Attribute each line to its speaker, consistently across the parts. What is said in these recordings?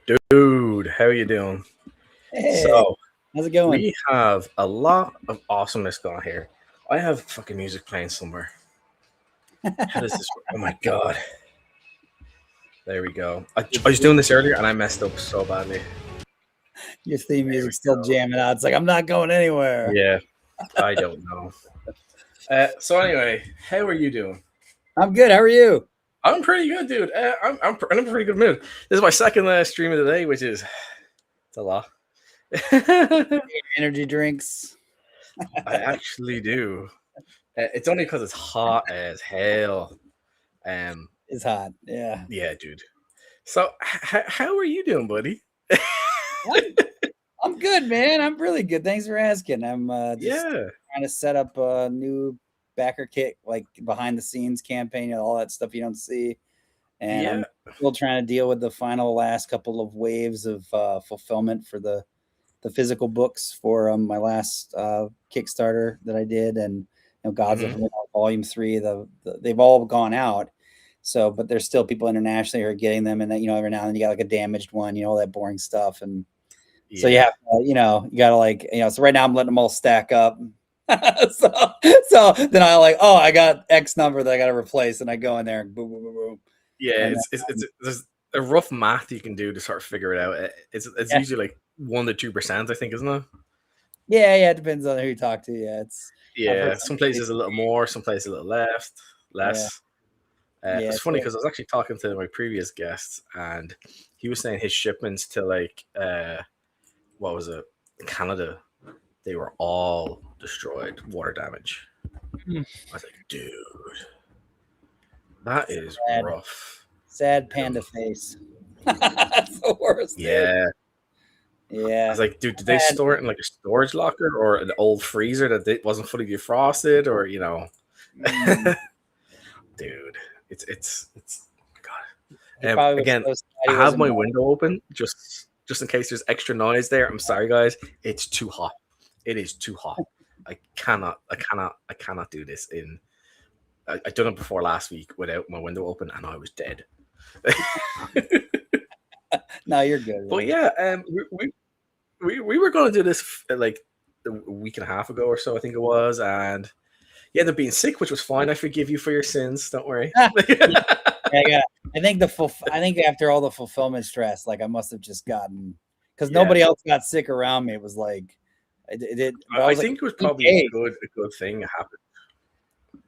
Speaker 1: Dude, how are you doing?
Speaker 2: Hey,
Speaker 1: So,
Speaker 2: how's it going?
Speaker 1: we have a lot of awesomeness going here. I have fucking music playing somewhere. How does this work? Oh my god. There we go. I was doing this earlier and I messed up so badly.
Speaker 2: Your theme
Speaker 1: There we
Speaker 2: music's still
Speaker 1: go.
Speaker 2: jamming out. It's like I'm not going anywhere.
Speaker 1: Yeah, I don't know. So, anyway, how are you doing?
Speaker 2: I'm good. How are you?
Speaker 1: I'm pretty good, dude. I'm in a pretty good mood. This is my second stream of the day, which is it's a lot. I
Speaker 2: Energy drinks.
Speaker 1: actually do. It's only because it's hot as hell. Um,
Speaker 2: It's hot. Yeah.
Speaker 1: yeah, dude. So, how are you doing, buddy?
Speaker 2: I'm I'm good, man. I'm really good. Thanks for asking. I'm just
Speaker 1: Yeah,
Speaker 2: trying to set up a new backer kit, like behind the scenes campaign and all that stuff you don't see. And
Speaker 1: yeah.
Speaker 2: I'm still trying to deal with the final last couple of waves of fulfillment for the physical books for my last Kickstarter that I did, and Gods of
Speaker 1: Hmm.
Speaker 2: War Volume 3. They've all gone out, so but there's still people internationally who are getting them, and that every now and then you got like a damaged one, all that boring stuff, and so you
Speaker 1: Yeah.
Speaker 2: have you got to like So right now I'm letting them all stack up. so then I got X number that I got to replace, and I go in there and boom boom boom boom,
Speaker 1: Yeah,
Speaker 2: and
Speaker 1: it's there's a rough math you can do to sort of figure it out. It's
Speaker 2: yeah,
Speaker 1: usually like 1 to 2%, I think, isn't it?
Speaker 2: yeah, it depends on who you talk to. Yeah, I've heard
Speaker 1: Yeah, some places a little more, some places a little
Speaker 2: yeah,
Speaker 1: less.
Speaker 2: yeah.
Speaker 1: It's funny because I was actually talking to my previous guest, and he was saying his shipments to like what was it, Canada, they were all destroyed, water damage.
Speaker 2: Hmm.
Speaker 1: I was like, dude, that is
Speaker 2: Sad.
Speaker 1: rough.
Speaker 2: Sad panda face. That's the worst, dude.
Speaker 1: Yeah. I
Speaker 2: Yeah.
Speaker 1: was like, dude, did they store it in like a storage locker or an old freezer that wasn't fully defrosted, or
Speaker 2: Mm.
Speaker 1: dude, it's
Speaker 2: He
Speaker 1: God.
Speaker 2: probably was
Speaker 1: Again,
Speaker 2: so sad
Speaker 1: I
Speaker 2: he
Speaker 1: have
Speaker 2: wasn't
Speaker 1: my
Speaker 2: born.
Speaker 1: window open just in case there's extra noise there. I'm sorry, guys. It's too hot. It is too hot. I cannot do this in. I done it before last week without my window open, and I was dead.
Speaker 2: No, you're good,
Speaker 1: But
Speaker 2: man.
Speaker 1: yeah, we were going to do this like a week and a half ago or so, I think it was, and you ended up being sick, which was fine. I forgive you for your sins. Don't worry.
Speaker 2: Yeah, yeah. I think after all the fulfillment stress, like I must have just gotten because
Speaker 1: Yeah,
Speaker 2: nobody else got sick around me. It was like it did, but I
Speaker 1: I
Speaker 2: was like
Speaker 1: think it was
Speaker 2: 8
Speaker 1: probably
Speaker 2: days.
Speaker 1: a good thing happened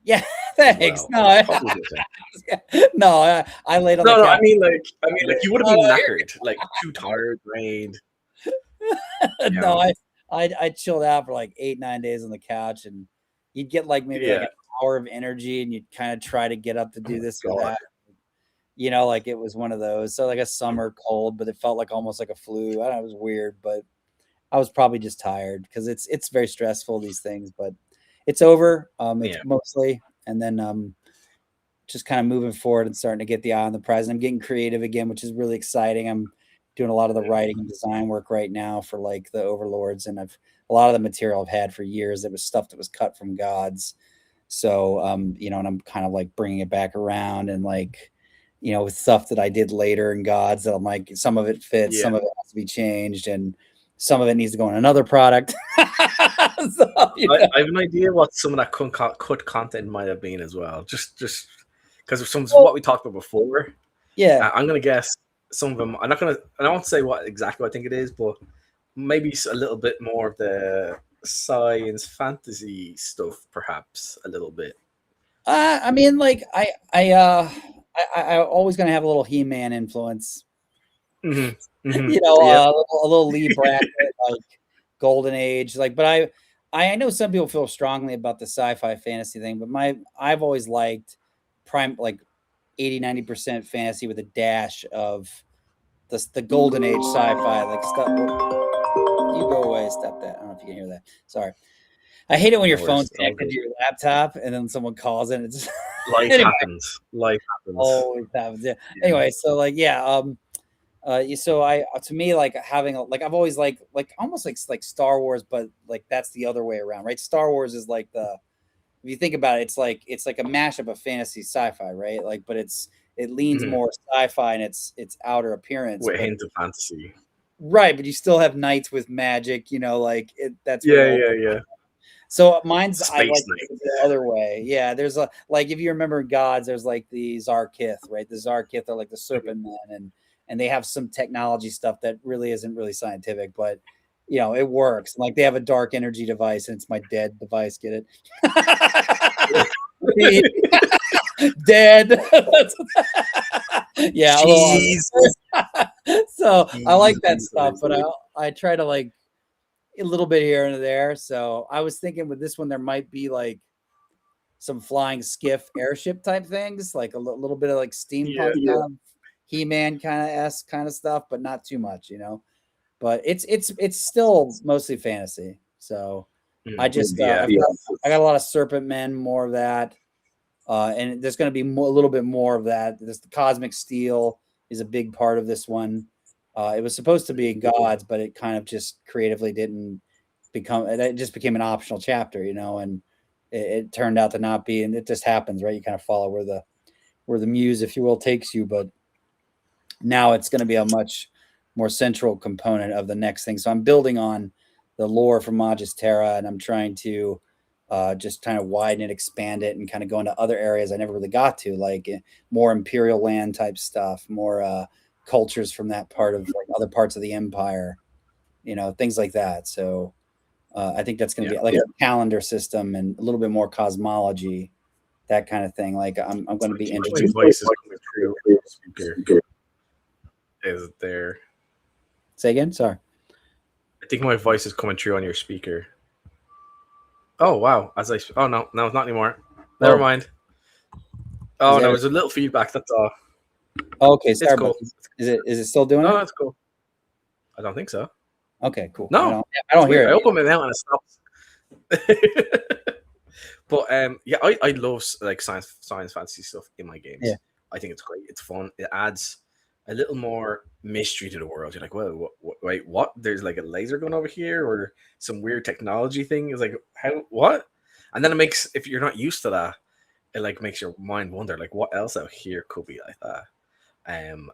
Speaker 2: Yeah,
Speaker 1: as
Speaker 2: thanks.
Speaker 1: well.
Speaker 2: No,
Speaker 1: It was probably a good thing.
Speaker 2: no, I laid on the
Speaker 1: No, no,
Speaker 2: couch.
Speaker 1: I mean, like you would have been knackered, like too tired, drained. You
Speaker 2: No,
Speaker 1: know.
Speaker 2: I chilled out for like 8 9 days on the couch, and you'd get like maybe like
Speaker 1: Yeah.
Speaker 2: an hour of energy, and you'd kind of try to get up to
Speaker 1: Oh
Speaker 2: do
Speaker 1: my
Speaker 2: this or
Speaker 1: god.
Speaker 2: that. Like it was one of those. So like a summer cold, but it felt like almost like a flu. I don't know, it was weird, but I was probably just tired because it's very stressful, these things, but it's over. It's
Speaker 1: Yeah.
Speaker 2: mostly, and then just kind of moving forward and starting to get the eye on the prize. And I'm getting creative again, which is really exciting. I'm doing a lot of the writing and design work right now for like the Overlords, and I've a lot of the material I've had for years. It was stuff that was cut from Gods, so and I'm kind of like bringing it back around, and like with stuff that I did later in Gods that I'm like some of it fits,
Speaker 1: Yeah.
Speaker 2: some of it has to be changed, and some of it needs to go in another product. so,
Speaker 1: I have an idea what some of that cut content might have been as well. Just because of some of
Speaker 2: well,
Speaker 1: what we talked about before.
Speaker 2: yeah.
Speaker 1: I'm gonna guess some of them. I'm not gonna. I don't say what exactly I think it is, but maybe a little bit more of the science fantasy stuff, perhaps a little bit.
Speaker 2: I mean, like I always gonna have a little He-Man influence,
Speaker 1: Hmm. Hmm. Yep.
Speaker 2: a little Lee Brackett, like Golden Age, like. But I know some people feel strongly about the sci-fi fantasy thing, but I've always liked prime like 80 90% fantasy with a dash of the Golden Age sci-fi, like stuff. You go away, stop that. I don't know if you can hear that. Sorry. I hate it when your
Speaker 1: No worries.
Speaker 2: phone's
Speaker 1: It's all
Speaker 2: connected
Speaker 1: good.
Speaker 2: to your laptop and then someone calls in. It's
Speaker 1: Life
Speaker 2: anyway,
Speaker 1: happens. Life happens.
Speaker 2: always happens. Yeah.
Speaker 1: Yeah.
Speaker 2: Anyway, so like yeah, so I to me like having like I've always like almost like Star Wars, but like that's the other way around, right? Star Wars is like the if you think about it, it's like a mashup of fantasy sci-fi, right? Like, but it leans more sci-fi in its outer appearance,
Speaker 1: with a
Speaker 2: but
Speaker 1: hint of fantasy.
Speaker 2: right, but you still have knights with magic, you know, like that's where
Speaker 1: Yeah.
Speaker 2: so mine's I
Speaker 1: Space
Speaker 2: like
Speaker 1: Knight.
Speaker 2: the other way. Yeah, there's a like if you remember gods, there's like the Zarkith, right? The Zarkith are like the serpent men, and they have some technology stuff that really isn't really scientific, but you know, it works. Like they have a dark energy device, and it's my dead device. Get it? Dead. Yeah.
Speaker 1: Jeez.
Speaker 2: So I like that
Speaker 1: Jeez.
Speaker 2: stuff, but I try to like a little bit here and there. So I was thinking with this one, there might be like some flying skiff airship type things, like a little bit of like steampunk kind of He-Man kind of esque kind of stuff, but not too much, you know. But it's still mostly fantasy. So I just I got a lot of serpent men, more of that. And there's going to be a little bit more of that. This the cosmic steel is a big part of this one. It was supposed to be gods, but it kind of just creatively didn't become. It just became an optional chapter, you know, and it turned out to not be. And it just happens, right? You kind of follow where the muse, if you will, takes you. But now it's going to be a much more central component of the next thing. So I'm building on the lore from Magis Terra, and I'm trying to just kind of widen it, expand it, and kind of go into other areas I never really got to, like more Imperial land type stuff, more cultures from that part of like other parts of the Empire, you know, things like that. So I think that's going to be like a calendar system and a little bit more cosmology, that kind of thing. Like I'm going to be introduced.
Speaker 1: My voice is coming through speaker. Is it there?
Speaker 2: Say again. Sorry.
Speaker 1: I think my voice is coming through on your speaker. Oh wow! Oh no, it's not anymore. Never mind. Oh no, there's a little feedback. That's all.
Speaker 2: Okay, sorry.
Speaker 1: It's cool.
Speaker 2: Is it still doing it?
Speaker 1: No, that's cool. I don't think so.
Speaker 2: Okay, cool.
Speaker 1: No,
Speaker 2: I don't hear it.
Speaker 1: I open it now and it stops. But yeah, I love like science fantasy stuff in my games.
Speaker 2: Yeah.
Speaker 1: I think it's great. It's fun. It adds a little more mystery to the world. You're like, well, wait, what? There's like a laser going over here, or some weird technology thing. It's like, how? What? And then it makes, if you're not used to that, it like makes your mind wonder, like, what else out here could be like that? And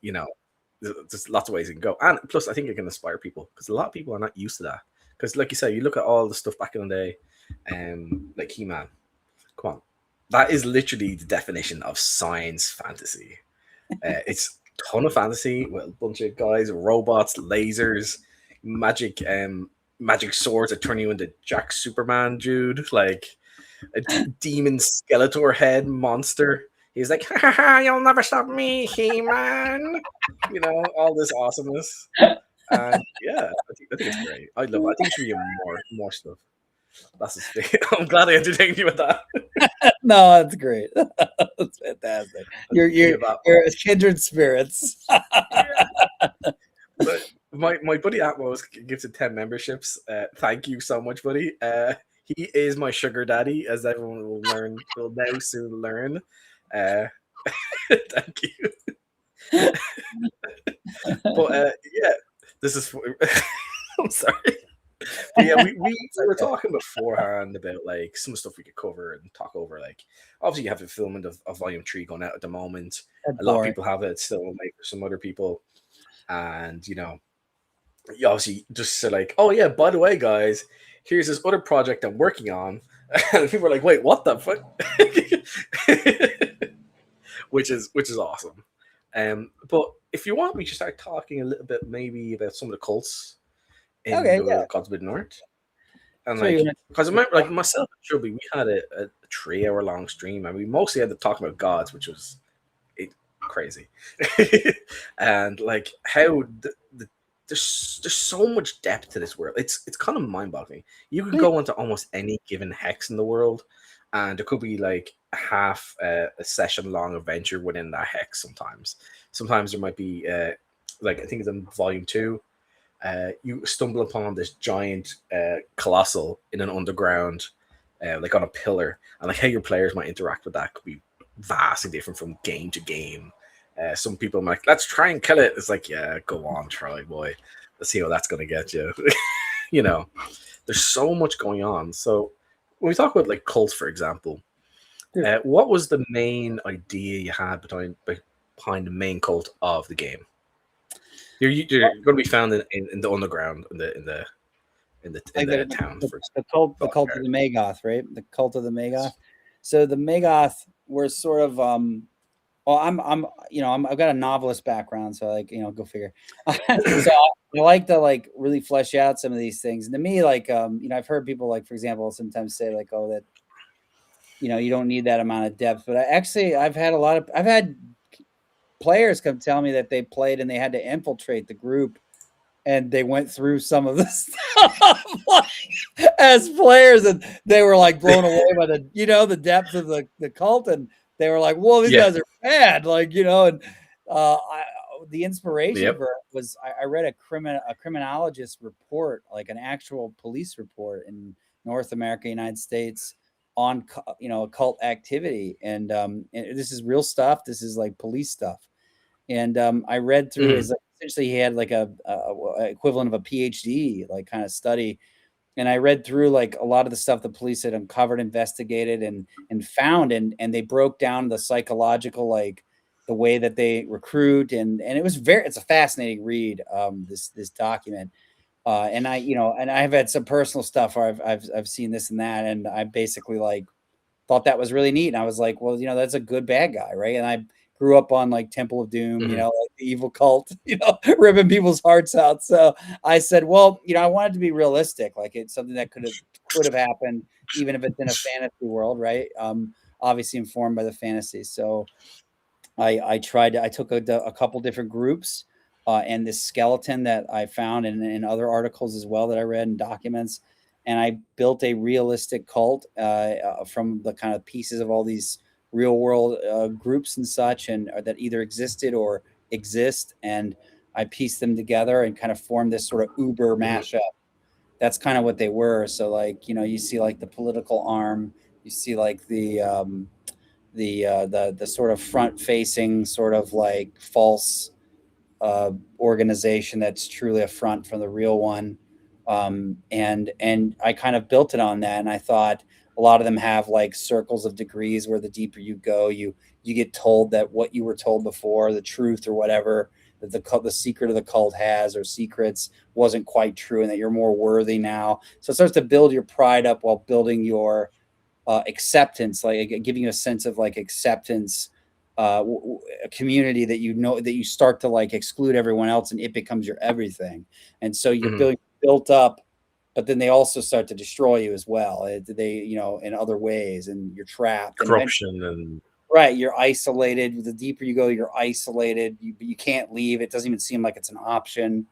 Speaker 1: you know, there's lots of ways it can go. And plus, I think it can inspire people because a lot of people are not used to that. Because, like you said, you look at all the stuff back in the day, like He-Man. Come on, that is literally the definition of science fantasy. It's a ton of fantasy with a bunch of guys, robots, lasers, magic swords that turn you into Jack Superman, dude. Like a demon Skeletor head monster. He's like, ha, ha, ha, you'll never stop me, He-Man. You know, all this awesomeness. And yeah, I think it's great. I love it. I think there should be more stuff. That's his thing. I'm glad I entertained you with that.
Speaker 2: No, that's great. That's fantastic. You're kindred spirits.
Speaker 1: But my buddy Atmos gives it 10 memberships. Thank you so much, buddy. He is my sugar daddy, as everyone will now soon learn. Thank you. But yeah, this is. I'm sorry. But yeah, we were talking beforehand about like some stuff we could cover and talk over. Like, obviously, you have the fulfillment of Volume 3 going out at the moment. A lot of people have it still, like for some other people, and you know, you obviously just say like, oh yeah, by the way, guys, here's this other project I'm working on, and people are like, wait, what the fuck? which is awesome. But if you want, we should start talking a little bit maybe about some of the cults in the Gods of Mid-North. And like, because I remember, like myself and Chubby, we had a 3-hour-long stream, and we mostly had to talk about gods, which was crazy. And like how there's so much depth to this world. It's kind of mind-boggling. You could go into almost any given hex in the world, and there could be like a session-long adventure within that hex. Sometimes there might be like, I think it's in Volume 2. You stumble upon this giant colossal in an underground, like on a pillar, and like how your players might interact with that could be vastly different from game to game. Some people might like, let's try and kill it. It's like, yeah, go on, try, boy. Let's see how that's gonna get you. You know, there's so much going on. So when we talk about like cults, for example, What was the main idea you had behind the main cult of the game? You're going to be found in the underground in the town for
Speaker 2: the cult of the Magoth, right? The cult of the Magoth. So the Magoth were sort of well, I've got a novelist background, so go figure. So I like to really flesh out some of these things. And to me, I've heard people for example, sometimes say oh, that you don't need that amount of depth. But I've had players come tell me that they played and they had to infiltrate the group, and they went through some of the stuff as players, and they were blown away by the depth of the cult, and they were like, "Whoa, these guys are bad!" And the inspiration for it was I read a criminologist report, an actual police report in North America, United States, on occult activity, and this is real stuff. This is police stuff. And I read through his essentially he had a equivalent of a PhD kind of study, and I read through a lot of the stuff the police had uncovered, investigated, and found, and they broke down the psychological the way that they recruit, and it's a fascinating read, this document. And I've had some personal stuff where I've seen this and that, and I basically thought that was really neat. And I was like, well, that's a good bad guy, right? And I grew up on Temple of Doom, the evil cult, ripping people's hearts out. So I said, well, I wanted to be realistic, it's something that could have happened, even if it's in a fantasy world, right? Obviously informed by the fantasy. So I took a couple different groups, and this skeleton that I found in other articles as well that I read in documents. And I built a realistic cult from the kind of pieces of all these real world groups and such, and that either existed or exist. And I pieced them together and kind of formed this sort of Uber mashup. That's kind of what they were. So you see the political arm, you see the sort of front facing sort of false organization that's truly a front from the real one. And I kind of built it on that, and I thought a lot of them have circles of degrees where the deeper you go, you get told that what you were told before, the truth or whatever that the secret of the cult has, or secrets, wasn't quite true, and that you're more worthy now. So it starts to build your pride up while building your acceptance, giving you a sense of acceptance, a community that that you start to exclude everyone else, and it becomes your everything. And so you're built up, but then they also start to destroy you as well. They in other ways, and you're trapped.
Speaker 1: Corruption and
Speaker 2: right, you're isolated. The deeper you go, you're isolated. You can't leave. It doesn't even seem like it's an option.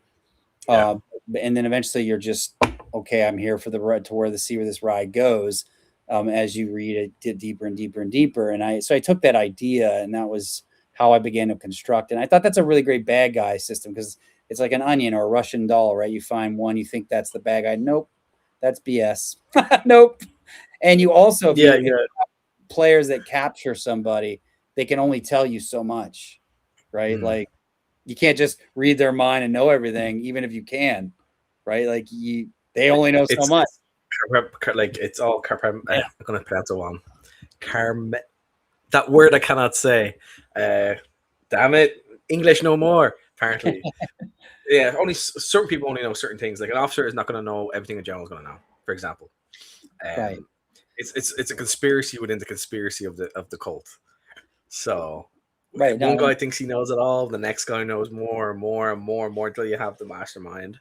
Speaker 2: And then eventually you're just, okay, I'm here for the ride, to see where this ride goes. As you read it, get deeper and deeper and deeper. And I took that idea, and that was how I began to construct. And I thought that's a really great bad guy system, because it's like an onion or a Russian doll, right? You find one, you think that's the bad guy. Nope, that's BS. Nope. And you also, if you have players that capture somebody, they can only tell you so much, right? You can't just read their mind and know everything, even if you can, right? They only know so much.
Speaker 1: It's all I'm gonna pronounce it wrong. That word I cannot say. Damn it, English no more. Apparently, yeah. Only certain people only know certain things. Like an officer is not going to know everything a general is going to know. For example,
Speaker 2: right.
Speaker 1: It's a conspiracy within the conspiracy of the cult. So
Speaker 2: right,
Speaker 1: one guy thinks he knows it all. The next guy knows more and more and more and more until you have the mastermind.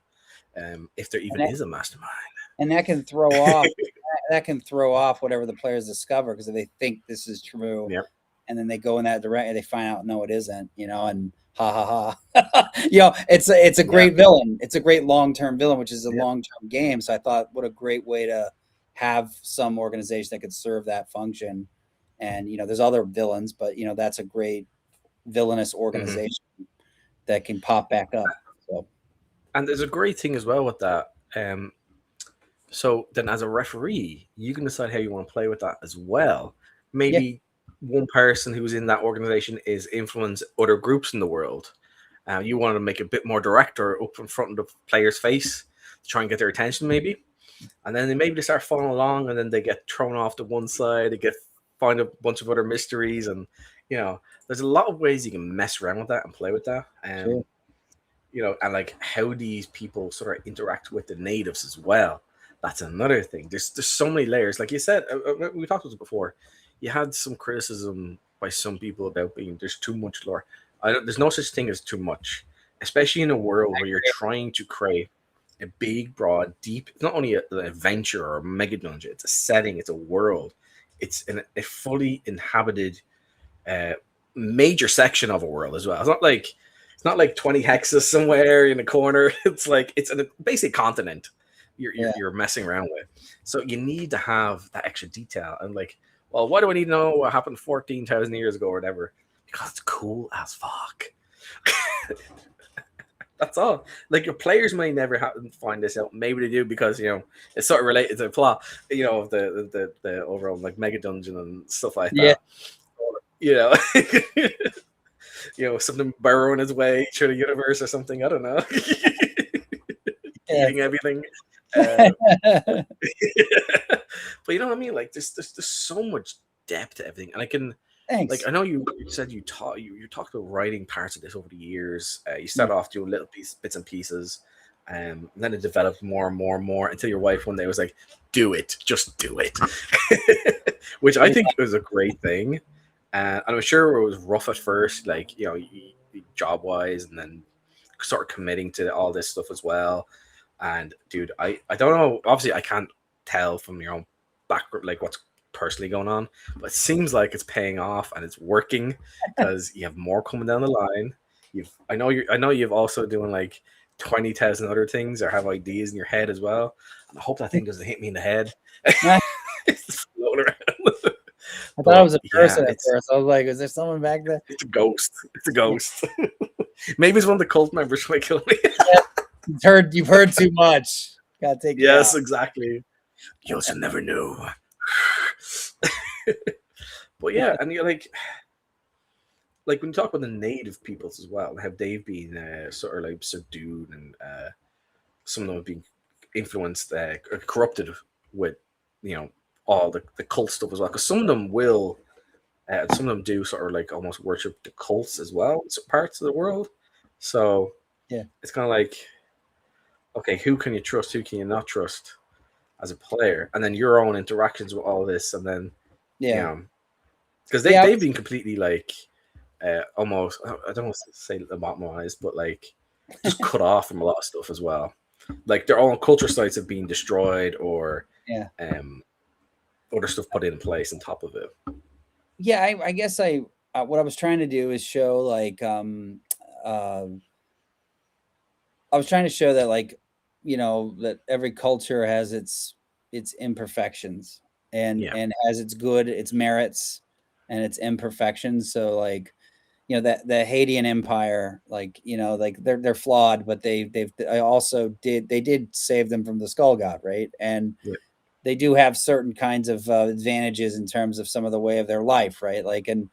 Speaker 1: If there even is a mastermind.
Speaker 2: And that can throw off whatever the players discover, because if they think this is true, and then they go in that direction, and they find out no, it isn't, and ha. It's a great villain. It's a great long-term villain, which is a long-term game. So I thought, what a great way to have some organization that could serve that function. And there's other villains, but that's a great villainous organization that can pop back up. So,
Speaker 1: and there's a great thing as well with that. So then, as a referee, you can decide how you want to play with that as well. Maybe one person who's in that organization is influence other groups in the world. You want to make it a bit more direct or up in front of the player's face to try and get their attention, maybe. And then they start following along, and then they get thrown off to one side. They get find a bunch of other mysteries, and you know, there's a lot of ways you can mess around with that and play with that.
Speaker 2: Sure.
Speaker 1: You know, and like how these people sort of interact with the natives as well. That's another thing. There's so many layers. Like you said, we talked about it before. You had some criticism by some people about being there's too much lore. There's no such thing as too much, especially in a world where you're trying to create a big, broad, deep. It's not only an adventure or a mega dungeon. It's a setting. It's a world. It's a fully inhabited uh, major section of a world as well. It's not like 20 hexes somewhere in a corner. It's like it's a basic continent you're messing around with. So you need to have that extra detail. And like, well, why do I need to know what happened 14,000 years ago or whatever? Because it's cool as fuck. That's all. Like your players may never find this out. Maybe they do because you know it's sort of related to the plot. You know, of the overall like mega dungeon and stuff like that. You know, you know, something burrowing his way through the universe or something. I don't know. Eating everything. But you know what I mean? Like there's so much depth to everything, and I can.
Speaker 2: Thanks.
Speaker 1: Like I know you said you talked about writing parts of this over the years. You started off doing little bits and pieces, and then it developed more and more and more until your wife one day was like, "Do it, just do it," which I think was a great thing. And I'm sure it was rough at first, like you know, job wise, and then sort of committing to all this stuff as well. And dude, I don't know. Obviously, I can't tell from your own background like what's personally going on, but it seems like it's paying off and it's working because you have more coming down the line. I know you've also doing like 20,000 other things or have ideas in your head as well. And I hope that thing doesn't hit me in the head. It's floating around.
Speaker 2: I thought it was a person at first. I was like, is there someone back there?
Speaker 1: It's a ghost. It's a ghost. Maybe it's one of the cult members trying to kill me.
Speaker 2: You've heard too much. Gotta take it
Speaker 1: Yes,
Speaker 2: out.
Speaker 1: exactly. You also never know. But yeah, and you're like when you talk about the native peoples as well, have they've been sort of like subdued and some of them have been influenced, corrupted with you know all the cult stuff as well. Because some of them will, some of them do sort of like almost worship the cults as well in some parts of the world. So
Speaker 2: yeah,
Speaker 1: it's kind of like, okay, who can you trust? Who can you not trust as a player? And then your own interactions with all this, and then you know, because they've been completely like almost, I don't want to say lobotomized, but like just cut off from a lot of stuff as well. Like their own culture sites have been destroyed, or other stuff put in place on top of it.
Speaker 2: Yeah, I guess what I was trying to do is show like I was trying to show that like you know that every culture has its imperfections and has its good, its merits, and its imperfections. So like you know that the Haitian Empire, like you know, like they're flawed, but they did save them from the Skull God, right? And they do have certain kinds of advantages in terms of some of the way of their life, right? Like, and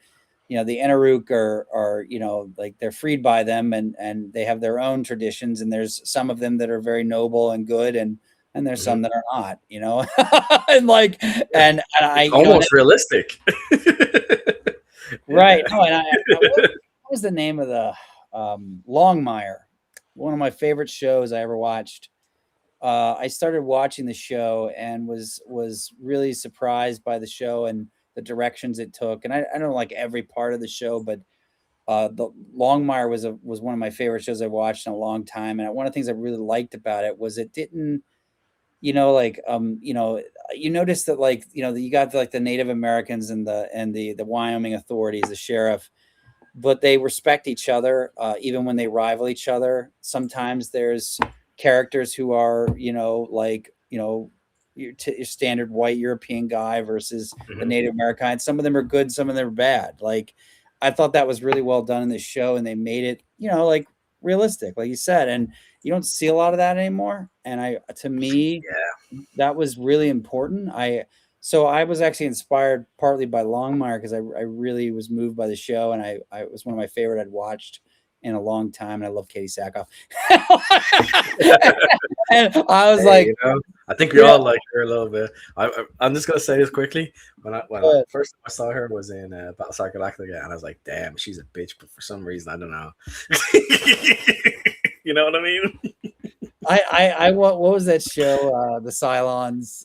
Speaker 2: you know, the Enaruk are you know, like they're freed by them, and they have their own traditions, and there's some of them that are very noble and good, and there's some that are not, you know, and like, and I
Speaker 1: it's almost realistic.
Speaker 2: Right. No, and what was the name of the Longmire? One of my favorite shows I ever watched. I started watching the show and was really surprised by the show and the directions it took. And I don't like every part of the show, but the Longmire was one of my favorite shows I watched in a long time. And one of the things I really liked about it was it didn't, you know, like you know, you notice that like you know you got like the Native Americans and the Wyoming authorities, the sheriff, but they respect each other even when they rival each other. Sometimes there's characters who are you know like you know your standard white European guy versus the Native American. Some of them are good, some of them are bad. Like I thought that was really well done in this show, and they made it you know like realistic, like you said, and you don't see a lot of that anymore. And to me, that was really important. So I was actually inspired partly by Longmire because I really was moved by the show, and it was one of my favorite I'd watched in a long time, and I love Katie Sackhoff. And I was
Speaker 1: Hey,
Speaker 2: like,
Speaker 1: you know, I think we all like her a little bit. I'm just gonna say this quickly. When I first time I saw her was in Battlestar Galactica, and I was like, "Damn, she's a bitch," but for some reason, I don't know. You know what I mean?
Speaker 2: what was that show? The Cylons.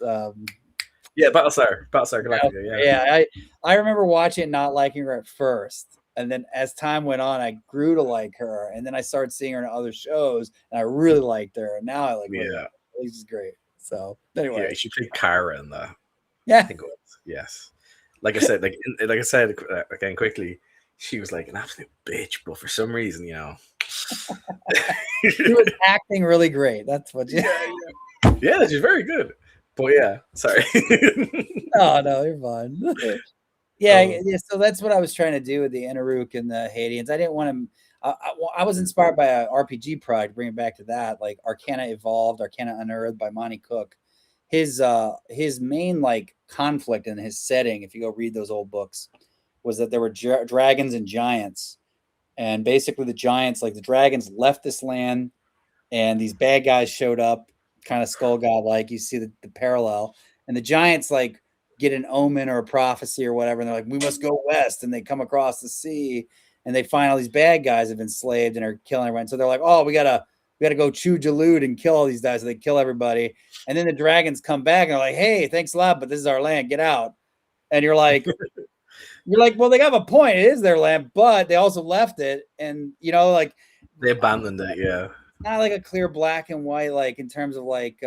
Speaker 1: Yeah, Battlestar Galactica. Yeah,
Speaker 2: Yeah, I remember watching it, not liking her at first, and then as time went on, I grew to like her, and then I started seeing her in other shows, and I really liked her, and now I like her.
Speaker 1: yeah,
Speaker 2: She's great. So
Speaker 1: yeah.
Speaker 2: anyway,
Speaker 1: She played Kara in that. I
Speaker 2: yeah,
Speaker 1: think it was. Yes. Like I said, like I said again quickly, she was like an absolute bitch, but for some reason,
Speaker 2: she was acting really great. That's what.
Speaker 1: yeah, she's very good. But yeah, sorry.
Speaker 2: Oh no, you're fine. Yeah,
Speaker 1: Um,
Speaker 2: yeah. So that's what I was trying to do with the Inaruk and the Hadeans. I didn't want to. I was inspired by a RPG project. Bring it back to that, like Arcana Evolved, Arcana Unearthed by Monty Cook. His main like conflict in his setting, if you go read those old books, was that there were dragons and giants, and basically the giants, like the dragons, left this land, and these bad guys showed up, kind of Skull God like. You see the parallel, and the giants like get an omen or a prophecy or whatever, and they're like, we must go west, and they come across the sea, and they find all these bad guys have been enslaved and are killing everyone. So they're like, oh, we gotta go chew Jalud and kill all these guys. So they kill everybody, and then the dragons come back and they're like, hey, thanks a lot, but this is our land, get out. And you're like, well, they have a point. It is their land, but they also left it, and like
Speaker 1: they abandoned it. Yeah.
Speaker 2: not like a clear black and white, like in terms of like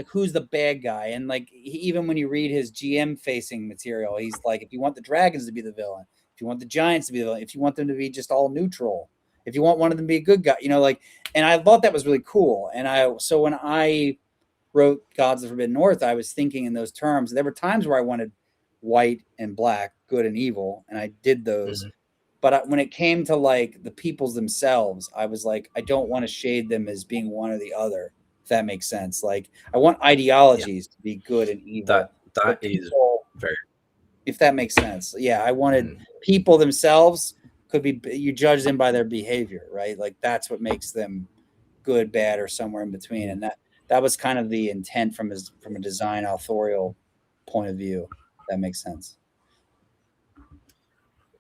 Speaker 2: who's the bad guy. And like even when you read his GM facing material, he's like, if you want the dragons to be the villain, if you want the giants to be the villain, if you want them to be just all neutral, if you want one of them to be a good guy, like. And I thought that was really cool. And so when I wrote Gods of the Forbidden North, I was thinking in those terms. There were times where I wanted white and black, good and evil, and I did those.
Speaker 1: Mm-hmm.
Speaker 2: But when it came to like the peoples themselves, I was like, I don't want to shade them as being one or the other, if that makes sense. Like I want ideologies to be good and evil.
Speaker 1: That is very,
Speaker 2: if that makes sense. Yeah, I wanted people themselves could be, you judge them by their behavior, right? Like that's what makes them good, bad, or somewhere in between. And that was kind of the intent from a design authorial point of view. If that makes sense.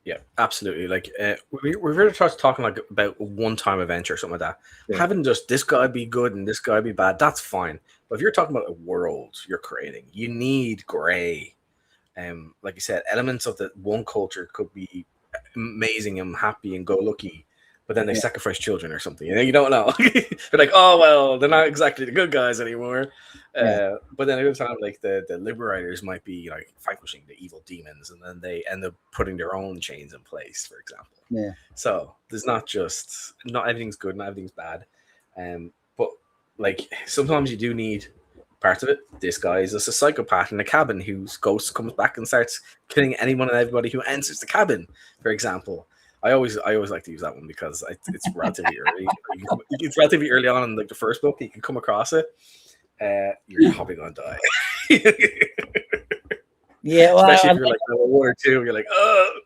Speaker 1: Yeah, absolutely. Like we're really just talking like about a one-time event or something like that.
Speaker 2: Yeah.
Speaker 1: Having just this guy be good and this guy be bad, that's fine. But if you're talking about a world you're creating, you need gray. Like you said, elements of the one culture could be amazing and happy and go lucky, but then they sacrifice children or something. You don't know. They're like, oh well, they're not exactly the good guys anymore. But then at the time, like the liberators might be like vanquishing the evil demons, and then they end up putting their own chains in place, for example.
Speaker 2: Yeah.
Speaker 1: So there's not everything's good, not everything's bad. But like sometimes you do need parts of it. This guy is just a psychopath in a cabin whose ghost comes back and starts killing anyone and everybody who enters the cabin, for example. I always like to use that one because it's relatively early. It's relatively early on in like the first book. You can come across it. You're probably gonna die.
Speaker 2: Yeah, well,
Speaker 1: especially if you're like level 1 or 2. You're like, oh.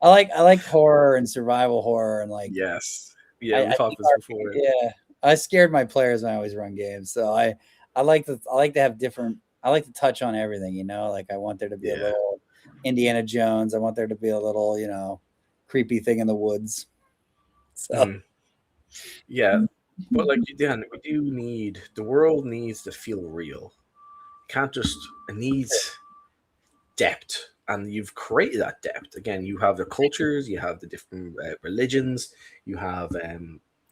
Speaker 2: I like horror and survival horror and like.
Speaker 1: Yes. Yeah, we talked this before.
Speaker 2: Yeah, I scared my players when I always run games, so I like to have different. I like to touch on everything, like I want there to be a little Indiana Jones. I want there to be a little, creepy thing in the woods. So
Speaker 1: yeah, but like we do need, the world needs to feel real. It needs depth, and you've created that depth. Again, you have the cultures, you have the different religions, you have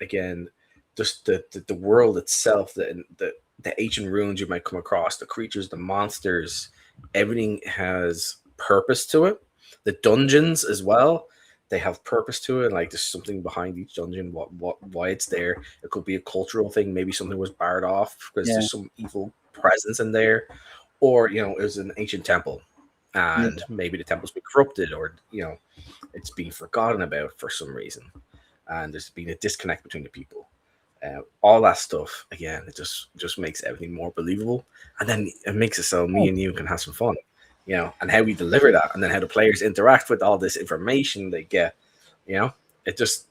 Speaker 1: again just the world itself, the ancient ruins you might come across, the creatures, the monsters, everything has purpose to it. The dungeons as well, they have purpose to it. Like there's something behind each dungeon, why it's there. It could be a cultural thing. Maybe something was barred off because there's some evil presence in there, or it was an ancient temple, and maybe the temple's been corrupted, or it's being forgotten about for some reason, and there's been a disconnect between the people. All that stuff, again, it just makes everything more believable, and then it makes it so me and you can have some fun. And how we deliver that, and then how the players interact with all this information they get, it just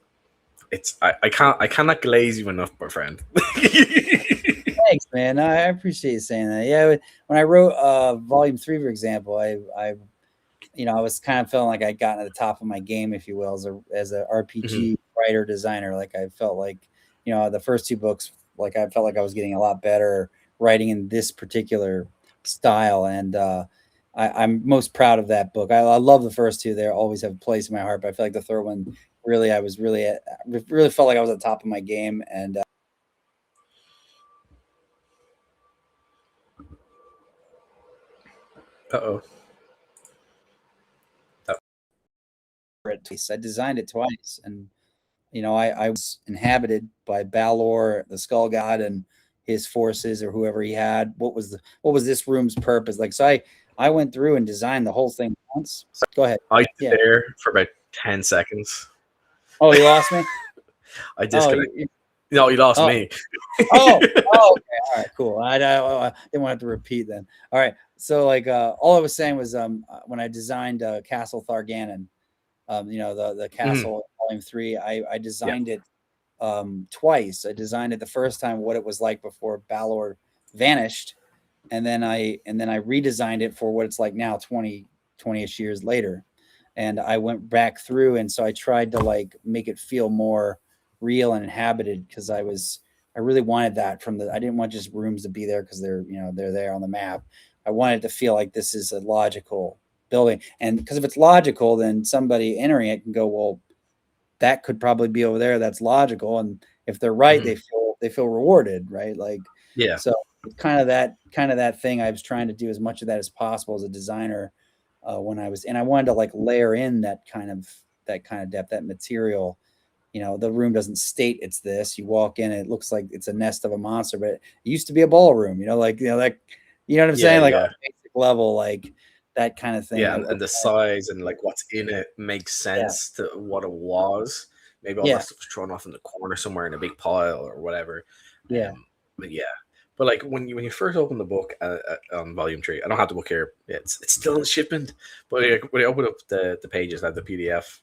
Speaker 1: I cannot glaze you enough, my friend.
Speaker 2: Thanks, man. I appreciate you saying that. Yeah, when I wrote Volume 3, for example, I was kind of feeling like I'd gotten to the top of my game, if you will, as a RPG writer designer. Like I felt like, the first 2 books, like I felt like I was getting a lot better writing in this particular style, and I'm most proud of that book. I love the first 2; they always have a place in my heart. But I feel like the third one, really, I really felt like I was at the top of my game, and
Speaker 1: Uh-oh.
Speaker 2: I designed it twice, and I was inhabited by Balor, the Skull God, and his forces, or whoever he had. What was this room's purpose? Like, so I went through and designed the whole thing once. Go ahead.
Speaker 1: I was there for about 10 seconds.
Speaker 2: Oh, you lost me?
Speaker 1: I disconnected. No, you lost me.
Speaker 2: Okay. All right, cool. I didn't want to repeat then. All right. So, like, all I was saying was, when I designed Castle Tharganon, the castle Volume 3, I designed it twice. I designed it the first time what it was like before Balor vanished, and then I redesigned it for what it's like now, 20-ish years later. And I went back through, and so I tried to like make it feel more real and inhabited, because I really wanted that I didn't want just rooms to be there because they're there on the map. I wanted to feel like this is a logical building, and because if it's logical, then somebody entering it can go, well, that could probably be over there. That's logical, and if they're right, they feel rewarded, right? Like,
Speaker 1: yeah.
Speaker 2: So kind of that thing I was trying to do as much of that as possible as a designer when I wanted to like layer in that kind of depth, that material. The room doesn't state it's this. You walk in, it looks like it's a nest of a monster, but it used to be a ballroom. Like what I'm saying, like on a basic level, like that kind of thing.
Speaker 1: Yeah, and the size and like what's in it makes sense to what it was. Maybe all that stuff was thrown off in the corner somewhere in a big pile or whatever.
Speaker 2: Yeah.
Speaker 1: But like when you first open the book on Volume 3, I don't have the book here. It's still in shipment. But when you open up the pages, like the PDF,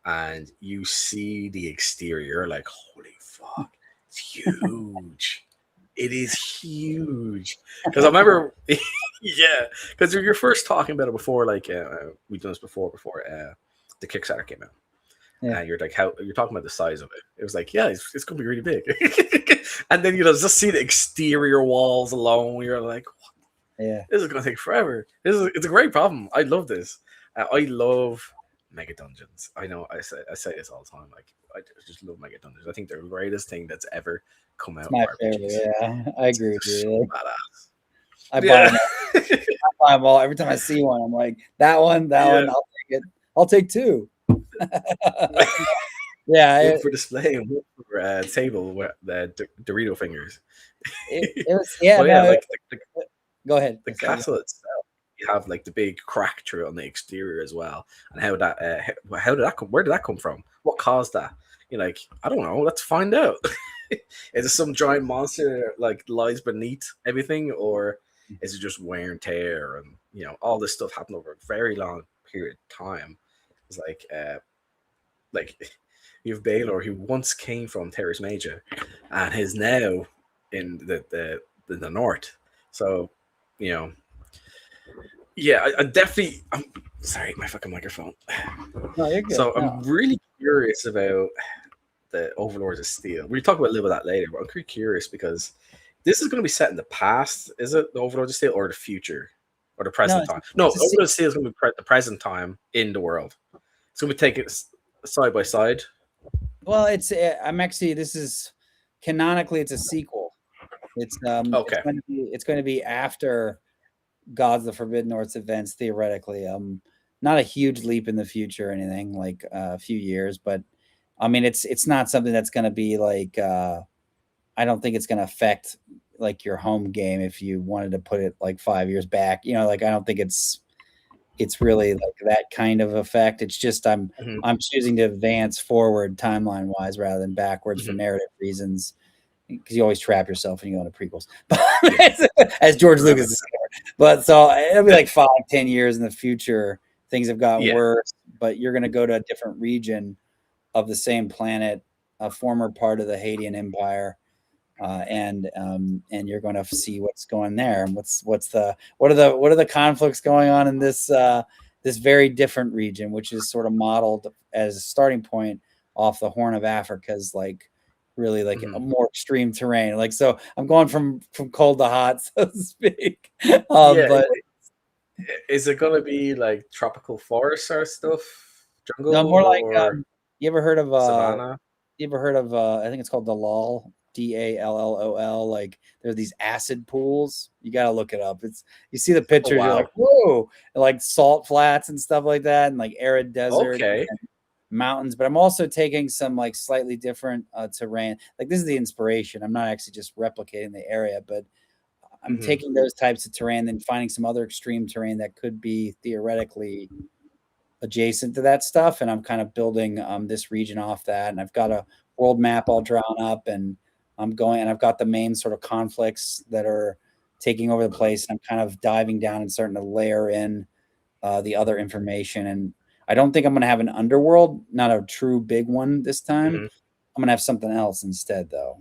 Speaker 1: and you see the exterior, like, holy fuck, it's huge. It is huge. Because I remember, because you're first talking about it before, like we've done this before the Kickstarter came out.
Speaker 2: Yeah.
Speaker 1: And you're like, how you're talking about the size of it. It was like, yeah, it's gonna be really big. And then just see the exterior walls alone. You're like, what?
Speaker 2: Yeah,
Speaker 1: this is gonna take forever. It's a great problem. I love this. I love mega dungeons. I know I say this all the time. Like, I just love mega dungeons. I think they're the greatest thing that's ever come out.
Speaker 2: It's my favorite. Yeah, I agree with you.
Speaker 1: Badass.
Speaker 2: I buy them. I buy them all. Every time I see one, I'm like, that one. I'll take it. I'll take 2. Yeah,
Speaker 1: one for display and one for table with the Dorito fingers.
Speaker 2: It was go ahead.
Speaker 1: The castle itself, you have like the big crack through it on the exterior as well. And how did that come? Where did that come from? What caused that? You're like, I don't know. Let's find out. Is it some giant monster that, like, lies beneath everything, or is it just wear and tear and all this stuff happened over a very long period of time? It's like you have Baylor, who once came from Terrace Major and is now in the north. So, I definitely. I'm sorry, my fucking microphone.
Speaker 2: No, you're good.
Speaker 1: So I'm really curious about the Overlords of Steel. We'll talk about a little bit of that later, but I'm pretty curious because this is going to be set in the past. Is it the Overlords of Steel or the future or the present time? No, Overlords of Steel is going to be the present time in the world. It's going to be taken side by side.
Speaker 2: Well, this is canonically it's a sequel. It's
Speaker 1: okay.
Speaker 2: It's going to be after Gods of the Forbidden North's events, theoretically. Not a huge leap in the future or anything, like a few years, but I mean, it's not something that's going to be like. I don't think it's going to affect like your home game if you wanted to put it like 5 years back. Like I don't think it's really like that kind of effect. It's just I'm choosing to advance forward timeline wise rather than backwards for narrative reasons, because you always trap yourself when you go into prequels, as George Lucas discovered. But so it'll be like 5-10 years in the future. Things have gotten worse, but you're going to go to a different region of the same planet, a former part of the Hadean Empire. And you're going to see what's going there, and what are the conflicts going on in this this very different region, which is sort of modeled as a starting point off the Horn of Africa's like really like a more extreme terrain. Like, so I'm going from cold to hot, so to speak.
Speaker 1: Yeah,
Speaker 2: But
Speaker 1: is it gonna be like tropical forest or stuff,
Speaker 2: no,
Speaker 1: jungle
Speaker 2: more like
Speaker 1: or
Speaker 2: you ever heard of
Speaker 1: savannah?
Speaker 2: I think it's called Dalal, Dallol. Like, there's these acid pools. You got to look it up. It's, you see the
Speaker 1: Oh
Speaker 2: pictures, you're
Speaker 1: wow.
Speaker 2: like, whoa, like salt flats and stuff like that, and like arid desert
Speaker 1: Okay.
Speaker 2: and mountains. But I'm also taking some like slightly different terrain. Like, this is the inspiration. I'm not actually just replicating the area, but I'm
Speaker 1: Hmm.
Speaker 2: taking those types of terrain and finding some other extreme terrain that could be theoretically adjacent to that stuff, and I'm kind of building this region off that. And I've got a world map all drawn up, and I've got the main sort of conflicts that are taking over the place, and I'm kind of diving down and starting to layer in the other information. And I don't think I'm going to have an underworld, not a true big one this time.
Speaker 1: Hmm.
Speaker 2: I'm going to have something else instead, though,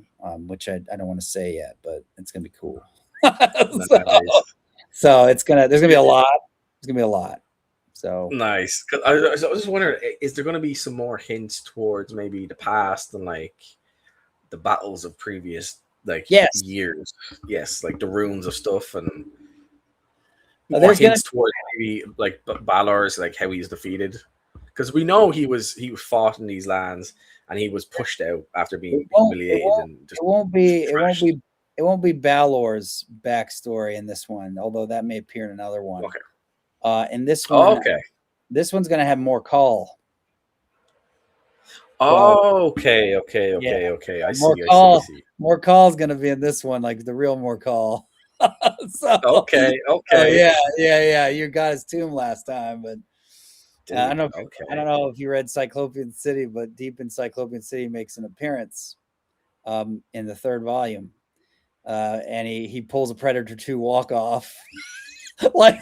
Speaker 2: which I don't want to say yet, but it's going to be cool. so,
Speaker 1: Nice.
Speaker 2: so there's gonna be a lot. There's gonna be a lot. So
Speaker 1: Nice. 'Cause I was just wondering, is there going to be some more hints towards maybe the past and like the battles of previous like
Speaker 2: yes,
Speaker 1: years? Yes, like the runes of stuff and more
Speaker 2: there's gonna
Speaker 1: hints towards maybe like Balor's, like how he's defeated. Because we know he was fought in these lands and he was pushed out after being humiliated and just trashed.
Speaker 2: it won't be Balor's backstory in this one, although that may appear in another one.
Speaker 1: Okay.
Speaker 2: In this
Speaker 1: Oh,
Speaker 2: one,
Speaker 1: okay.
Speaker 2: this one's gonna have more call. So
Speaker 1: Oh, okay, okay,
Speaker 2: yeah,
Speaker 1: okay, okay. I
Speaker 2: more
Speaker 1: see, I see, I
Speaker 2: call.
Speaker 1: see.
Speaker 2: More call is gonna be in this one, like the real more call. so,
Speaker 1: Okay,
Speaker 2: so
Speaker 1: okay.
Speaker 2: yeah. You got his tomb last time, but
Speaker 1: Dude, okay.
Speaker 2: I don't know if you read Cyclopean City, but Deep in Cyclopean City makes an appearance in the third volume, and he pulls a Predator 2 walk off. Like,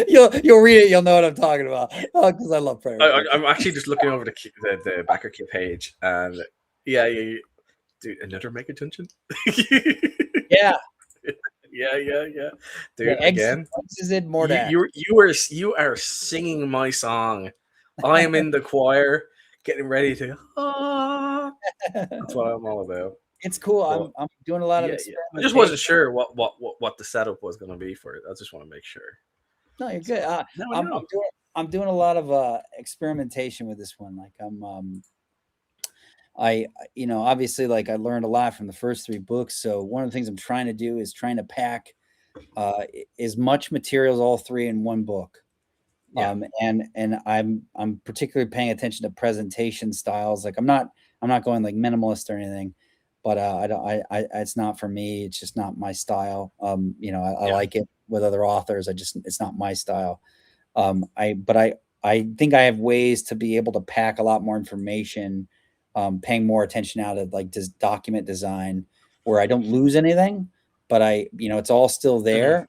Speaker 2: you'll read it, you'll know what I'm talking about. Because I love Predator 2.
Speaker 1: I'm actually just looking over the backer kit page, and yeah, dude, another Mega Dungeon.
Speaker 2: Yeah,
Speaker 1: Yeah.
Speaker 2: yeah.
Speaker 1: Dude, again,
Speaker 2: Eggs is in Mordak.
Speaker 1: you are singing my song. I am in the choir, getting ready to. Ah, that's what I'm all about.
Speaker 2: It's cool.
Speaker 1: But
Speaker 2: I'm doing a lot of
Speaker 1: yeah. I just
Speaker 2: experimentation.
Speaker 1: wasn't sure what the setup was going to be for it. I just want to make sure.
Speaker 2: No, you're good.
Speaker 1: So now I
Speaker 2: I'm
Speaker 1: know.
Speaker 2: I'm doing a lot of experimentation with this one. Like, I obviously, like, I learned a lot from the first three books. So one of the things I'm trying to do is trying to pack as much material as all three in one book.
Speaker 1: Yeah.
Speaker 2: And I'm particularly paying attention to presentation styles. Like, I'm not going like minimalist or anything, but I don't it's not for me. It's just not my style. I
Speaker 1: Yeah.
Speaker 2: like it with other authors. It's not my style. I think I have ways to be able to pack a lot more information, paying more attention out of like document design, where I don't lose anything, but it's all still
Speaker 1: Mhm.
Speaker 2: there.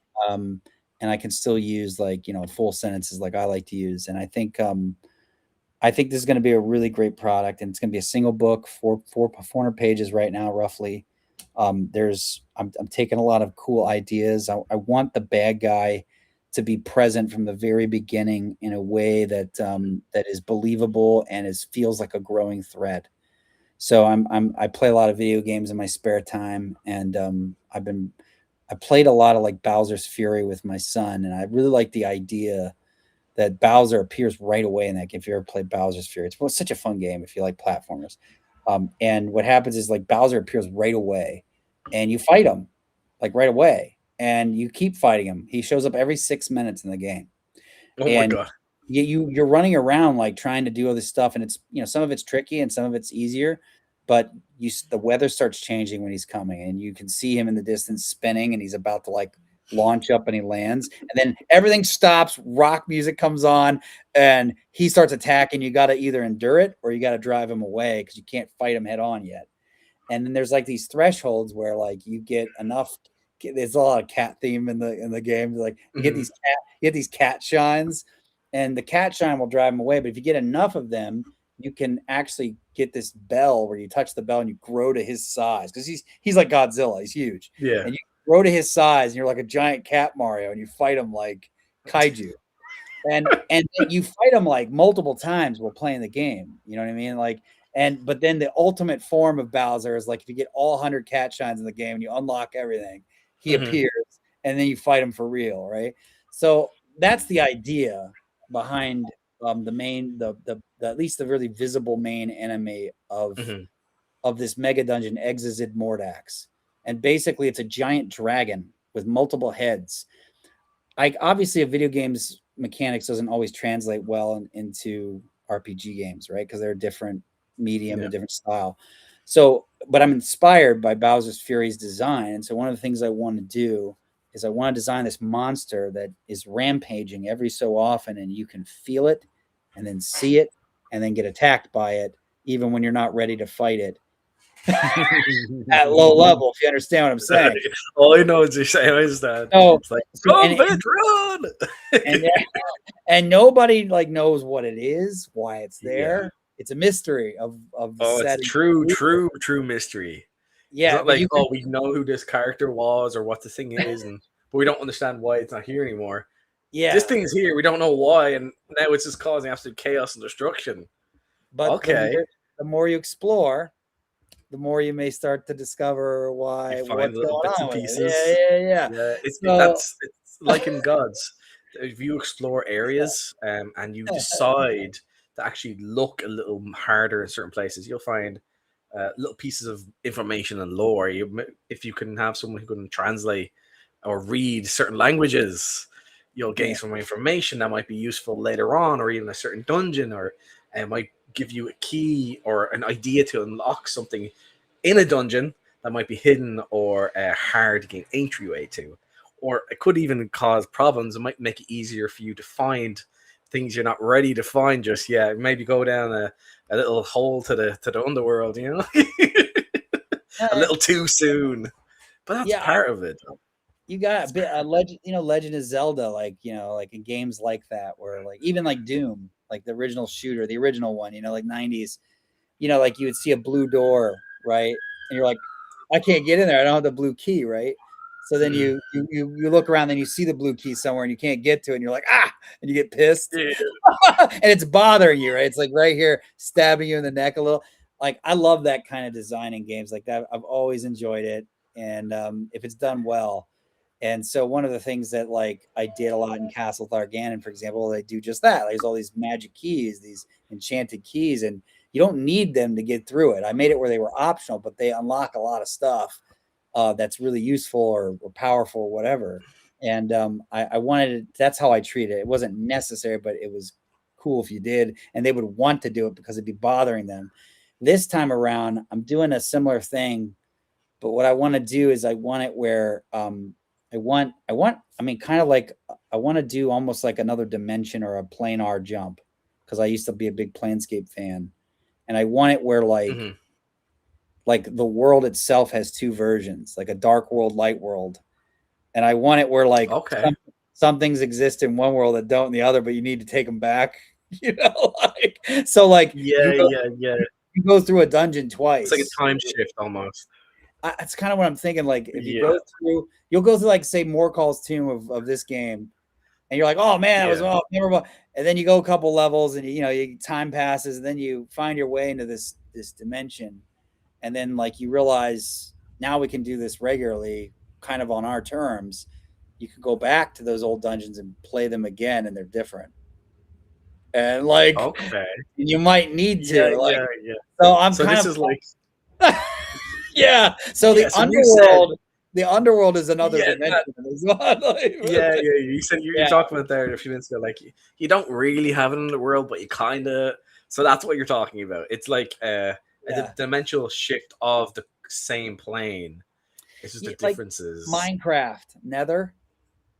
Speaker 2: And I can still use, like, full sentences like I like to use. And I think this is going to be a really great product, and it's going to be a single book, 400 pages right now, roughly. I'm taking a lot of cool ideas. I want the bad guy to be present from the very beginning in a way that is believable and feels like a growing thread. So I play a lot of video games in my spare time, and I played a lot of like Bowser's Fury with my son, and I really like the idea that Bowser appears right away in that game. If you ever played Bowser's Fury, it's such a fun game if you like platformers. And what happens is, like, Bowser appears right away, and you fight him like right away, and you keep fighting him. He shows up every 6 minutes in the game,
Speaker 1: Oh my
Speaker 2: and
Speaker 1: god.
Speaker 2: you're running around like trying to do all this stuff, and it's, some of it's tricky and some of it's easier, but the weather starts changing when he's coming, and you can see him in the distance spinning, and he's about to like launch up, and he lands, and then everything stops, rock music comes on, and he starts attacking. You got to either endure it or you got to drive him away, because you can't fight him head on yet. And then there's like these thresholds where, like, you get enough. There's a lot of cat theme in the game. Like,
Speaker 1: Mhm.
Speaker 2: you get these cat shines, and the cat shine will drive them away. But if you get enough of them, you can actually get this bell where you touch the bell and you grow to his size, because he's like Godzilla, he's huge,
Speaker 1: Yeah.
Speaker 2: and you grow to his size, and you're like a giant cat Mario, and you fight him like kaiju, and you fight him like multiple times while playing the game. You know what I mean? Like, but then the ultimate form of Bowser is like if you get all 100 cat shines in the game and you unlock everything, he appears, and then you fight him for real, right? So that's the idea behind the main, the at least the really visible main enemy of this mega dungeon, Exizid Mordax. And basically it's a giant dragon with multiple heads. Obviously a video game's mechanics doesn't always translate well into RPG games, right? Because they're a different medium and different style. So, but I'm inspired by Bowser's Fury's design. And so one of the things I want to do is I want to design this monster that is rampaging every so often, and you can feel it and then see it and then get attacked by it, even when you're not ready to fight it. At low level, if you understand what I'm saying.
Speaker 1: All I know is you're saying is that it's like run.
Speaker 2: And nobody like knows what it is, why it's there. Yeah. It's a mystery of the setting.
Speaker 1: It's true mystery.
Speaker 2: Yeah,
Speaker 1: it's not like we know who this character was or what the thing is, but we don't understand why it's not here anymore. Yeah, this thing is here. We don't know why, and now it's just causing absolute chaos and destruction.
Speaker 2: But okay, the more you explore, the more you may start to discover why.
Speaker 1: You find little bits and pieces.
Speaker 2: Yeah.
Speaker 1: It's like in Gods. If you explore areas and you decide to actually look a little harder in certain places, you'll find little pieces of information and lore. If you can have someone who can translate or read certain languages, you'll gain some information that might be useful later on, or even a certain dungeon, or it might give you a key or an idea to unlock something in a dungeon that might be hidden or hard to gain entryway to. Or it could even cause problems. It might make it easier for you to find things you're not ready to find just yet. Maybe go down a little hole to the underworld, you know, a little too soon. But that's part of it.
Speaker 2: You got a bit Legend, Legend of Zelda, like like in games like that, where like even like Doom, like the original shooter, the original one, like 90s, like you would see a blue door, right, and you're like, I can't get in there. I don't have the blue key, right? So then you look around and you see the blue key somewhere and you can't get to it, and you're like, and you get pissed, and it's bothering you, right? It's like right here, stabbing you in the neck a little. Like I love that kind of design in games like that. I've always enjoyed it, and if it's done well. And so one of the things that like I did a lot in Castle Tharganon, for example, they do just that. There's all these magic keys, these enchanted keys, and you don't need them to get through it. I made it where they were optional, but they unlock a lot of stuff that's really useful or powerful or whatever. And I wanted it, that's how I treat it. It wasn't necessary, but it was cool if you did, and they would want to do it because it'd be bothering them. This time around, I'm doing a similar thing, but what I want to do is I want it where I want, kind of like I want to do almost like another dimension or a planar jump, because I used to be a big Planescape fan, and I want it where like the world itself has two versions, like a dark world, light world, and I want it where like some things exist in one world that don't in the other, but you need to take them back, like so like you go through a dungeon twice.
Speaker 1: It's like a time shift almost.
Speaker 2: That's kind of what I'm thinking. Like if you you'll go through like say Morcall's Tomb of this game, and you're like, oh man, that was memorable. And then you go a couple levels, and you time passes, and then you find your way into this dimension, and then like you realize now we can do this regularly, kind of on our terms. You can go back to those old dungeons and play them again, and they're different. And like, you might need to. So I'm kind of like. So the underworld, the underworld is another dimension.
Speaker 1: You said you're talking about there a few minutes ago. Like you don't really have an underworld, but you kind of. So that's what you're talking about. It's like a dimensional shift of the same plane. It's just the differences.
Speaker 2: Like Minecraft, Nether,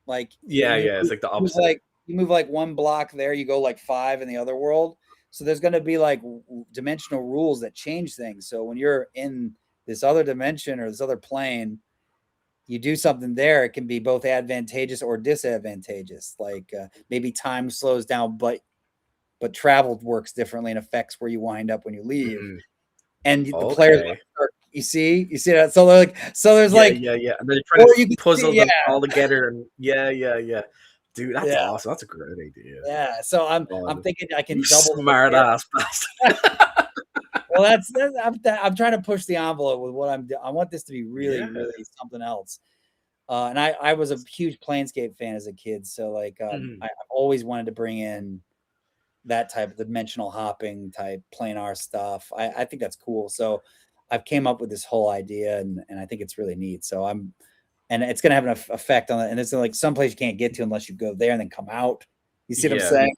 Speaker 2: like
Speaker 1: it's like the opposite.
Speaker 2: You move like one block there, you go like 5 in the other world. So there's going to be like dimensional rules that change things. So when you're in this other dimension or this other plane, you do something there, it can be both advantageous or disadvantageous. Like maybe time slows down, but but travel works differently and affects where you wind up when you leave.
Speaker 1: Mm,
Speaker 2: And the players,
Speaker 1: okay.
Speaker 2: you see that. So they're like, so there's
Speaker 1: Yeah,
Speaker 2: like,
Speaker 1: yeah. And then you're
Speaker 2: or
Speaker 1: trying to
Speaker 2: you can
Speaker 1: puzzle
Speaker 2: see,
Speaker 1: them all together, and yeah. Dude, that's
Speaker 2: yeah,
Speaker 1: awesome. That's a great idea.
Speaker 2: yeah. So I'm
Speaker 1: God,
Speaker 2: thinking I
Speaker 1: you
Speaker 2: can double the
Speaker 1: smart ass bastard.
Speaker 2: well, I'm trying to push the envelope with what I'm doing. I want this to be really,
Speaker 1: Yeah.
Speaker 2: really something else. And I was a huge Planescape fan as a kid, so like
Speaker 1: Mhm.
Speaker 2: I've always wanted to bring in that type of dimensional hopping type planar stuff. I think that's cool. So I've came up with this whole idea, and I think it's really neat. So and it's going to have an effect on it. And it's like some place you can't get to unless you go there and then come out. You see what I'm
Speaker 1: Yeah.
Speaker 2: saying?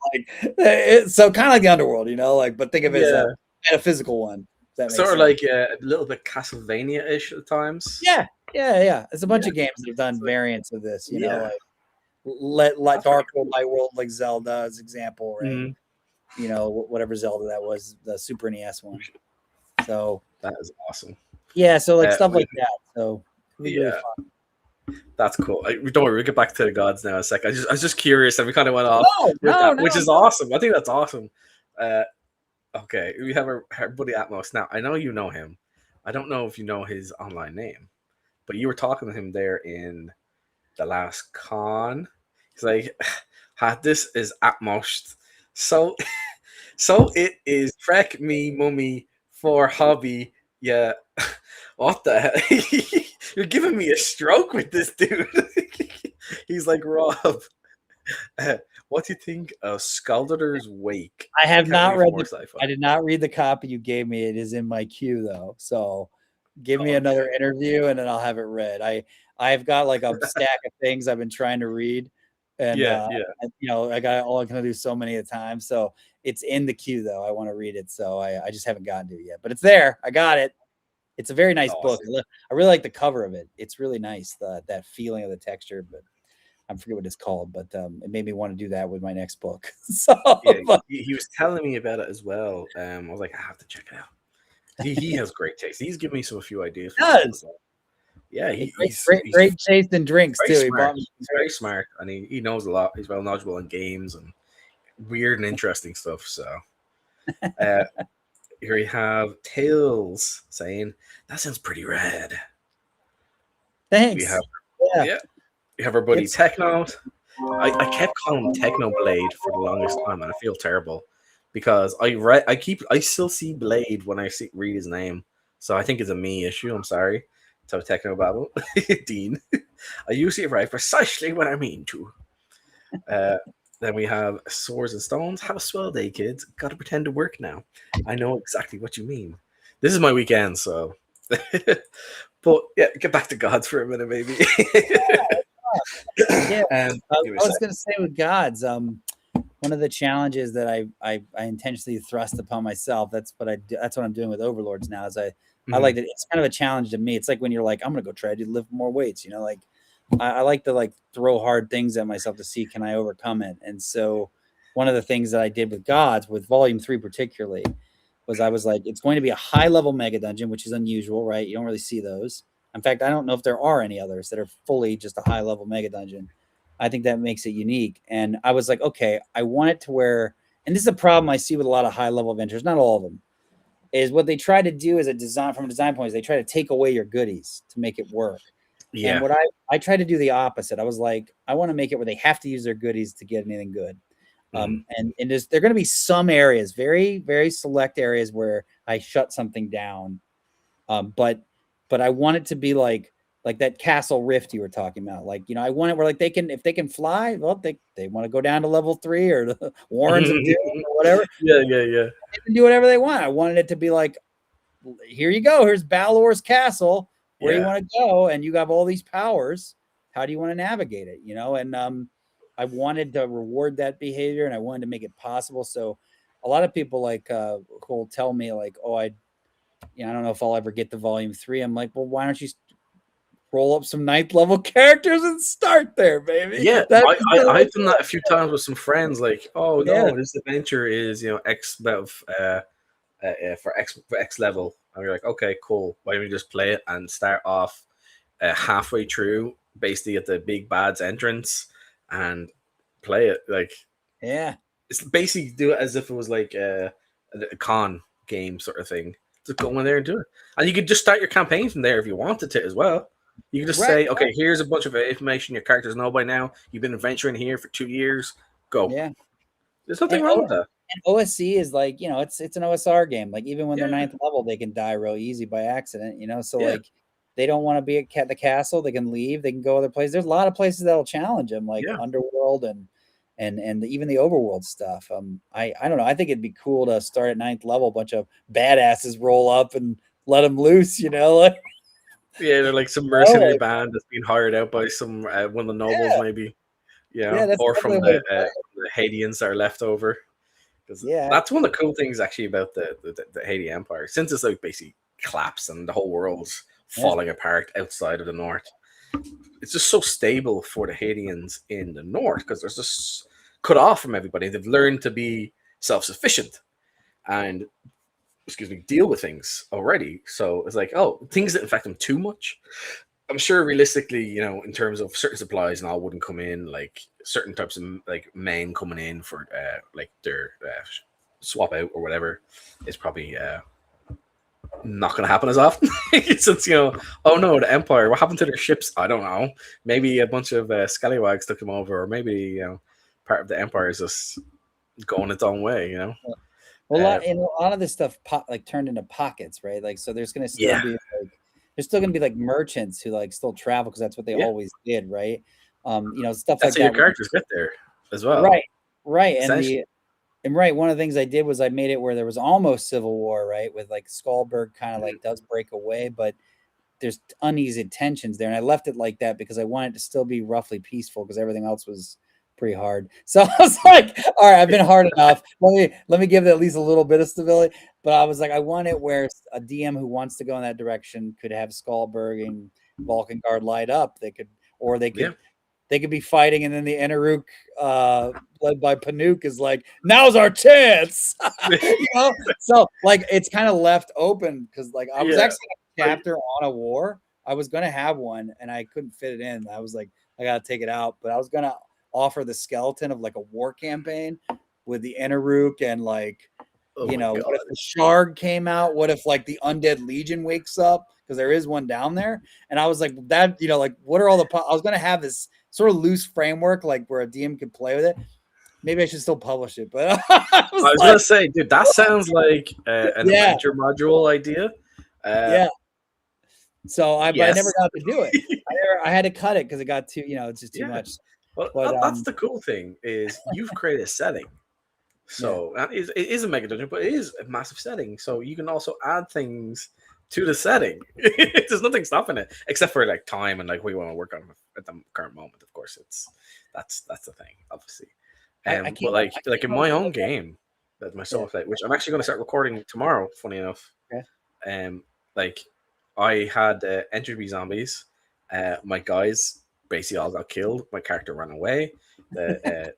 Speaker 2: Like, so kind of like the underworld, like, but think of it as
Speaker 1: Yeah.
Speaker 2: a physical one. If that makes
Speaker 1: Sort of
Speaker 2: sense.
Speaker 1: like a little bit Castlevania-ish at times.
Speaker 2: Yeah. There's a bunch
Speaker 1: Yeah.
Speaker 2: of games that have done
Speaker 1: Like,
Speaker 2: variants of this,
Speaker 1: yeah.
Speaker 2: like let
Speaker 1: That's pretty
Speaker 2: Dark World, Light World, like Zelda as example, right?
Speaker 1: Mhm.
Speaker 2: Whatever Zelda that was, the Super NES one. So
Speaker 1: That is awesome.
Speaker 2: yeah, so like stuff like that. So it'll be really
Speaker 1: Yeah.
Speaker 2: fun.
Speaker 1: That's cool. Don't worry, we'll get back to the gods now in a sec. I was just curious, and we kind of went off with
Speaker 2: No,
Speaker 1: that, which is awesome. I think that's awesome. Okay, we have our buddy Atmos now. I know you know him. I don't know if you know his online name, but you were talking to him there in the last con. He's like, this is Atmos. So, so it is Trek me mummy for hobby. Yeah, what the hell? You're giving me a stroke with this dude. He's like, Rob, what do you think of Scaldar's Wake?
Speaker 2: I have
Speaker 1: Can't
Speaker 2: not
Speaker 1: wait
Speaker 2: read
Speaker 1: for more sci-fi.
Speaker 2: I did not read the copy you gave me. It is in my queue though. So give me
Speaker 1: Okay.
Speaker 2: another interview and then I'll have it read. I've got like a stack of things I've been trying to read, and
Speaker 1: Yeah.
Speaker 2: I got all I can do so many at a time. So it's in the queue though. I want to read it, so I just haven't gotten to it yet. But it's there. I got it. It's a very nice book.
Speaker 1: Awesome.
Speaker 2: I really like the cover of it. It's really nice, that feeling of the texture, but I forget what it's called, but it made me want to do that with my next book. So
Speaker 1: Yeah,
Speaker 2: but,
Speaker 1: he was telling me about it as well. I was like, I have to check it out. He has great taste. He's given me a few ideas for stuff as well. Yeah,
Speaker 2: great taste in drinks
Speaker 1: very
Speaker 2: too. He
Speaker 1: smart.
Speaker 2: bought me
Speaker 1: He's very smart, and he knows a lot. He's well knowledgeable in games and weird and interesting stuff. So uh, here we have Tails saying that sounds pretty rad.
Speaker 2: Thanks.
Speaker 1: We have
Speaker 2: Yeah.
Speaker 1: We have our buddy
Speaker 2: It's-
Speaker 1: Techno. I kept calling him Techno Blade for the longest time, and I feel terrible because I still see Blade when I read his name, so I think it's a me issue. I'm sorry. So Techno Babble, Dean. I usually write precisely what I mean to. Then we have Swords and Stones. Have a swell day, kids. Got to pretend to work now. I know exactly what you mean. This is my weekend, so. But yeah, get back to gods for a minute, maybe.
Speaker 2: Yeah, I was going to say with gods, one of the challenges that I intentionally thrust upon myself. That's what I'm doing with Overlords now. Is I like that. It's kind of a challenge to me. It's like when you're like, I'm going to go try to lift more weights. Like I like to like throw hard things at myself to see can I overcome it. And so one of the things that I did with gods, with Volume 3 particularly, was I was like, it's going to be a high level mega dungeon, which is unusual, right? You don't really see those. In fact, I don't know if there are any others that are fully just a high level mega dungeon. I think that makes it unique. And I was like, okay, I want it to where, and this is a problem I see with a lot of high level adventures, not all of them, is what they try to do as a design, from a design point, is they try to take away your goodies to make it work.
Speaker 1: Yeah.
Speaker 2: And what I try to do the opposite. I was like, I want to make it where they have to use their goodies to get anything good. And there are going to be some areas, very, very select areas where I shut something down. But I want it to be like that castle rift you were talking about. Like, I want it where like if they can fly, well, they want to go down to level 3 or the Warrens of Doom or whatever.
Speaker 1: Yeah.
Speaker 2: They can do whatever they want. I wanted it to be like, here you go. Here's Balor's castle. Where you want to go, and you have all these powers. How do you want to navigate it? And I wanted to reward that behavior, and I wanted to make it possible. So a lot of people like who will tell me like, oh, I don't know if I'll ever get to Volume 3. I'm like, well, why don't you roll up some 9th level characters and start there, baby?
Speaker 1: Yeah, I've done that a few times with some friends. Like, oh no, this adventure is X level for X level, and you're like, okay, cool. Why don't we just play it and start off halfway through, basically at the big bad's entrance, and play it? Like,
Speaker 2: yeah,
Speaker 1: It's basically do it as if it was like a con game sort of thing. Just go in there and do it, and you could just start your campaign from there if you wanted to as well. You can just
Speaker 2: Right.
Speaker 1: say, okay, here's a bunch of information your characters know by now. You've been adventuring here for 2 years. Go.
Speaker 2: Yeah.
Speaker 1: There's nothing
Speaker 2: And,
Speaker 1: wrong with that.
Speaker 2: and OSC is like, it's an OSR game. Like even when they're
Speaker 1: Yeah.
Speaker 2: 9th level, they can die real easy by accident, So
Speaker 1: Yeah.
Speaker 2: like they don't want to be at the castle, they can leave, they can go other places. There's a lot of places that'll challenge them, like
Speaker 1: Yeah.
Speaker 2: Underworld and even the Overworld stuff. I don't know. I think it'd be cool to start at 9th level, a bunch of badasses roll up and let them loose, Like,
Speaker 1: Yeah, they're like some mercenary band that's being hired out by some one of the nobles,
Speaker 2: yeah,
Speaker 1: maybe.
Speaker 2: yeah, that's
Speaker 1: or
Speaker 2: definitely
Speaker 1: from
Speaker 2: a way to
Speaker 1: the Haitians that are left over. Because
Speaker 2: Yeah.
Speaker 1: that's one of the cool things actually about the Haiti Empire. Since it's like basically collapsed and the whole world's falling apart outside of the north, it's just so stable for the Haitians in the north because they're just cut off from everybody. They've learned to be self-sufficient and deal with things already. So it's like, oh, things that affect them too much. I'm sure realistically, in terms of certain supplies and all wouldn't come in, like certain types of like men coming in for like their swap out or whatever is probably not going to happen as often. Since, oh no, the Empire, what happened to their ships? I don't know. Maybe a bunch of scallywags took them over, or maybe, part of the Empire is just going its own way,
Speaker 2: Well, a lot of this stuff turned into pockets, right? Like, so there's going to still be there's still going to be like merchants who like still travel because that's what they always did, right? Stuff
Speaker 1: that's
Speaker 2: like
Speaker 1: how your characters get there as well,
Speaker 2: right. And one of the things I did was I made it where there was almost civil war, right? With like Skullberg kind of like does break away, but there's uneasy tensions there, and I left it like that because I wanted to still be roughly peaceful because everything else was pretty hard. So I was like, all right, I've been hard enough. Let me give it at least a little bit of stability. But I was like, I want it where a DM who wants to go in that direction could have Skullberg and Vulcan Guard light up. They could be fighting, and then the Enaruk, led by Panook, is like, now's our chance. So like it's kind of left open because like I was actually a chapter on a war. I was gonna have one and I couldn't fit it in. I was like, I gotta take it out, but I was gonna offer the skeleton of like a war campaign with the Enaruk and like, what if the Shard came out? What if like the Undead Legion wakes up? Because there is one down there. And I was like, that, like, what are all the, I was going to have this sort of loose framework, like where a DM could play with it. Maybe I should still publish it, but
Speaker 1: I was going to say, dude, that sounds like an adventure module idea.
Speaker 2: So I never got to do it. I had to cut it because it got too, it's just too much.
Speaker 1: Well, but, that's the cool thing is you've created a setting. So it is a mega dungeon, but it is a massive setting. So you can also add things to the setting. There's nothing stopping it except for like time and like what you want to work on at the current moment. Of course, that's the thing, obviously. But like in my own game, that my solo play, which I'm actually going to start recording tomorrow. Funny enough, like I had entropy zombies. My guys basically all got killed. My character ran away. The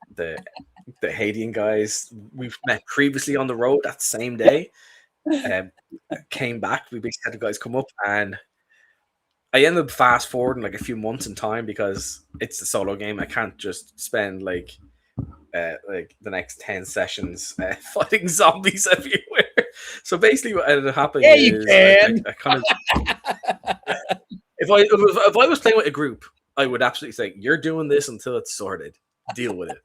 Speaker 1: Haitian guys we've met previously on the road that same day came back. We basically had the guys come up, and I ended up fast forwarding like a few months in time because it's a solo game. I can't just spend like the next 10 sessions fighting zombies everywhere. So basically what ended up happening is I kind of if I was playing with a group, I would absolutely say, you're doing this until it's sorted. Deal with it.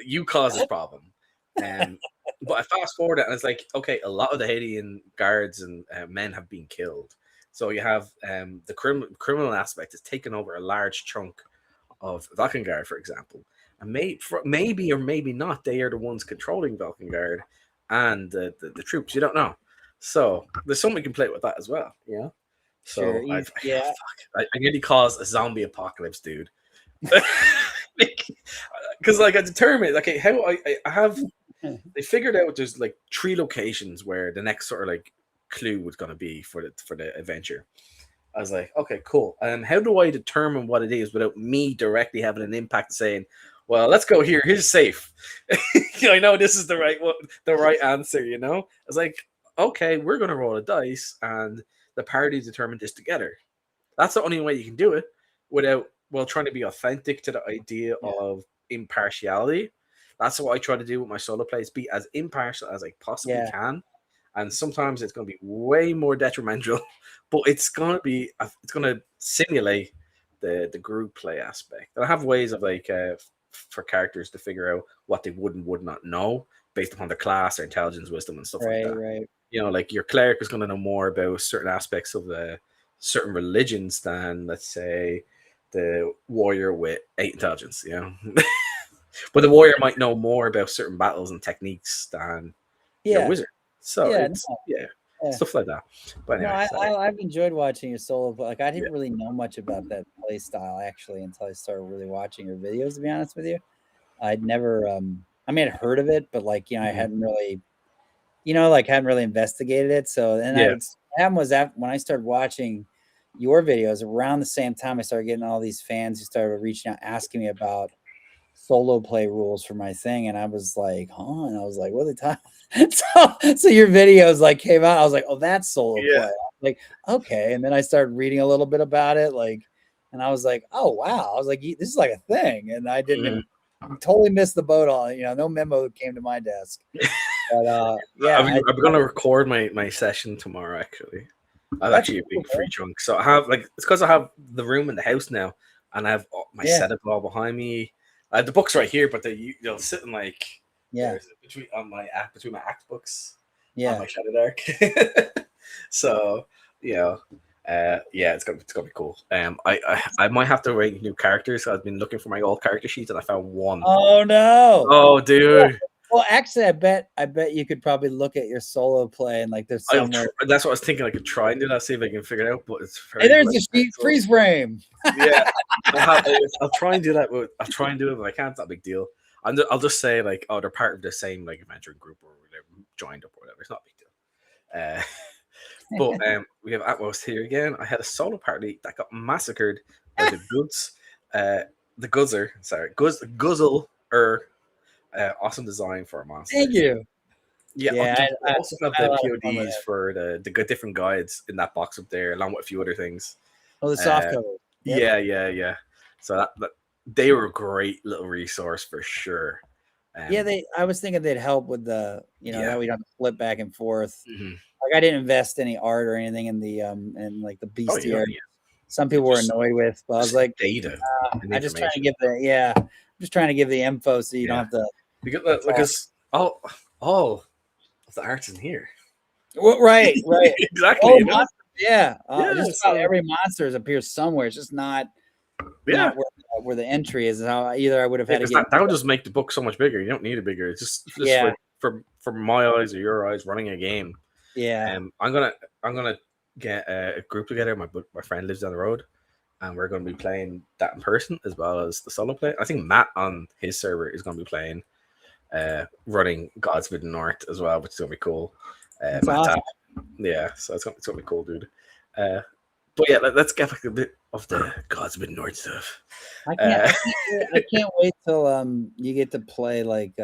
Speaker 1: You cause this problem. But I fast forward it, and it's like, okay, a lot of the Haitian guards and men have been killed. So you have the criminal aspect is taken over a large chunk of Valkengard, for example. And maybe or maybe not, they are the ones controlling Valkengard and the troops. You don't know. So there's something you can play with that as well. So I nearly caused a zombie apocalypse, dude. Because like I determined, okay, how I have they figured out there's like 3 locations where the next sort of like clue was going to be for the adventure. I was like, okay, cool. And how do I determine what it is without me directly having an impact saying, well, let's go here. Here's safe. I know this is the right answer. I was like, okay, we're going to roll a dice and the party determine this together. That's the only way you can do it without trying to be authentic to the idea of impartiality. That's what I try to do with my solo plays, be as impartial as I possibly can. And sometimes it's going to be way more detrimental, but it's going to simulate the group play aspect. And I have ways of like for characters to figure out what they would and would not know based upon their class, their intelligence, wisdom, and stuff like that.
Speaker 2: Right.
Speaker 1: You know, like your cleric is going to know more about certain aspects of the certain religions than, let's say, the warrior with 8 intelligence. You know, but the warrior might know more about certain battles and techniques than your wizard. So it's stuff like that. But anyway,
Speaker 2: I've enjoyed watching your solo. Like I didn't really know much about that play style actually until I started really watching your videos. To be honest with you, I'd never. I mean, I'd heard of it, but like I hadn't really, hadn't really investigated it. So then that was when I started watching your videos around the same time. I started getting all these fans who started reaching out, asking me about solo play rules for my thing, and I was like, and I was like, what are they talking? So your videos like came out. I was like, oh, that's solo play. Like, okay, and then I started reading a little bit about it, like, and I was like, oh wow, I was like, this is like a thing, and I didn't totally missed the boat on it. No memo came to my desk. But
Speaker 1: I'm gonna record my session tomorrow. Actually, I've actually a big free chunk, so I have it's because I have the room in the house now, and I have my setup all behind me. I have the books right here, but they'll sit in like between my act books on my Shadowdark. So it's gonna be cool. I might have to write new characters. I've been looking for my old character sheets and I found one.
Speaker 2: Oh no!
Speaker 1: Oh dude.
Speaker 2: Well, actually, I bet you could probably look at your solo play and like there's somewhere.
Speaker 1: That's what I was thinking. I could try and do that, see if I can figure it out. But it's
Speaker 2: very there's a sheet freeze frame.
Speaker 1: Yeah, I'll try and do that. I'll try and do it, but I can't. It's not a big deal. I'll just say like, oh, they're part of the same like adventure group or they're joined up or whatever. It's not a big deal. But we have Atmos here again. I had a solo party that got massacred by the goods. The Guzzle. Awesome design for a monster.
Speaker 2: Thank you.
Speaker 1: Yeah, I also have the PODs for the different guides in that box up there, along with a few other things.
Speaker 2: Oh, the soft cover.
Speaker 1: Yep. Yeah. So that they were a great little resource for sure.
Speaker 2: I was thinking they'd help with the, that we don't flip back and forth. Mm-hmm. Like I didn't invest any art or anything in the and like the bestiary. Some people were annoyed with, but I was like,
Speaker 1: data.
Speaker 2: I'm just trying to give I'm just trying to give the info so you don't have to.
Speaker 1: Because all of the art's in here.
Speaker 2: Well, right.
Speaker 1: Exactly.
Speaker 2: Just about every monster appears somewhere. It's just not where the entry is. How either I would have had to get
Speaker 1: that would just make the book so much bigger. You don't need it bigger. It's just for my eyes or your eyes running a game.
Speaker 2: Yeah.
Speaker 1: I'm gonna get a group together. My friend lives down the road, and we're going to be playing that in person as well as the solo play. I think Matt on his server is going to be playing, running Gods Mid North as well, which is going to be cool.
Speaker 2: Awesome.
Speaker 1: Yeah, so it's going to be cool, dude. But yeah, let's get back a bit of the Gods Mid North stuff.
Speaker 2: I can't wait till you get to play like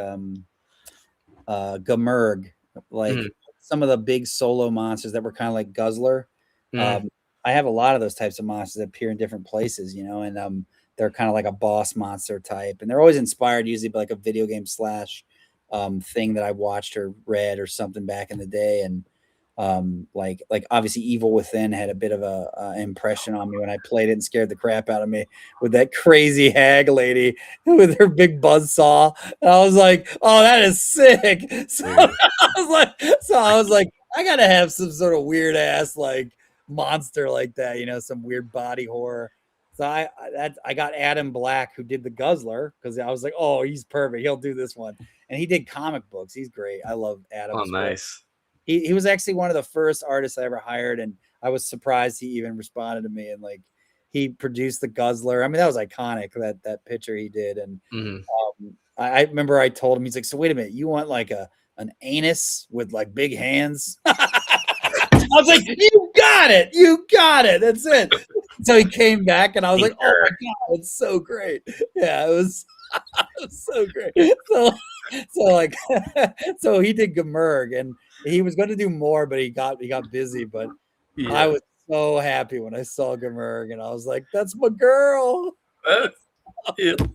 Speaker 2: Gamurg, like some of the big solo monsters that were kind of like Guzzler. I have a lot of those types of monsters that appear in different places, and they're kind of like a boss monster type, and they're always inspired usually by like a video game / thing that I watched or read or something back in the day. And like obviously Evil Within had a bit of a impression on me when I played it and scared the crap out of me with that crazy hag lady with her big buzzsaw. And I was like, oh, that is sick. So I was like, I gotta have some sort of weird ass like monster like that, some weird body horror. So I got Adam Black, who did the Guzzler, because I was like, oh, he's perfect. He'll do this one. And he did comic books. He's great. I love Adam.
Speaker 1: Oh, nice.
Speaker 2: He was actually one of the first artists I ever hired, and I was surprised he even responded to me. And like, he produced the Guzzler. I mean, that was iconic, that picture he did. And I remember I told him, he's like, so wait a minute, you want like an anus with like big hands? I was like, you got it. That's it. So he came back and I was like, oh my God, it's so great. Yeah, it was so great. So he did Gamurg, and he was going to do more, but he got busy. But I was so happy when I saw Gamurg, and I was like, that's my girl.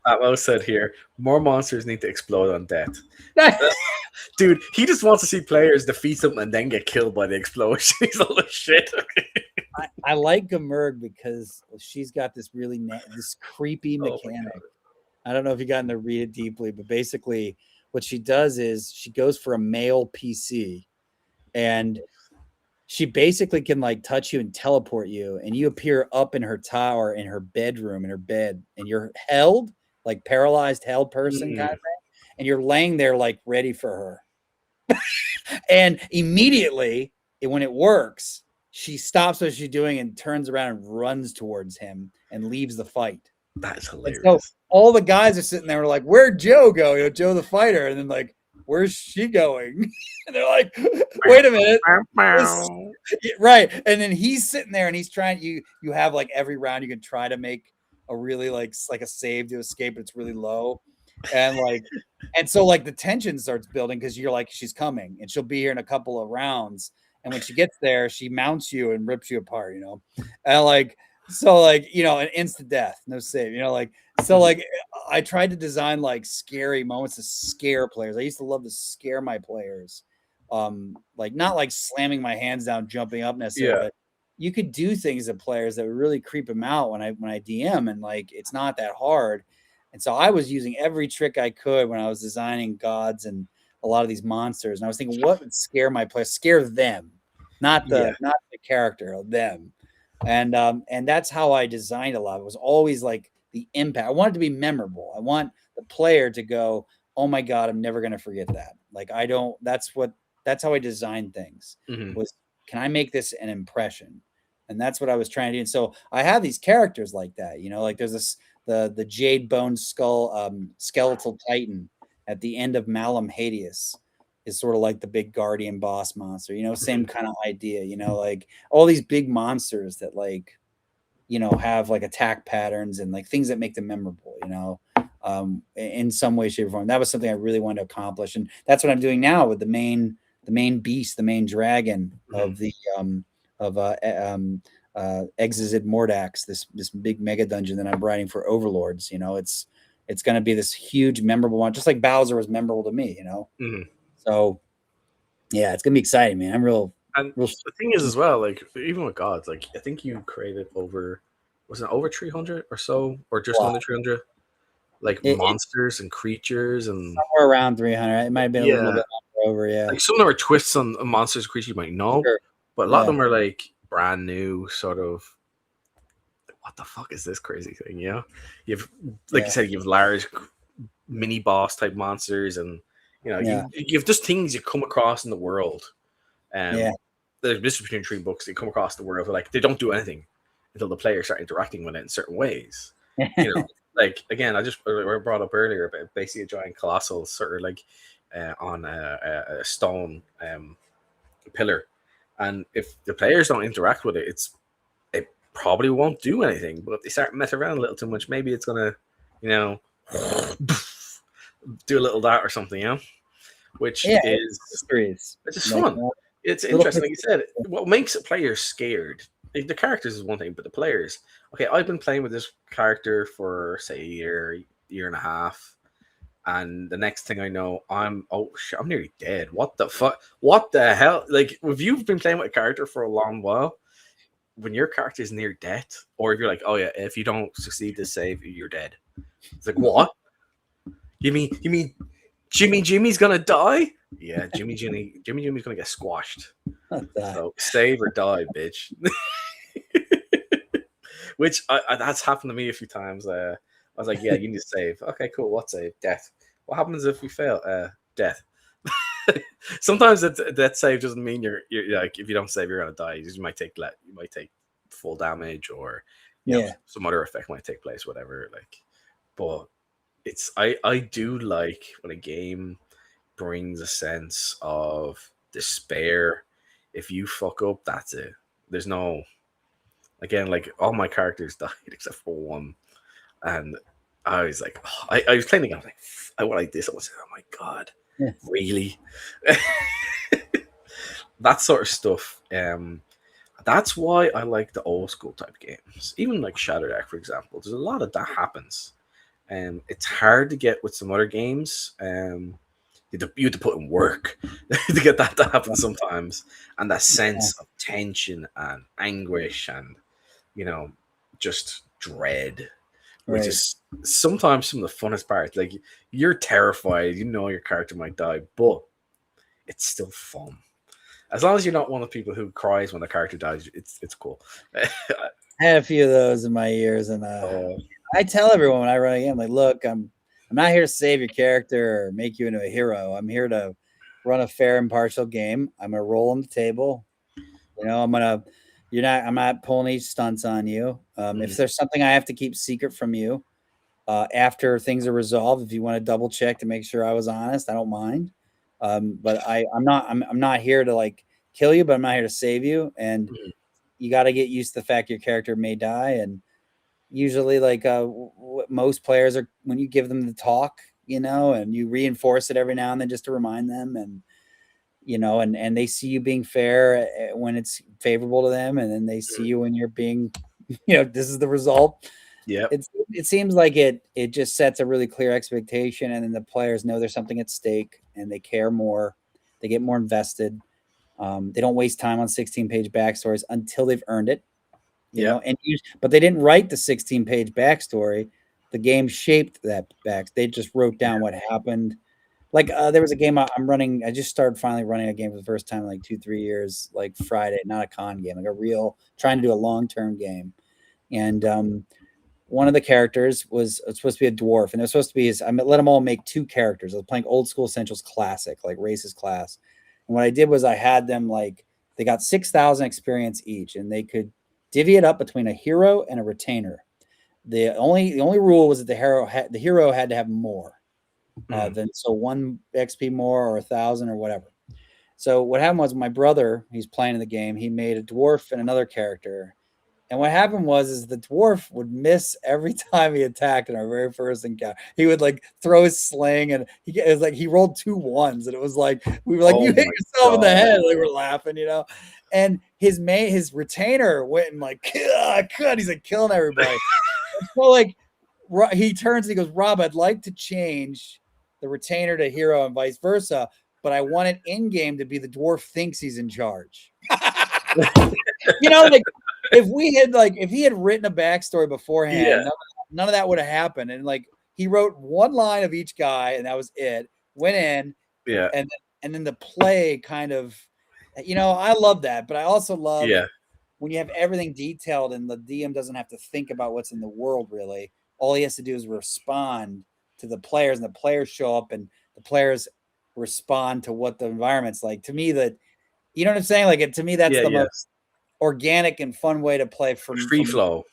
Speaker 1: Atmo said here, more monsters need to explode on death. Dude, he just wants to see players defeat them and then get killed by the explosion. He's all this shit.
Speaker 2: I like Gamurg because she's got this really this creepy
Speaker 1: Oh my
Speaker 2: mechanic.
Speaker 1: God.
Speaker 2: I don't know if you gotten to read it deeply, but basically what she does is she goes for a male PC, and she basically can like touch you and teleport you, and you appear up in her tower, in her bedroom, in her bed, and you're held like paralyzed held person kind of thing, and you're laying there like ready for her. And immediately when it works, she stops what she's doing and turns around and runs towards him and leaves the fight.
Speaker 1: That's
Speaker 2: And so
Speaker 1: hilarious.
Speaker 2: all the guys are sitting there like, where'd Joe go? You know, Joe the fighter. And then like, where's she going? And they're like, wait a minute. Right. And then he's sitting there and he's trying, you have like every round you can try to make a really like a save to escape, but it's really low. And like, and so like the tension starts building because you're like, she's coming and she'll be here in a couple of rounds. And when she gets there, she mounts you and rips you apart, you know? And like, so like, you know, an instant death, no save, you know, like, so like I tried to design like scary moments to scare players. I used to love to scare my players. Like not like slamming my hands down, jumping up necessarily, but you could do things to players that would really creep them out when I DM, and like it's not that hard. And so I was using every trick I could when I was designing gods and a lot of these monsters. And I was thinking, what would scare my players? Scare them, not the character, them. And that's how I designed a lot. It was always like the impact. I want it to be memorable. I want the player to go, oh my God, I'm never gonna forget that. Like that's how I designed things. Was, can I make this an impression? And that's what I was trying to do. And so I have these characters like that, you know, like there's this the jade bone skull skeletal titan at the end of Malum Hades is sort of like the big guardian boss monster, you know, same kind of idea, you know, like all these big monsters that like, you know, have like attack patterns and like things that make them memorable, you know, in some way, shape, or form. That was something I really wanted to accomplish. And that's what I'm doing now with the main beast, the main dragon of the Exizid Mordax, this big mega dungeon that I'm writing for Overlords. You know, it's going to be this huge, memorable one, just like Bowser was memorable to me. You know, so yeah, it's gonna be exciting, man. I'm real.
Speaker 1: And the thing is, as well, like even with gods, like I think you created was it over 300 or so, or just under 300, like monsters and creatures, and
Speaker 2: somewhere around 300. It might have been a little bit over. Yeah,
Speaker 1: like some of them are twists on monsters and creatures you might know, but a lot of them are like brand new, sort of. What the fuck is this crazy thing? You know, you have, like you said, you have large mini boss type monsters, and you know, you have just things you come across in the world. There's this between 3 books. They come across the world, like they don't do anything until the players start interacting with it in certain ways. You know, like again, I brought up earlier about basically a giant colossal sort of like on a stone pillar, and if the players don't interact with it, it probably won't do anything. But if they start messing around a little too much, maybe it's gonna, you know, do a little that or something, you know, which is just fun. It's interesting. Like you said, what makes a player scared, like, the characters is one thing, but the players. Okay, I've been playing with this character for say a year and a half, and the next thing I know, I'm nearly dead. What the fuck? What the hell? Like, if you've been playing with a character for a long while, when your character is near death, or if you're like, oh yeah, if you don't succeed this save, you're dead. It's like, what? You mean Jimmy's gonna die? Yeah, Jimmy's gonna get squashed. So save or die, bitch. Which that's happened to me a few times. I was like, yeah, you need to save. Okay, cool. What save? Death. What happens if we fail? Death. Sometimes that save doesn't mean you're like, if you don't save, you're gonna die. You might take full damage, or you know, some other effect might take place, whatever. Like, but I do like when a game brings a sense of despair. If you fuck up, that's it. There's no, again, like all my characters died except for one, and I was like, I was playing the game. I was like, I want like this. I was like, oh my god, really? That sort of stuff. That's why I like the old school type games. Even like Shadowdark, for example. There's a lot of that happens. It's hard to get with some other games. You have to put in work to get that to happen sometimes, and that sense of tension and anguish and just dread, which
Speaker 2: Right.
Speaker 1: is sometimes some of the funnest parts. Like you're terrified, your character might die, but it's still fun. As long as you're not one of the people who cries when the character dies, it's cool.
Speaker 2: I had a few of those in my years, and
Speaker 1: Oh,
Speaker 2: I tell everyone when I run a game, like, look, I'm not here to save your character or make you into a hero. I'm here to run a fair, impartial game. I'm gonna roll on the table. I'm not pulling any stunts on you. If there's something I have to keep secret from you, after things are resolved, if you want to double check to make sure I was honest, I don't mind. But I'm not here to like kill you, but I'm not here to save you. And you got to get used to the fact your character may die. And usually, like most players are, when you give them the talk, and you reinforce it every now and then just to remind them, and and they see you being fair when it's favorable to them, and then they see you when you're being, this is the result.
Speaker 1: yeah.
Speaker 2: It seems like it just sets a really clear expectation, and then the players know there's something at stake, and they care more. They get more invested. They don't waste time on 16-page backstories until they've earned it. But they didn't write the 16-page backstory. The game shaped that back. They just wrote down what happened. Like there was a game I'm running. I just started finally running a game for the first time in like 2-3 years. Like Friday, not a con game, like a real trying to do a long-term game. And one of the characters was supposed to be a dwarf, and it was supposed to be I let them all make 2 characters. I was playing Old School Essentials Classic, like Races Class. And what I did was I had them they got 6,000 experience each, and they could divvy it up between a hero and a retainer. The only rule was that the hero had to have more than 1 XP more or 1,000 or whatever. So what happened was my brother, he's playing in the game, he made a dwarf and another character. And what happened was the dwarf would miss every time he attacked in our very first encounter. He would like throw his sling, and it was like he rolled 2 1s, and it was like we were like, you hit yourself in the head. We were laughing, And his retainer went and like, he's like killing everybody. So like he turns and he goes, Rob, I'd like to change the retainer to hero and vice versa, but I want it in game to be the dwarf thinks he's in charge. Like if he had written a backstory beforehand, none of that would have happened. And like he wrote 1 line of each guy, and that was it. Went in, and then the play kind of, I love that, but I also love when you have everything detailed and the DM doesn't have to think about what's in the world really. All he has to do is respond to the players, and the players show up, and the players respond to what the environment's like. To me, that, you know what I'm saying? Like to me, that's the most organic and fun way to play from
Speaker 1: free flow,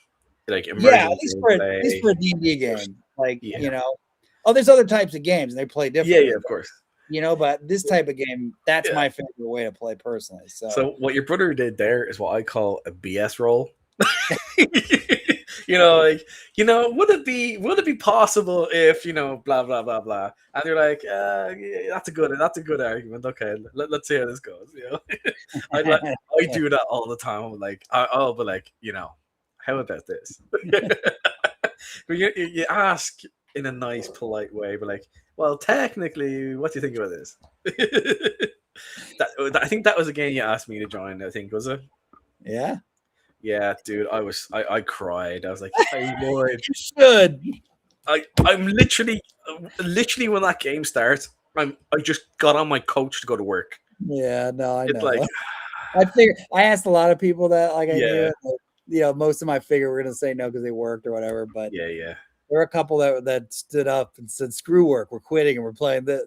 Speaker 1: like
Speaker 2: at least for a D&D game. Like there's other types of games and they play differently.
Speaker 1: Of course.
Speaker 2: But this type of game, that's my favorite way to play personally.
Speaker 1: So what your brother did there is what I call a BS roll. Would it be possible if blah blah blah blah, and you're like, that's a good argument. Okay, let's see how this goes. I do that all the time. I'm like, I'll be like, how about this? you ask in a nice, polite way, but like, well, technically, what do you think about this? I think that was a game you asked me to join. I think, was it?
Speaker 2: Yeah.
Speaker 1: Yeah, dude, I cried. I was like, "Hey, Lord,
Speaker 2: you should."
Speaker 1: I'm literally when that game starts, I just got on my coach to go to work.
Speaker 2: Yeah, no, I know.
Speaker 1: Like,
Speaker 2: I asked a lot of people that, like, I knew, most of my figure were gonna say no because they worked or whatever. But there were a couple that stood up and said, "Screw work, we're quitting and we're playing this."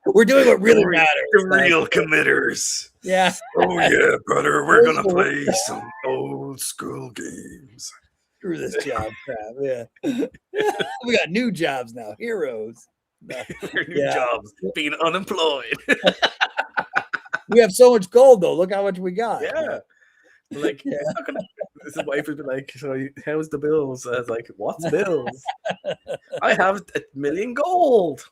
Speaker 2: We're doing what really matters.
Speaker 1: The real committers.
Speaker 2: Yeah.
Speaker 1: Oh yeah, brother. We're gonna play some old school games.
Speaker 2: Screw this job crap. Yeah. We got new jobs now. Heroes.
Speaker 1: New jobs. Being unemployed.
Speaker 2: We have so much gold though. Look how much we got.
Speaker 1: Yeah. Like, it's not gonna. This wife would be like, "So how's the bills?" I was like, "What's bills? I have 1 million gold."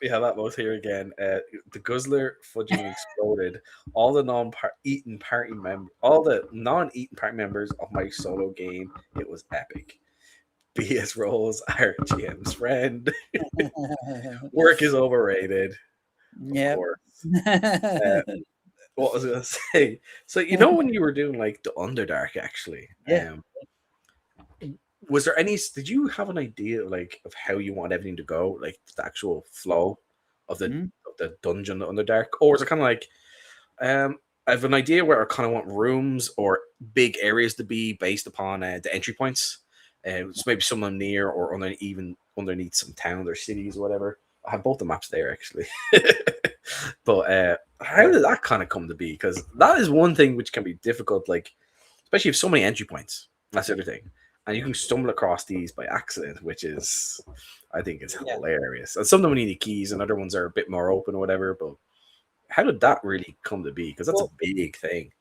Speaker 1: We have that both here again. The guzzler fudging exploded. All the non-eaten party members, all the non-eaten party members of my solo game. It was epic. BS roles are GM's friend. Work is overrated, of
Speaker 2: Yep.
Speaker 1: course. Uh, what was I gonna say? So when you were doing like the Underdark, actually,
Speaker 2: Yeah.
Speaker 1: was there any? Did you have an idea like of how you want everything to go, like the actual flow of the
Speaker 2: Mhm.
Speaker 1: of the dungeon, the Underdark, or was it kind of like, I have an idea where I kind of want rooms or big areas to be based upon the entry points, so maybe someone near or even underneath some towns or cities or whatever. I have both the maps there actually, but how did that kind of come to be? Because that is one thing which can be difficult, like especially if so many entry points. That's the other thing, and you can stumble across these by accident, which is, I think, it's
Speaker 2: Yeah.
Speaker 1: hilarious. And some of them need keys, and other ones are a bit more open or whatever. But how did that really come to be? Because that's a
Speaker 2: Well,
Speaker 1: big thing.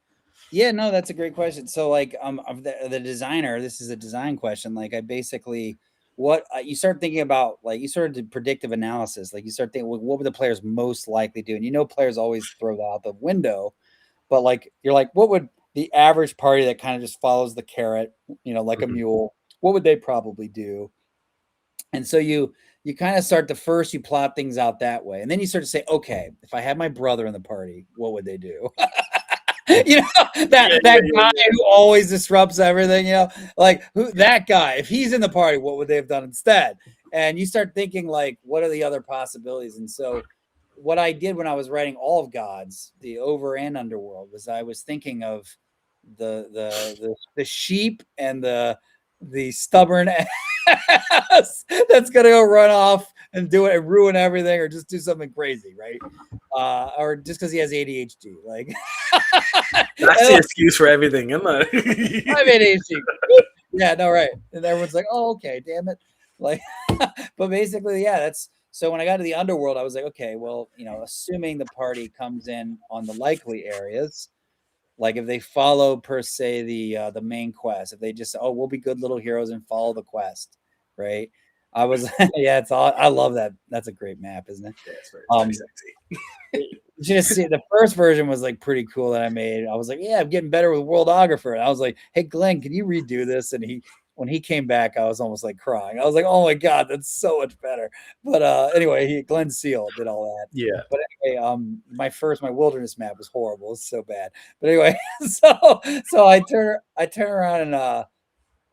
Speaker 2: yeah, no, that's a great question. So, like, of the designer, this is a design question. Like, I basically, what you start thinking about, like, you sort of did predictive analysis. Like, you start thinking, well, what would the players most likely do? And players always throw that out the window. But like, you're like, what would the average party that kind of just follows the carrot, like a
Speaker 1: Mhm.
Speaker 2: mule, what would they probably do? And so you kind of start to first you plot things out that way, and then you start to say, okay, if I had my brother in the party, what would they do? you know
Speaker 1: Yeah,
Speaker 2: that guy who always disrupts everything. Like who that guy. If he's in the party, what would they have done instead? And you start thinking like, what are the other possibilities? And so, what I did when I was writing All of Gods, the Over and Underworld, was I was thinking of the sheep and the stubborn ass that's gonna go run off and do it and ruin everything or just do something crazy, right? Or just because he has ADHD, like
Speaker 1: That's the excuse for everything, isn't
Speaker 2: I
Speaker 1: it?
Speaker 2: made ADHD. Yeah, no, right. And everyone's like, oh, okay, damn it. Like, but basically, yeah, that's so when I got to the underworld, I was like, okay, well, assuming the party comes in on the likely areas, like if they follow per se the main quest, if they just oh we'll be good little heroes and follow the quest, right? I was yeah, it's all I love that. That's a great map, isn't it?
Speaker 1: Yeah, it's very
Speaker 2: Um,
Speaker 1: sexy.
Speaker 2: you should have seen the first version was like pretty cool that I made. I was like, yeah, I'm getting better with Worldographer. And I was like, hey Glenn, can you redo this? And when he came back, I was almost like crying. I was like, oh my god, that's so much better. But anyway, Glenn Seal did all that.
Speaker 1: Yeah.
Speaker 2: But anyway, my wilderness map was horrible. It's so bad. But anyway, so I turn around and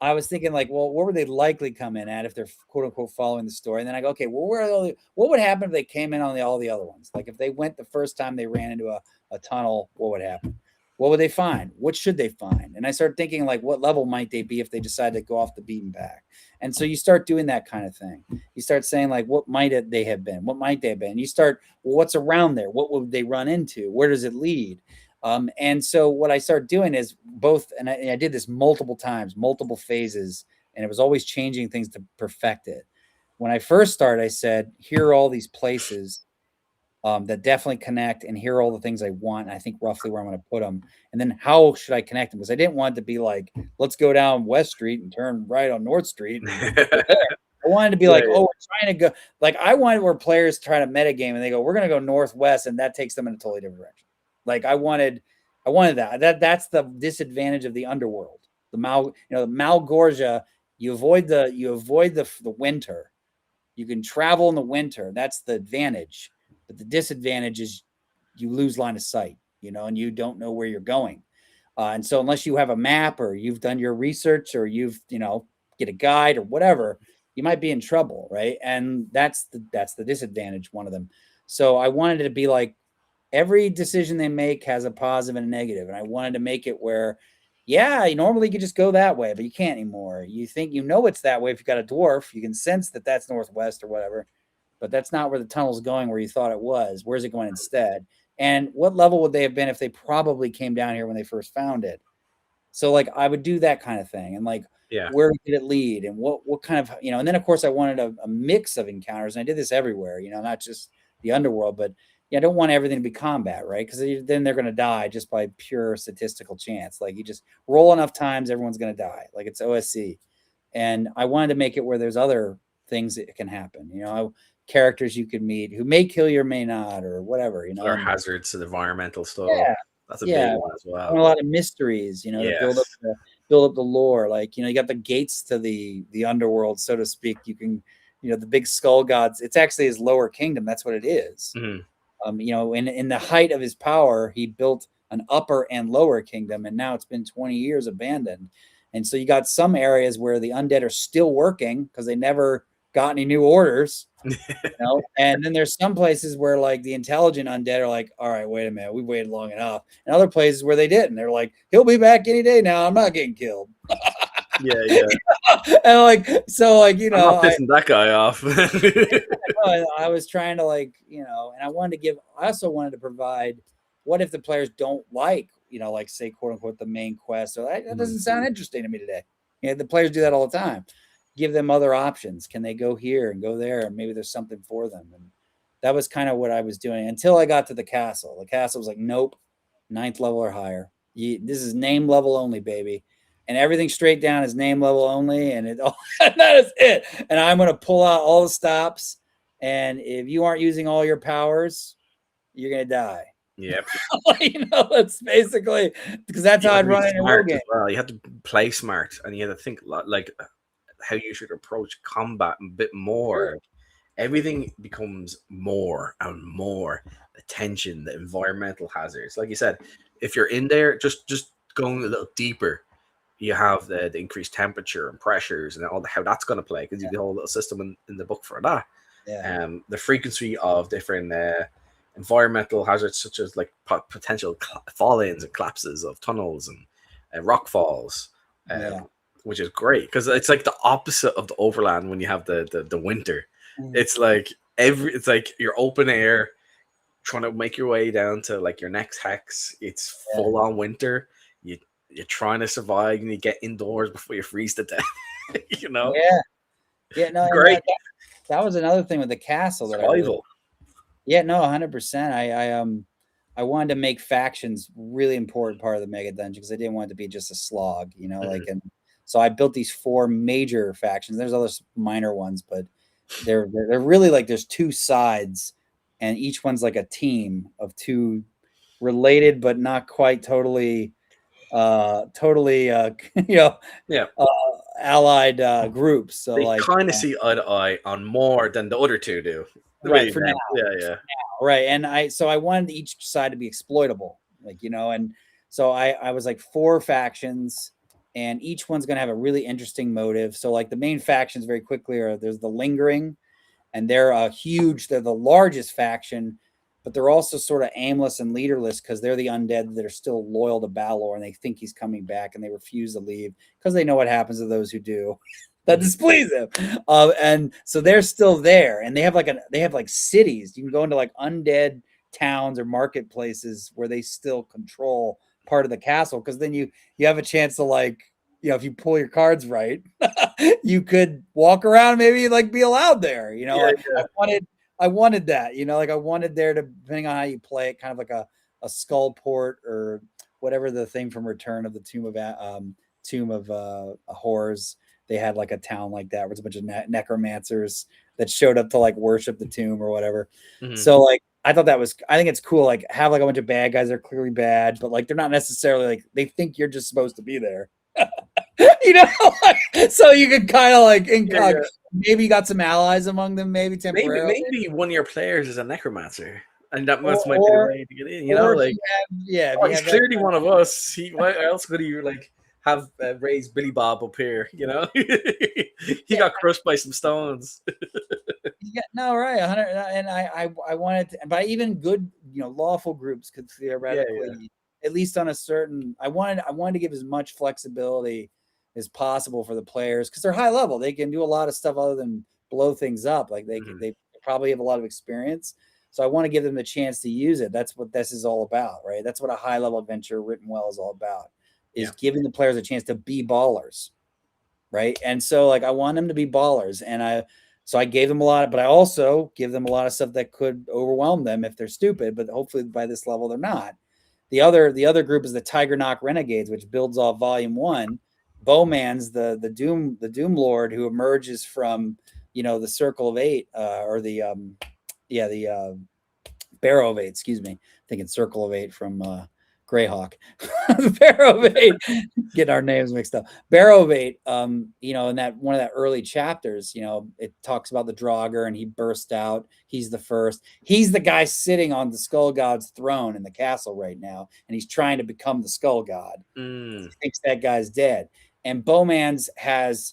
Speaker 2: I was thinking like, well, where would they likely come in at if they're quote unquote following the story? And then I go, okay, well, what would happen if they came in on all the other ones? Like if they went the first time they ran into a tunnel, what would happen? What would they find? What should they find? And I started thinking like, what level might they be if they decide to go off the beaten path? And so you start doing that kind of thing. You start saying like, what might they have been? What might they have been? You start, well, what's around there? What would they run into? Where does it lead? And so what I started doing is both, and I did this multiple times, multiple phases, and it was always changing things to perfect it. When I first started, I said, here are all these places that definitely connect, and here are all the things I want. And I think roughly where I'm going to put them. And then how should I connect them? Because I didn't want it to be like, let's go down West Street and turn right on North Street and go there. I wanted to be
Speaker 1: Yeah,
Speaker 2: like, oh, we're trying to go. Like, I wanted where players try to metagame and they go, we're going to go northwest, and that takes them in a totally different direction. Like, I wanted that. That's the disadvantage of the underworld. The Malgorgia, you avoid the winter. You can travel in the winter. That's the advantage. But the disadvantage is you lose line of sight, and you don't know where you're going. And so unless you have a map or you've done your research or you've, get a guide or whatever, you might be in trouble, right? And that's the disadvantage, one of them. So I wanted it to be like every decision they make has a positive and a negative. And I wanted to make it where, yeah, you normally could just go that way, but you can't anymore. You think it's that way if you've got a dwarf. You can sense that that's northwest or whatever, but that's not where the tunnel's going where you thought it was. Where's it going instead? And what level would they have been if they probably came down here when they first found it? So like I would do that kind of thing, and like
Speaker 1: yeah,
Speaker 2: where did it lead, and what kind of and then of course I wanted a mix of encounters, and I did this everywhere, not just the underworld, but I don't want everything to be combat, right? Because then they're going to die just by pure statistical chance. Like you just roll enough times, everyone's going to die. Like it's OSC, and I wanted to make it where there's other things that can happen. characters you could meet who may kill you or may not, or whatever, you know.
Speaker 1: Or hazards and environmental stuff.
Speaker 2: Yeah,
Speaker 1: That's a big
Speaker 2: yeah.
Speaker 1: one as well.
Speaker 2: And a lot of mysteries, you know, to build up the lore. Like, you know, you got the gates to the underworld, so to speak. You can, you know, the big skull gods. It's actually his lower kingdom. That's what it is. You know, in the height of his power, he built an upper and lower kingdom, and now it's been 20 years abandoned. And so you got some areas where the undead are still working because they never got any new orders. You know? And then there's some places where like the intelligent undead are like, all right, wait a minute, we've waited long enough. And other places where they didn't. They're like, he'll be back any day now. I'm not getting killed.
Speaker 1: Yeah.
Speaker 2: And like, so like, you know,
Speaker 1: I'm not pissing that guy off.
Speaker 2: I was trying to like, you know, and I also wanted to provide, what if the players don't like, you know, like say, quote unquote, the main quest, or that doesn't sound interesting to me today. You know, the players do that all the time. Give them other options. Can they go here and go there? And maybe there's something for them. And that was kind of what I was doing until I got to the castle. The castle was like, nope, 9th level or higher. This is name level only, baby. And everything straight down is name level only. And that is it. And I'm going to pull out all the stops. And if you aren't using all your powers, you're going to die.
Speaker 1: Yep.
Speaker 2: You know, that's basically, because that's how I'd run it in a war game.
Speaker 1: Well, you had to play smart, and you had to think like how you should approach combat a bit more.
Speaker 2: Sure.
Speaker 1: Everything becomes more and more. The tension, the environmental hazards. Like you said, if you're in there, just going a little deeper, you have the increased temperature and pressures and all how that's going to play, because you have the whole little system in the book for that.
Speaker 2: Yeah.
Speaker 1: The frequency of different environmental hazards, such as like potential fall-ins and collapses of tunnels and rock falls, which is great because it's like the opposite of the overland when you have the winter. It's like it's like you're open air trying to make your way down to like your next hex. It's full on winter. You're trying to survive, and you get indoors before you freeze to death. You know?
Speaker 2: No,
Speaker 1: great.
Speaker 2: That was another thing with the castle.
Speaker 1: Survival.
Speaker 2: No, 100%. I wanted to make factions really important part of the mega dungeon because I didn't want it to be just a slog, you know, like, and so I built these 4 major factions. There's other minor ones, but they're really like, there's 2 sides, and each one's like a team of 2 related but not quite totally you know, allied groups. So
Speaker 1: they
Speaker 2: like
Speaker 1: kind of see eye to eye on more than the other 2 do.
Speaker 2: Right, for now.
Speaker 1: Yeah.
Speaker 2: Right. And I wanted each side to be exploitable, like, you know, and so I was like 4 factions, and each one's going to have a really interesting motive. So like the main factions very quickly there's the Lingering, and they're the largest faction, but they're also sort of aimless and leaderless because they're the undead that are still loyal to Balor, and they think he's coming back, and they refuse to leave because they know what happens to those who do. That displease them, and so they're still there, and they have like cities. You can go into like undead towns or marketplaces where they still control part of the castle, because then you have a chance to, like, you know, if you pull your cards right, you could walk around, maybe like be allowed there. You know, I wanted that. You know, like I wanted there to, depending on how you play it, kind of like a skull port or whatever the thing from Return of the Tomb of Horrors. They had like a town like that where it's a bunch of necromancers that showed up to like worship the tomb or whatever. So like, I think it's cool. Like, have like a bunch of bad guys that are clearly bad, but like, they're not necessarily like, they think you're just supposed to be there. You know, like, so you could kind of like maybe you got some allies among them, maybe temporarily.
Speaker 1: Maybe one of your players is a necromancer, and that might be the way to get in. You know, like, he's clearly one of us. Why else could he like have raised Billy Bob up here? You know, he got crushed by some stones.
Speaker 2: Right. 100, and I wanted to, but even good, you know, lawful groups could theoretically, at least on a certain. I wanted to give as much flexibility as possible for the players, because they're high level. They can do a lot of stuff other than blow things up. Like they probably have a lot of experience. So I want to give them the chance to use it. That's what this is all about, right? That's what a high level adventure written well is all about, is giving the players a chance to be ballers, right? And so like, I want them to be ballers, and I gave them a lot, but I also give them a lot of stuff that could overwhelm them if they're stupid, but hopefully by this level they're not. The other group is the Tiger Knock Renegades, which builds off Volume 1. Bowman's the Doom Lord who emerges from the Circle of Eight, or the Barrow of Eight, excuse me. Thinking Circle of Eight from Greyhawk. The Barrow of Eight, getting our names mixed up. Barrow of Eight, in that one of that early chapters, it talks about the Draugr, and he burst out. He's the first. He's the guy sitting on the Skull God's throne in the castle right now, and he's trying to become the Skull God. He thinks that guy's dead. And Bowman's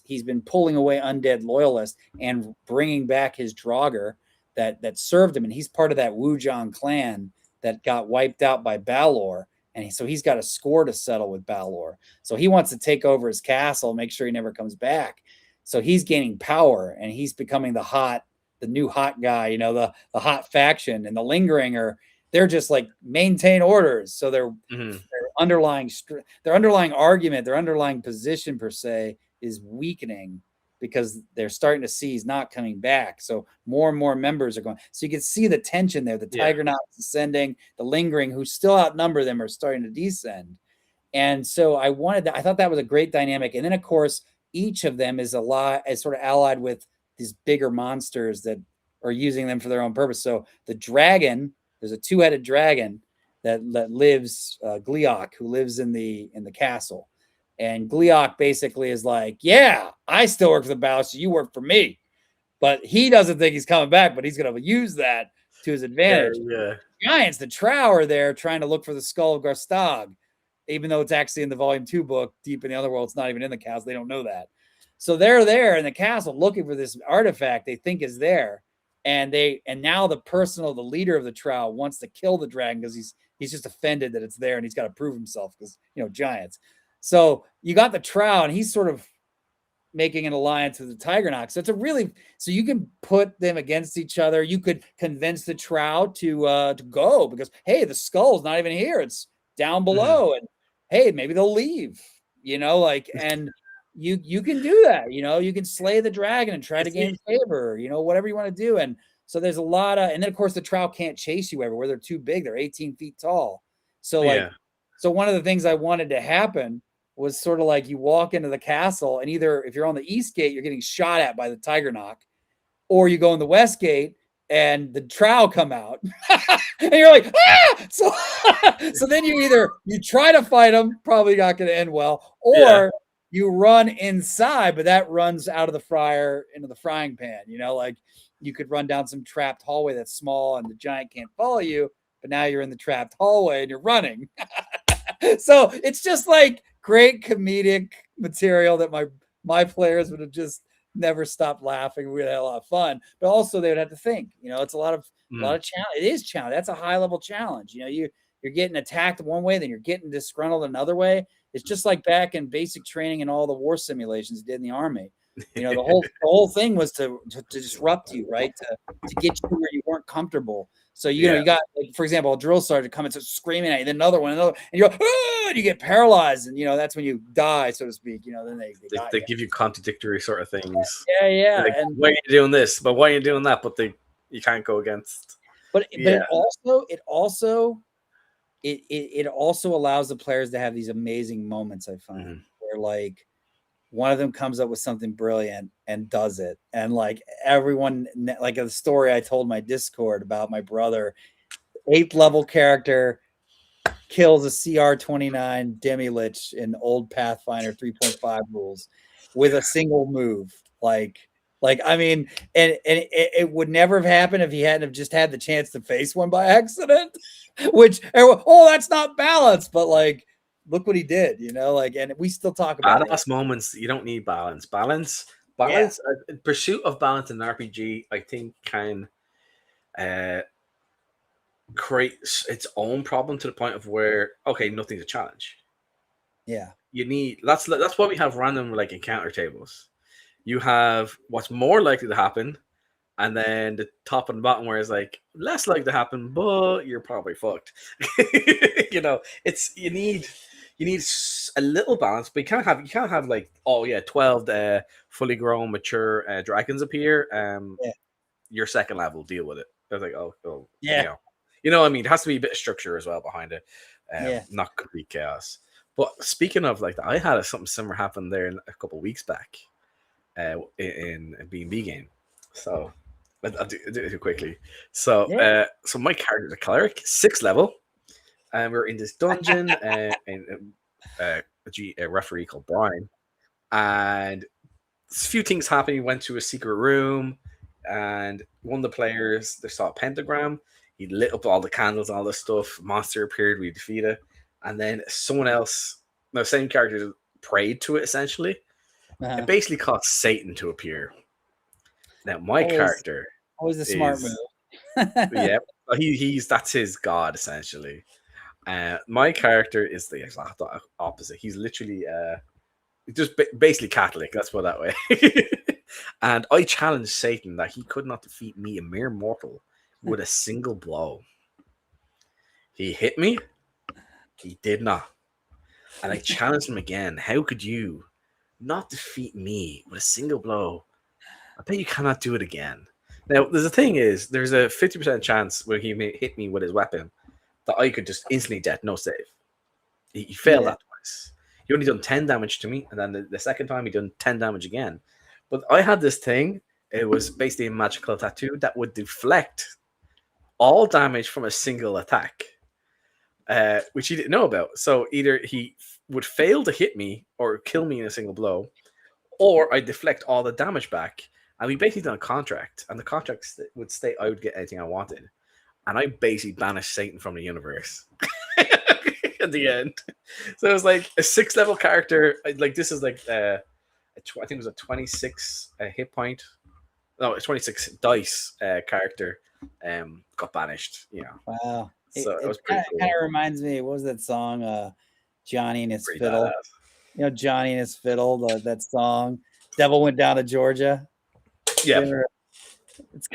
Speaker 2: he's been pulling away undead loyalists and bringing back his Draugr that served him, and he's part of that Wujong clan that got wiped out by Balor, and so he's got a score to settle with Balor. So he wants to take over his castle, make sure he never comes back. So he's gaining power, and he's becoming the new hot guy, the hot faction. And the Lingering they're just like maintain orders. So their underlying argument, their underlying position per se, is weakening, because they're starting to see he's not coming back. So more and more members are going. So you can see the tension there. The Tigernauts ascending, the Lingering, who still outnumber them, are starting to descend. And so I thought that was a great dynamic. And then, of course, each of them is sort of allied with these bigger monsters that are using them for their own purpose. So the dragon, there's a two-headed dragon that lives, Gleok, who lives in the castle. And Gleok basically is like, yeah, I still work for the Balanced, so you work for me. But he doesn't think he's coming back, but he's going to use that to his advantage.
Speaker 1: Yeah.
Speaker 2: Giants, the Trow, are there trying to look for the skull of Garstag, even though it's actually in the Volume 2 book, deep in the other world. It's not even in the castle. They don't know that. So they're there in the castle looking for this artifact they think is there. And now the leader of the Trow wants to kill the dragon because he's just offended that it's there, and he's got to prove himself because, giants. So you got the Trow, and he's sort of making an alliance with the Tigernauts. So you can put them against each other. You could convince the Trow to go because, hey, the skull's not even here. It's down below. And hey, maybe they'll leave, and you can do that. You can slay the dragon and try to gain favor, whatever you want to do. And so there's a lot of, and then of course the Trow can't chase you everywhere. They're too big. They're 18 feet tall. So so one of the things I wanted to happen was sort of like you walk into the castle, and either if you're on the east gate, you're getting shot at by the Tigernock, or you go in the west gate and the Trow come out and you're like, ah! So then you try to fight them, probably not going to end well, or you run inside, but that runs out of the fryer into the frying pan. Like you could run down some trapped hallway that's small and the giant can't follow you, but now you're in the trapped hallway and you're running. So it's just like great comedic material that my players would have just never stopped laughing. We had a lot of fun, but also they would have to think. It's a lot of challenge. It is challenge. That's a high level challenge. You're getting attacked one way, then you're getting disgruntled another way. It's just like back in basic training and all the war simulations you did in the army. The whole thing was to disrupt you, right? To get you where you weren't comfortable. So you got, like, for example, a drill sergeant coming to screaming at you, then another one, and you go, ah! And you get paralyzed, and that's when you die, so to speak. Then they
Speaker 1: give you contradictory sort of things.
Speaker 2: Yeah.
Speaker 1: Like,
Speaker 2: and
Speaker 1: why are you doing this? But why are you doing that? But you can't go against.
Speaker 2: But it also allows the players to have these amazing moments. I find where like one of them comes up with something brilliant and does it. And like everyone, like a story I told my Discord about my brother, 8th level character kills a CR-29 Demi-Lich in old Pathfinder 3.5 rules with a single move. Like, I mean, and it would never have happened if he hadn't have just had the chance to face one by accident, which, that's not balanced, but like, look what he did, and we still talk about
Speaker 1: badass moments. You don't need balance. Pursuit of balance in an RPG, I think, can create its own problem to the point of where, okay, nothing's a challenge.
Speaker 2: Yeah.
Speaker 1: You need, that's why we have random like encounter tables. You have what's more likely to happen, and then the top and bottom where it's like less likely to happen, but you're probably fucked. It's you need a little balance, but you can't have like 12 fully grown mature dragons appear. Your second level, deal with it. I was like, yeah. I mean, it has to be a bit of structure as well behind it. Not complete chaos. But speaking of like that, I had something similar happen there a couple of weeks back in a B&B game. So I'll do it quickly. So
Speaker 2: Yeah.
Speaker 1: so my character is a cleric, 6th level, and we're in this dungeon, and a referee called Brian, and a few things happened. He went to a secret room, and one of the players they saw a pentagram. He lit up all the candles, all this stuff. Monster appeared. We defeated it, and then someone else, the same character, prayed to it. Essentially, it
Speaker 2: Uh-huh.
Speaker 1: basically caused Satan to appear. Now, my
Speaker 2: Always,
Speaker 1: character
Speaker 2: always a smart
Speaker 1: is
Speaker 2: move.
Speaker 1: yeah, he's that's his god essentially. My character is the exact opposite. He's literally just basically Catholic. Let's put it that way. And I challenged Satan that he could not defeat me, a mere mortal, with a single blow. He hit me. He did not. And I challenged him again. How could you not defeat me with a single blow? I bet you cannot do it again. Now, there's the thing is, there's a 50% chance when he hit me with his weapon that I could just instantly death, no save. He failed
Speaker 2: Yeah.
Speaker 1: that twice. He only done 10 damage to me, and then the second time he done 10 damage again. But I had this thing, it was basically a magical tattoo that would deflect all damage from a single attack, which he didn't know about. So either he would fail to hit me or kill me in a single blow, or I deflect all the damage back. And we basically done a contract, and the contract would state I would get anything I wanted. And I basically banished Satan from the universe at the end. So it was like a 6th level character. Like this is like I think it was a 26 hit point. No, a 26 dice character. Got banished. You know,
Speaker 2: Wow.
Speaker 1: so it
Speaker 2: It
Speaker 1: was
Speaker 2: kind
Speaker 1: pretty
Speaker 2: of,
Speaker 1: cool.
Speaker 2: kind of reminds me. What was that song? Johnny and his
Speaker 1: Pretty
Speaker 2: fiddle.
Speaker 1: badass.
Speaker 2: You know, Johnny and his fiddle. That song. Devil went down to Georgia.
Speaker 1: Yeah,
Speaker 2: It's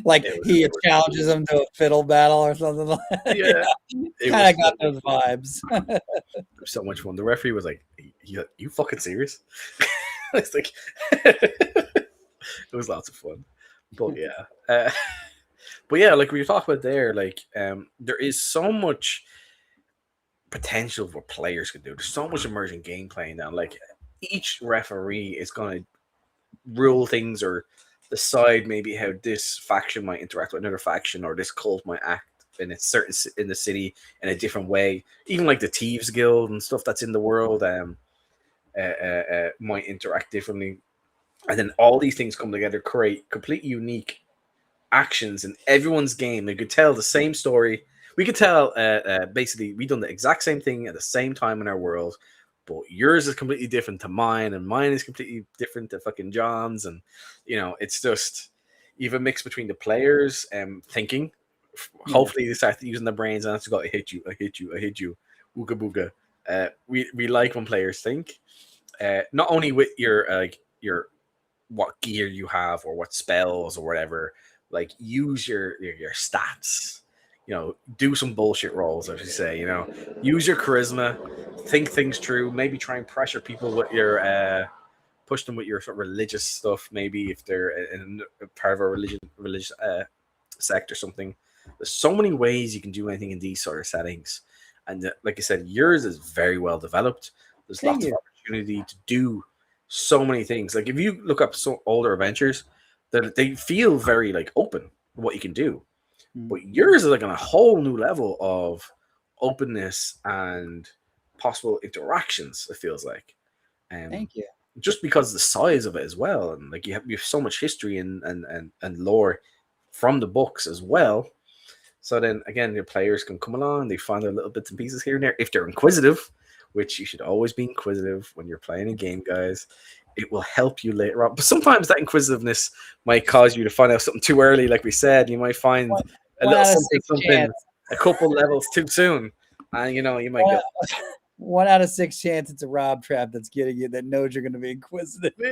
Speaker 2: like he
Speaker 1: it was
Speaker 2: challenges
Speaker 1: cool.
Speaker 2: him to a fiddle battle or something like that.
Speaker 1: Yeah, it
Speaker 2: Kind
Speaker 1: was
Speaker 2: of got
Speaker 1: fun.
Speaker 2: those vibes.
Speaker 1: So much fun. The referee was like, "You fucking serious?" It's like it was lots of fun. But yeah, but yeah, like we were talking about there, like there is so much potential for players can do. There's so much emerging gameplay now. Like each referee is going to rule things or decide maybe how this faction might interact with another faction or this cult might act in a certain in the city in a different way. Even like the Thieves Guild and stuff that's in the world might interact differently. And then all these things come together, create completely unique actions in everyone's game. They could tell the same story. We could tell basically we done the exact same thing at the same time in our world, but yours is completely different to mine, and mine is completely different to fucking John's, and you know it's just you have a mix between the players thinking.
Speaker 2: Yeah.
Speaker 1: Hopefully they start using their brains and it's got I hit you, I hit you, I hit you, ooga booga. We like when players think, not only with your your what gear you have or what spells or whatever. Like use your stats. You know, do some bullshit rolls, as you say. You know, use your charisma, think things through. Maybe try and pressure people with your push them with your sort of religious stuff. Maybe if they're in a part of a religious sect or something. There's so many ways you can do anything in these sort of settings, and like I said, yours is very well developed. There's
Speaker 2: Thank
Speaker 1: lots of
Speaker 2: you.
Speaker 1: opportunity to do so many things. Like if you look up some older adventures, that they feel very like open what you can do,
Speaker 2: Mm.
Speaker 1: but yours is like on a whole new level of openness and possible interactions. It feels like, um,
Speaker 2: Thank you.
Speaker 1: just because of the size of it as well, and like you have so much history and lore from the books as well. So then again, your players can come along, they find their little bits and pieces here and there if they're inquisitive, which you should always be inquisitive when you're playing a game, guys. It will help you later on. But sometimes that inquisitiveness might cause you to find out something too early, like we said. You might find
Speaker 2: One,
Speaker 1: a
Speaker 2: one
Speaker 1: little
Speaker 2: out of
Speaker 1: something
Speaker 2: six
Speaker 1: something
Speaker 2: chance.
Speaker 1: a couple levels too soon. And you know, you might
Speaker 2: One,
Speaker 1: go,
Speaker 2: out- 1 out of 6 chance it's a Rob trap that's getting you that knows you're going to be inquisitive.
Speaker 1: yeah.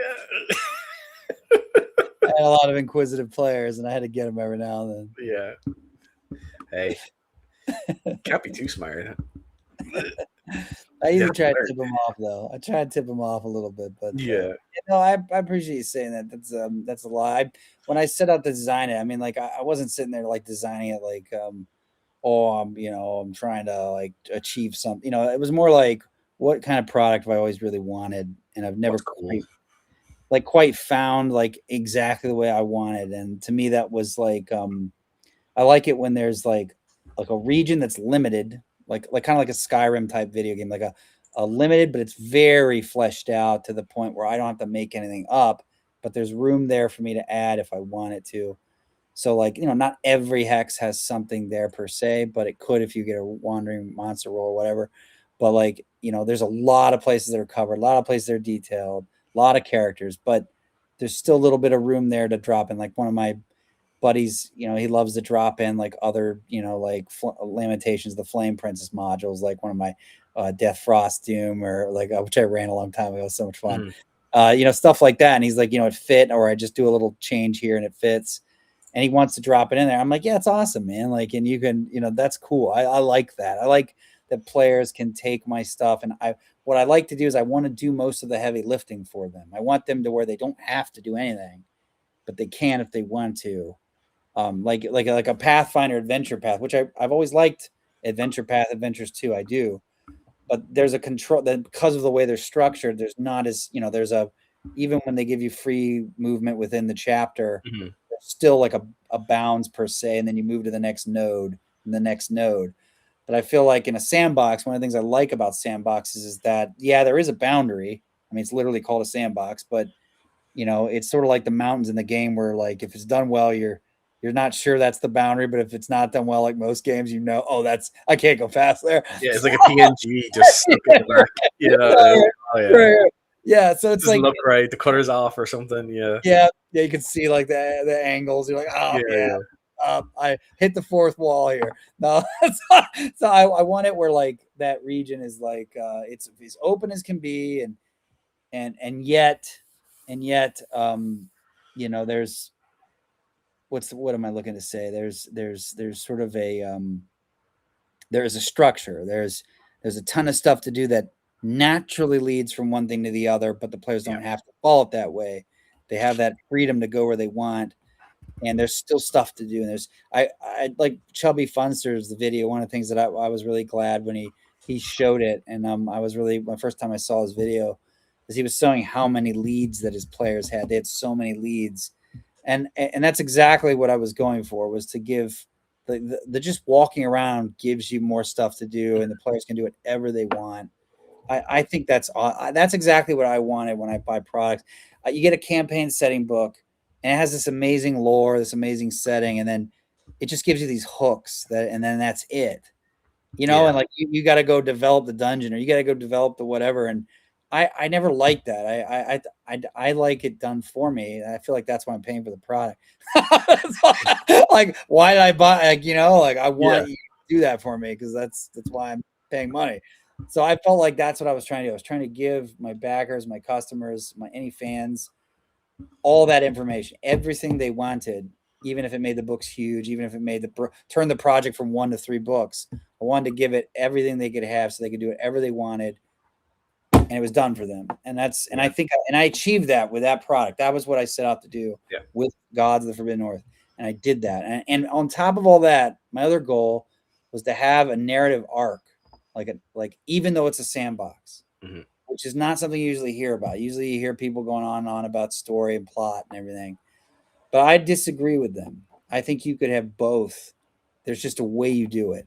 Speaker 2: I had a lot of inquisitive players, and I had to get them every now and then.
Speaker 1: Yeah. Hey, can't be too smart.
Speaker 2: I
Speaker 1: You
Speaker 2: usually
Speaker 1: have to
Speaker 2: try to
Speaker 1: learn.
Speaker 2: tip them off, though. I try to tip them off a little bit, but
Speaker 1: Yeah.
Speaker 2: I appreciate you saying that. That's a lot. When I set out to design it, I mean, like I wasn't sitting there like designing it like oh, I'm trying to like achieve something. You know, it was more like what kind of product have I always really wanted, and I've never
Speaker 1: What's cool?
Speaker 2: like quite found like exactly the way I wanted. And to me, that was like I like it when there's like a region that's limited, like kind of like a Skyrim type video game, like a limited, but it's very fleshed out to the point where I don't have to make anything up, but there's room there for me to add if I wanted to. So like, not every hex has something there per se, but it could if you get a wandering monster roll or whatever. But like, there's a lot of places that are covered, a lot of places that are detailed, a lot of characters, but there's still a little bit of room there to drop in. Like one of my buddies, he loves to drop in like other, like Lamentations, the Flame Princess modules, like one of my Death Frost Doom, or like which I ran a long time ago. It was so much fun. Stuff like that. And he's like, it fit, or I just do a little change here and it fits. And he wants to drop it in there. I'm like, yeah, it's awesome, man. Like, and you can, that's cool. I like that. I like that players can take my stuff. And what I like to do is I want to do most of the heavy lifting for them. I want them to where they don't have to do anything, but they can if they want to. Like a Pathfinder adventure path, which I've always liked adventure path adventures too. I do, but there's a control that because of the way they're structured, there's not as, there's even when they give you free movement within the chapter, there's still like a bounds per se, and then you move to the next node and the next node. But I feel like in a sandbox, one of the things I like about sandboxes is that, yeah, there is a boundary. I mean, it's literally called a sandbox, but it's sort of like the mountains in the game where like if it's done well, you're not sure that's the boundary, but if it's not done well, like most games, oh, I can't go past there.
Speaker 1: Yeah, it's like a PNG just stuck in the dark. Yeah. Oh yeah.
Speaker 2: Right. Yeah. So it's
Speaker 1: doesn't
Speaker 2: like
Speaker 1: look right. The color's off or something. Yeah.
Speaker 2: Yeah. You can see like the angles. You're like, oh yeah. I hit the fourth wall here. No, so I want it where like that region is like it's as open as can be, and yet there's what am I looking to say? There's sort of there is a structure. There's a ton of stuff to do that naturally leads from one thing to the other, but the players don't have to follow it that way. They have that freedom to go where they want, and there's still stuff to do. And I like Chubby Funster's the video. One of the things that I was really glad when he showed it, and I was really, my first time I saw his video, is he was showing how many leads that his players had. They had so many leads, and that's exactly what I was going for, was to give the just walking around gives you more stuff to do, and the players can do whatever they want. I think that's exactly what I wanted when I buy products. You get a campaign setting book, and it has this amazing lore, this amazing setting, and then it just gives you these hooks and then that's it. And like you got to go develop the dungeon, or you got to go develop the whatever. And I never liked that. I like it done for me. I feel like that's why I'm paying for the product. Like, why did I buy? Like I want you to do that for me, because that's why I'm paying money. So I felt like that's what I was trying to do. I was trying to give my backers, my customers, any fans, all that information, everything they wanted, even if it made the books huge, even if it made turn the project from 1 to 3 books. I wanted to give it everything they could have so they could do whatever they wanted, and it was done for them. And I think I achieved that with that product. That was what I set out to do with Gods of the Forbidden North, and I did that. And on top of all that, my other goal was to have a narrative arc, like even though it's a sandbox, which is not something you usually hear about. Usually you hear people going on and on about story and plot and everything, but I disagree with them. I think you could have both. There's just a way you do it.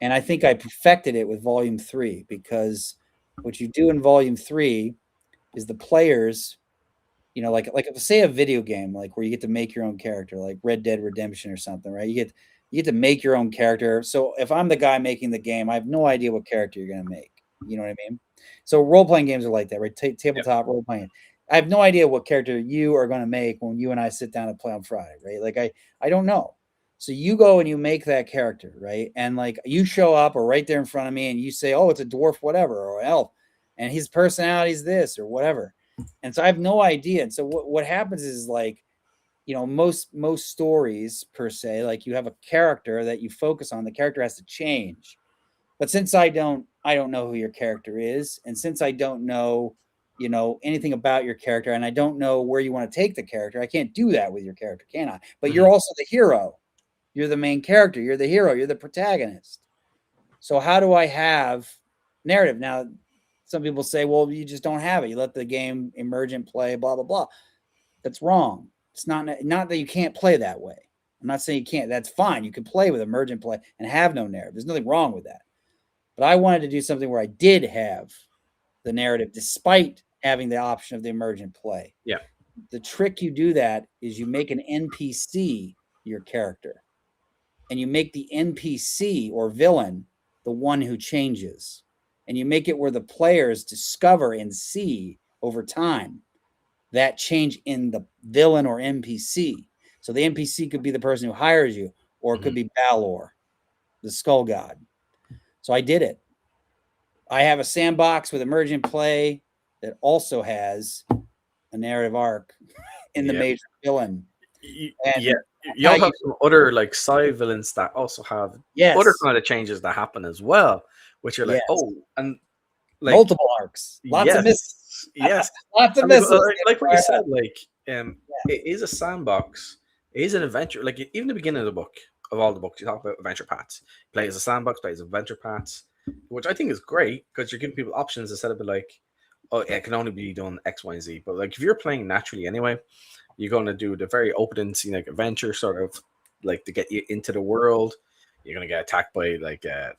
Speaker 2: And I think I perfected it with Volume 3, because what you do in Volume 3 is the players, like if say a video game, like where you get to make your own character, like Red Dead Redemption or something, right? You get to make your own character. So if I'm the guy making the game, I have no idea what character you're going to make. You know what I mean? So role-playing games are like that, right? Tabletop role-playing. I have no idea what character you are going to make when you and I sit down and play on Friday, right? Like I don't know. So you go and you make that character, right? And like you show up or right there in front of me and you say, oh, it's a dwarf, whatever, or an elf, and his personality is this or whatever. And so I have no idea. And so what happens is, like, most stories per se, like you have a character that you focus on, the character has to change. But since I don't know who your character is, and since I don't know, anything about your character, and I don't know where you want to take the character, I can't do that with your character, can I? But you're also the hero. You're the main character. You're the hero. You're the protagonist. So how do I have narrative? Now, some people say, well, you just don't have it. You let the game emergent play, blah, blah, blah. That's wrong. It's not that you can't play that way. I'm not saying you can't. That's fine. You can play with emergent play and have no narrative. There's nothing wrong with that. But I wanted to do something where I did have the narrative despite having the option of the emergent play.
Speaker 1: Yeah.
Speaker 2: The trick you do that is you make an NPC your character. And you make the NPC or villain the one who changes. And you make it where the players discover and see over time that change in the villain or NPC. So the NPC could be the person who hires you, or it could be Balor, the skull god. So I did it. I have a sandbox with emergent play that also has a narrative arc in the major villain.
Speaker 1: And you'll have some other like side villains that also have other kind of changes that happen as well, which are like, oh, and like
Speaker 2: multiple arcs, lots of misses.
Speaker 1: Yes,
Speaker 2: lots of misses.
Speaker 1: Like what you said, like it is a sandbox. It is an adventure. Like even the beginning of the book, of all the books, you talk about adventure paths. Play as a sandbox, play as adventure paths, which I think is great because you're giving people options instead of like, oh, it can only be done X, Y, and Z. But like if you're playing naturally anyway, you're going to do the very open and scenic adventure, sort of like to get you into the world. You're going to get attacked by like the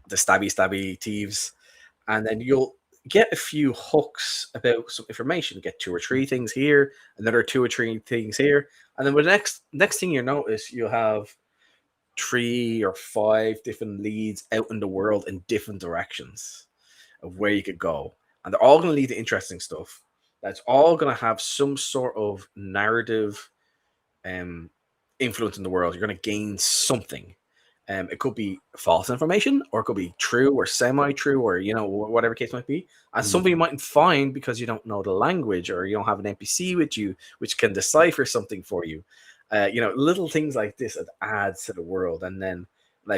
Speaker 1: stabby thieves, and then you'll get a few hooks about some information. Get 2 or 3 things here, another 2 or 3 things here, and then with the next thing you notice, you'll have 3 or 5 different leads out in the world in different directions of where you could go, and they're all going to lead to interesting stuff. That's all going to have some sort of narrative influence in the world. You're going to gain something. It could be false information, or it could be true or semi-true, or whatever case might be, and something you mightn't find because you don't know the language, or you don't have an NPC with you which can decipher something for you. Little things like this that adds to the world, and then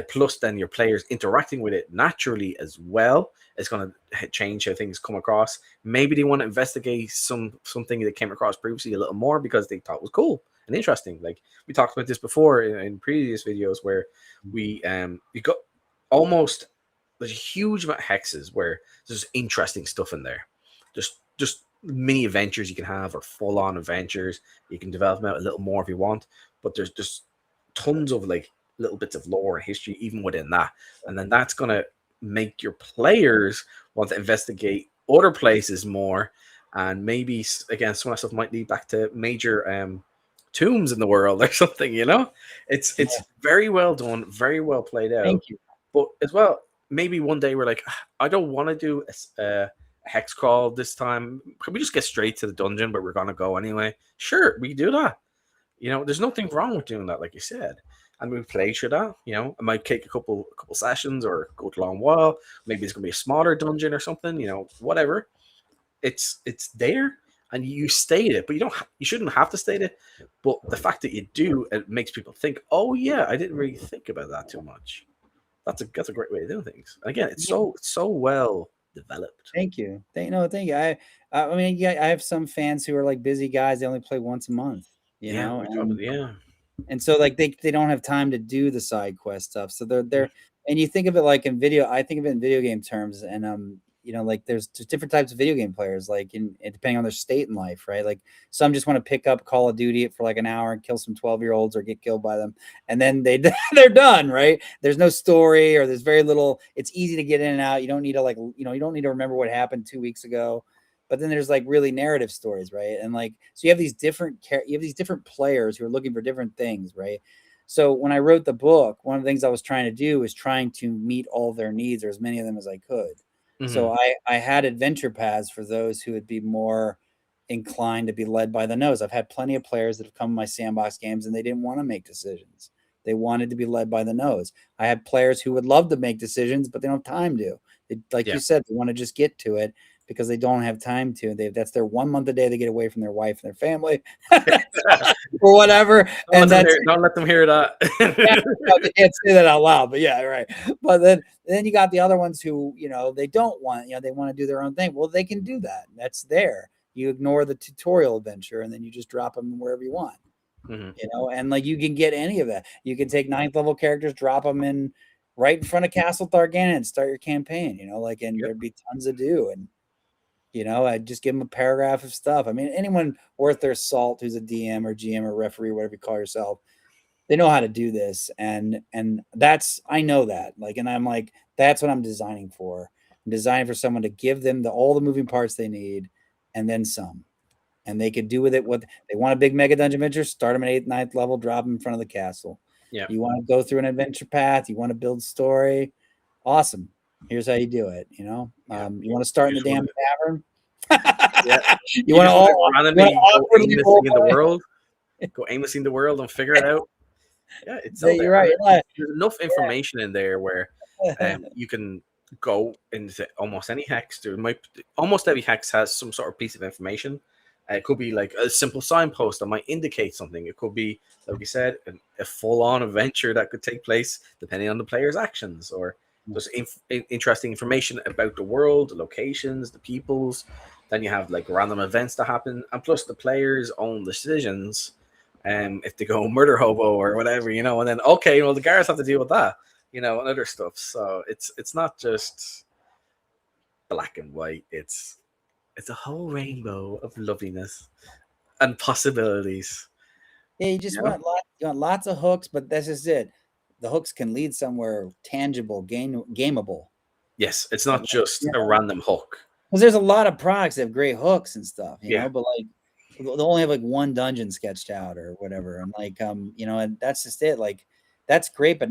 Speaker 1: plus then your players interacting with it naturally as well. It's going to change how things come across. Maybe they want to investigate something that came across previously a little more because they thought it was cool and interesting. Like we talked about this before in previous videos, where we got almost, there's a huge amount of hexes where there's interesting stuff in there. Just mini adventures you can have, or full on adventures. You can develop them out a little more if you want, but there's just tons of like little bits of lore and history even within that, and then that's going to make your players want to investigate other places more, and maybe again some of that stuff might lead back to major tombs in the world or something. It's very well done, very well played out.
Speaker 2: Thank you.
Speaker 1: But as well, maybe one day we're like, I don't want to do a hex crawl this time. Can we just get straight to the dungeon, but we're gonna go anyway? Sure, we do that. There's nothing wrong with doing that, like you said. And we play through that. It might take a couple sessions or go a long while. Maybe it's gonna be a smaller dungeon or something. Whatever. It's there, and you state it, but you shouldn't have to state it. But the fact that you do, it makes people think, oh yeah, I didn't really think about that too much. That's a great way of doing things. And again, it's so well developed.
Speaker 2: Thank you. Thank you. I mean, I have some fans who are like busy guys. They only play once a month. And so like they don't have time to do the side quest stuff. So they're and you think of it like in video. I think of it in video game terms, and like there's different types of video game players, like depending on their state in life, right? Like some just want to pick up Call of Duty for like an hour and kill some 12-year-olds or get killed by them, and then they're done, right? There's no story, or there's very little. It's easy to get in and out. You don't need to you don't need to remember what happened 2 weeks ago. But then there's like really narrative stories, right? And like so you have these different players who are looking for different things, right? So when I wrote the book, one of the things I was trying to do was trying to meet all their needs, or as many of them as I could. Mm-hmm. So I had adventure paths for those who would be more inclined to be led by the nose. I've had plenty of players that have come to my sandbox games and they didn't want to make decisions. They wanted to be led by the nose. I had players who would love to make decisions, but they don't have time to. You said, they want to just get to it because they don't have time to. That's their 1 month a day they get away from their wife and their family or whatever.
Speaker 1: Don't let them hear that.
Speaker 2: They can't say that out loud, but yeah, right. But then you got the other ones who, they don't want, they want to do their own thing. Well, they can do that. That's there. You ignore the tutorial adventure and then you just drop them wherever you want. Mm-hmm. And like you can get any of that. You can take 9th level characters, drop them in right in front of Castle Tharganan and start your campaign, and there'd be tons to do. And You know, I'd just give them a paragraph of stuff. I mean, anyone worth their salt who's a DM or GM or referee, whatever you call yourself, they know how to do this. And that's, I know that. Like, and I'm like, that's what I'm designing for. I'm designing for someone to give them all the moving parts they need and then some. And they could do with it what they want. A big mega dungeon adventure, start them at 8th, 9th level, drop them in front of the castle.
Speaker 1: Yeah.
Speaker 2: You want to go through an adventure path, you want to build story, awesome. Here's how you do it. You know,
Speaker 1: Yeah.
Speaker 2: you want to start in the damn tavern.
Speaker 1: Yeah.
Speaker 2: You want to
Speaker 1: randomly go aimlessly in the
Speaker 2: away.
Speaker 1: world, go aimlessly in the world and figure it out. Yeah, it's
Speaker 2: Yeah,
Speaker 1: so
Speaker 2: you're
Speaker 1: there.
Speaker 2: right.
Speaker 1: There's enough information in there where you can go into almost any hex. Almost every hex has some sort of piece of information. It could be like a simple signpost that might indicate something. It could be, like you said, a full-on adventure that could take place depending on the player's actions, or just interesting information about the world, the locations, the peoples. Then you have like random events that happen, and plus the players' own decisions. If they go murder hobo or whatever, you know, and then okay, well the guards have to deal with that, you know, and other stuff. So it's not just black and white. It's a whole rainbow of loveliness and possibilities.
Speaker 2: Yeah, you just want lots of hooks, but this is it. The hooks can lead somewhere tangible, gameable.
Speaker 1: Yes, it's not just a random hook.
Speaker 2: Because there's a lot of products that have great hooks and stuff, you
Speaker 1: Yeah.
Speaker 2: know, but like they'll only have like one dungeon sketched out or whatever. And like, you know, and that's just it. Like, that's great, but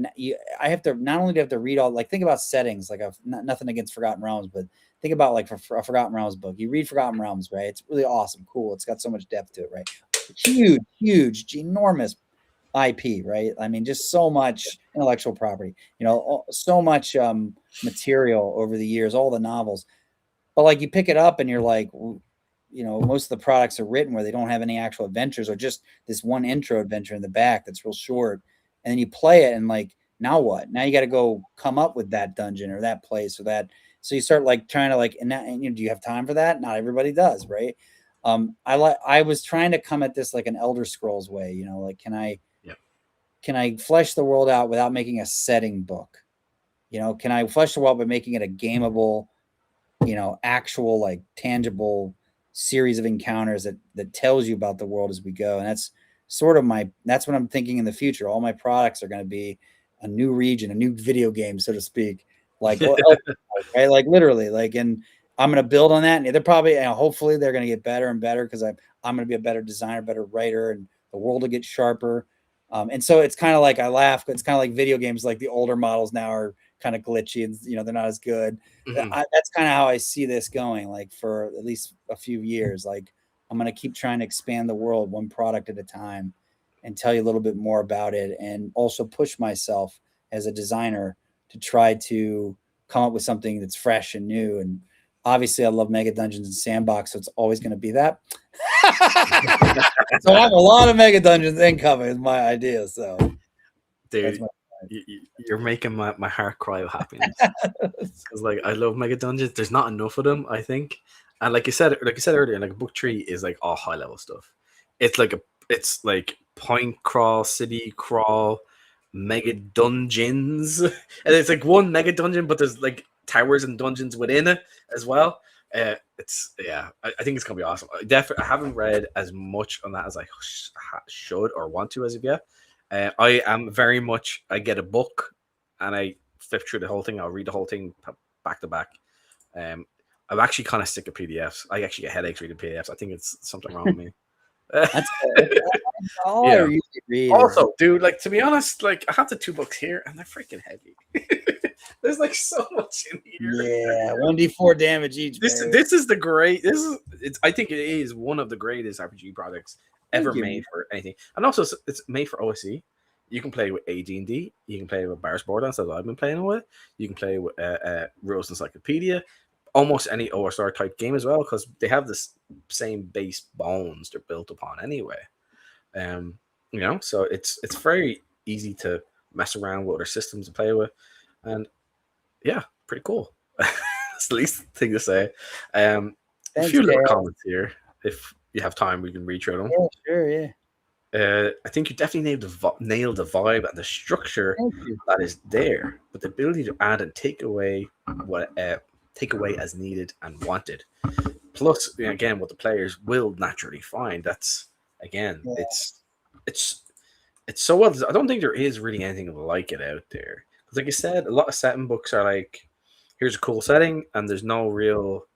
Speaker 2: I have to not only do I have to read all, like, think about settings. Like, I've nothing against Forgotten Realms, but think about like for a Forgotten Realms book. You read Forgotten Realms, right? It's really awesome, cool. It's got so much depth to it, right? Huge, enormous IP, right? I mean, just so much intellectual property. You know, so much material over the years, all the novels. But like you pick it up and you're like, you know, most of the products are written where they don't have any actual adventures or just this one intro adventure in the back that's real short. And then you play it and like, now what? Now you got to go come up with that dungeon or that place or that. So you start like trying to like, and you know, do you have time for that? Not everybody does, right? I was trying to come at this like an Elder Scrolls way, you know, like can I flesh the world out without making a setting book? You know, can I flesh the world by making it a gameable, you know, actual like tangible series of encounters that tells you about the world as we go? And that's sort of that's what I'm thinking in the future. All my products are going to be a new region, a new video game, so to speak, like right, like literally, like, and I'm going to build on that, and they're probably, you know, hopefully they're going to get better and better because I'm going to be a better designer, better writer, and the world will get sharper. And so it's kind of like, I laugh, but it's kind of like video games, like the older models now are kind of glitchy and, you know, they're not as good.
Speaker 1: Mm-hmm.
Speaker 2: That's kind of how I see this going, like for at least a few years. Like, I'm going to keep trying to expand the world one product at a time and tell you a little bit more about it, and also push myself as a designer to try to come up with something that's fresh and new. And obviously I love Mega Dungeons and Sandbox, so it's always going to be that. So I have a lot of Mega Dungeons incoming is my idea. So
Speaker 1: dude, you're making my heart cry with happiness. Because like I love Mega Dungeons. There's not enough of them, I think. And like you said earlier, like book 3 is like all high level stuff. It's like point crawl, city crawl, mega dungeons. And it's like one mega dungeon, but there's like towers and dungeons within it as well. I think it's gonna be awesome. I haven't read as much on that as I should or want to as of yet. I am very much, I get a book and I flip through the whole thing. I'll read the whole thing back to back. I'm actually kind of sick of PDFs. I actually get headaches reading PDFs. I think it's something wrong with me.
Speaker 2: That's all I really read.
Speaker 1: Also, dude, like, to be honest, like, I have the 2 books here and they're freaking heavy. There's like so much in here.
Speaker 2: Yeah, 1d4 damage each.
Speaker 1: This is the great. I think it is one of the greatest RPG products ever made for anything. And also, it's made for OSE. You can play with AD&D. You can play with Barris Borderlands, as I've been playing with. You can play with Rules Encyclopedia. Almost any OSR type game as well, because they have this same base bones they're built upon anyway. You know, so it's very easy to mess around with other systems to play with, and yeah, pretty cool. That's the least thing to say. A few little comments here. If you have time, we can read through them.
Speaker 2: Yeah, sure, yeah.
Speaker 1: I think you definitely nailed the vibe and the structure that is there, but the ability to add and take away as needed and wanted. Plus, again, what the players will naturally find. That's again,
Speaker 2: Yeah.
Speaker 1: it's it's so well. I don't think there is really anything like it out there. Because, like I said, a lot of setting books are like, here's a cool setting, and there's no real.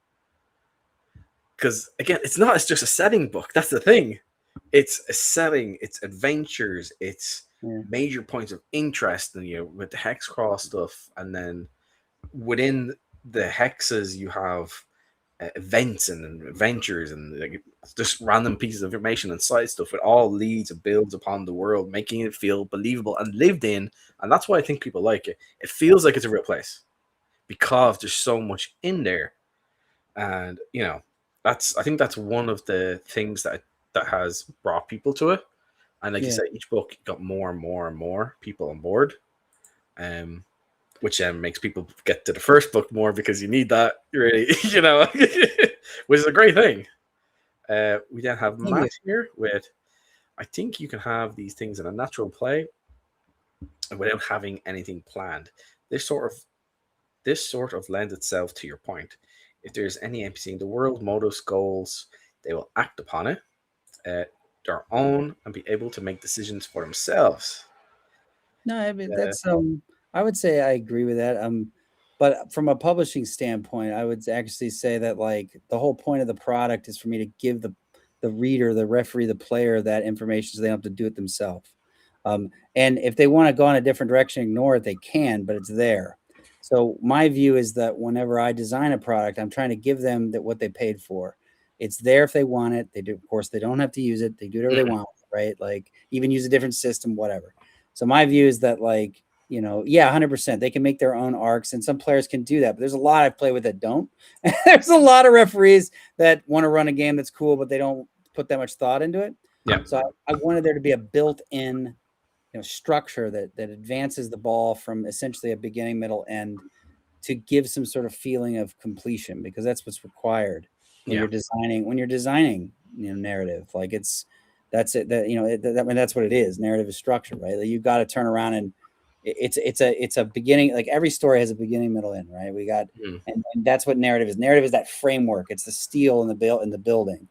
Speaker 1: Because again, it's not. It's just a setting book. That's the thing. It's a setting. It's adventures. It's
Speaker 2: Yeah.
Speaker 1: major points of interest in you with the hex crawl stuff, and then within the hexes you have events and adventures and like, just random pieces of information and side stuff. It all leads and builds upon the world, making it feel believable and lived in. And that's why I think people like it. It feels like it's a real place because there's so much in there. And that's I think that's one of the things that has brought people to it. And like you
Speaker 2: Yeah.
Speaker 1: said, each book got more and more and more people on board. Um, which then makes people get to the first book more because you need that, really, which is a great thing. We then have
Speaker 2: Thank you.
Speaker 1: Matt here with, I think you can have these things in a natural play without having anything planned. This sort of lends itself to your point. If there's any NPC in the world, motives, goals, they will act upon it, their own, and be able to make decisions for themselves.
Speaker 2: No, I mean
Speaker 1: Uh,
Speaker 2: that's I would say I agree with that. But from a publishing standpoint, I would actually say that like the whole point of the product is for me to give the reader, the referee, the player that information so they don't have to do it themselves. And if they want to go in a different direction, ignore it, they can, but it's there. So my view is that whenever I design a product, I'm trying to give them that what they paid for. It's there if they want it. They do, of course, they don't have to use it. They do whatever they want, right? Like even use a different system, whatever. So my view is that like, yeah, 100%. They can make their own arcs and some players can do that. But there's a lot I've played with that don't. There's a lot of referees that want to run a game that's cool, but they don't put that much thought into it.
Speaker 1: yeah,
Speaker 2: So I wanted there to be a built-in structure that advances the ball from essentially a beginning, middle, end to give some sort of feeling of completion, because that's what's required when
Speaker 1: yeah,
Speaker 2: you're designing narrative. Like that's it, that I mean, that's what it is. Narrative is structure, right? Like you've got to turn around and it's a beginning. Like every story has a beginning, middle, end, right? We got
Speaker 1: mm,
Speaker 2: and that's what narrative is. Narrative is that framework. It's the steel in the building.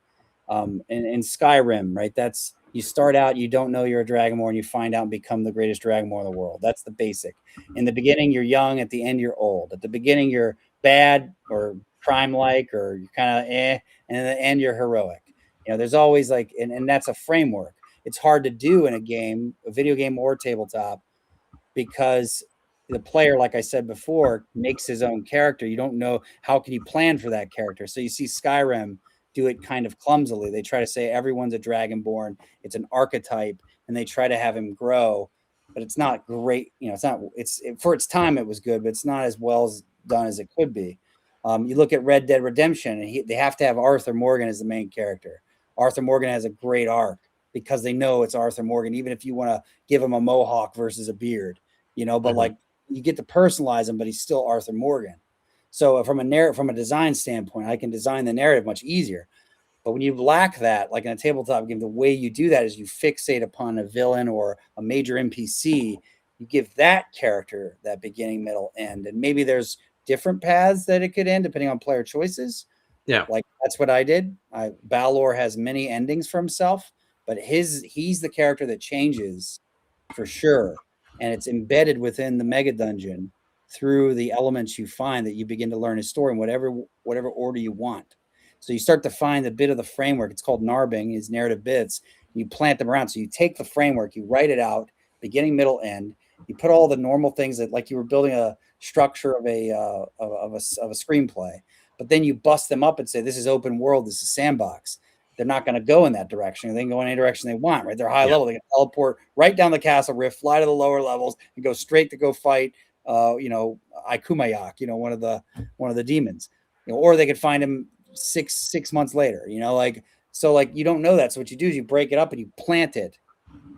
Speaker 2: In Skyrim, right? That's you start out, you don't know you're a Dragonborn, you find out and become the greatest Dragonborn in the world. That's the basic. In the beginning, you're young. At the end, you're old. At the beginning, you're bad or crime-like, or you're kind of and at the end, you're heroic. There's always like, and that's a framework. It's hard to do in a game, a video game or tabletop, because the player, like I said before, makes his own character. You don't know how can you plan for that character. So you see Skyrim do it kind of clumsily. They try to say everyone's a dragonborn. It's an archetype, and they try to have him grow, but it's not great. It's not. For its time, it was good, but it's not as well done as it could be. You look at Red Dead Redemption, and they have to have Arthur Morgan as the main character. Arthur Morgan has a great arc because they know it's Arthur Morgan, even if you want to give him a mohawk versus a beard, but like you get to personalize him, but he's still Arthur Morgan. So from a design standpoint, I can design the narrative much easier. But when you lack that, like in a tabletop game, the way you do that is you fixate upon a villain or a major NPC. You give that character that beginning, middle, end, and maybe there's different paths that it could end depending on player choices.
Speaker 1: yeah,
Speaker 2: Like that's what I did. Balor has many endings for himself, but he's the character that changes for sure, and it's embedded within the mega dungeon through the elements you find that you begin to learn his story in whatever order you want. So you start to find the bit of the framework. It's called narbing, his narrative bits. You plant them around. So you take the framework, you write it out, beginning, middle, end. You put all the normal things that, like you were building a structure of a screenplay, but then you bust them up and say, this is open world, this is sandbox. They're not going to go in that direction. They can go in any direction they want, right? They're high level. They can teleport right down the castle rift, fly to the lower levels, and go straight to go fight, Ikumayak, one of the demons, or they could find him six months later, like you don't know that. So what you do is you break it up and you plant it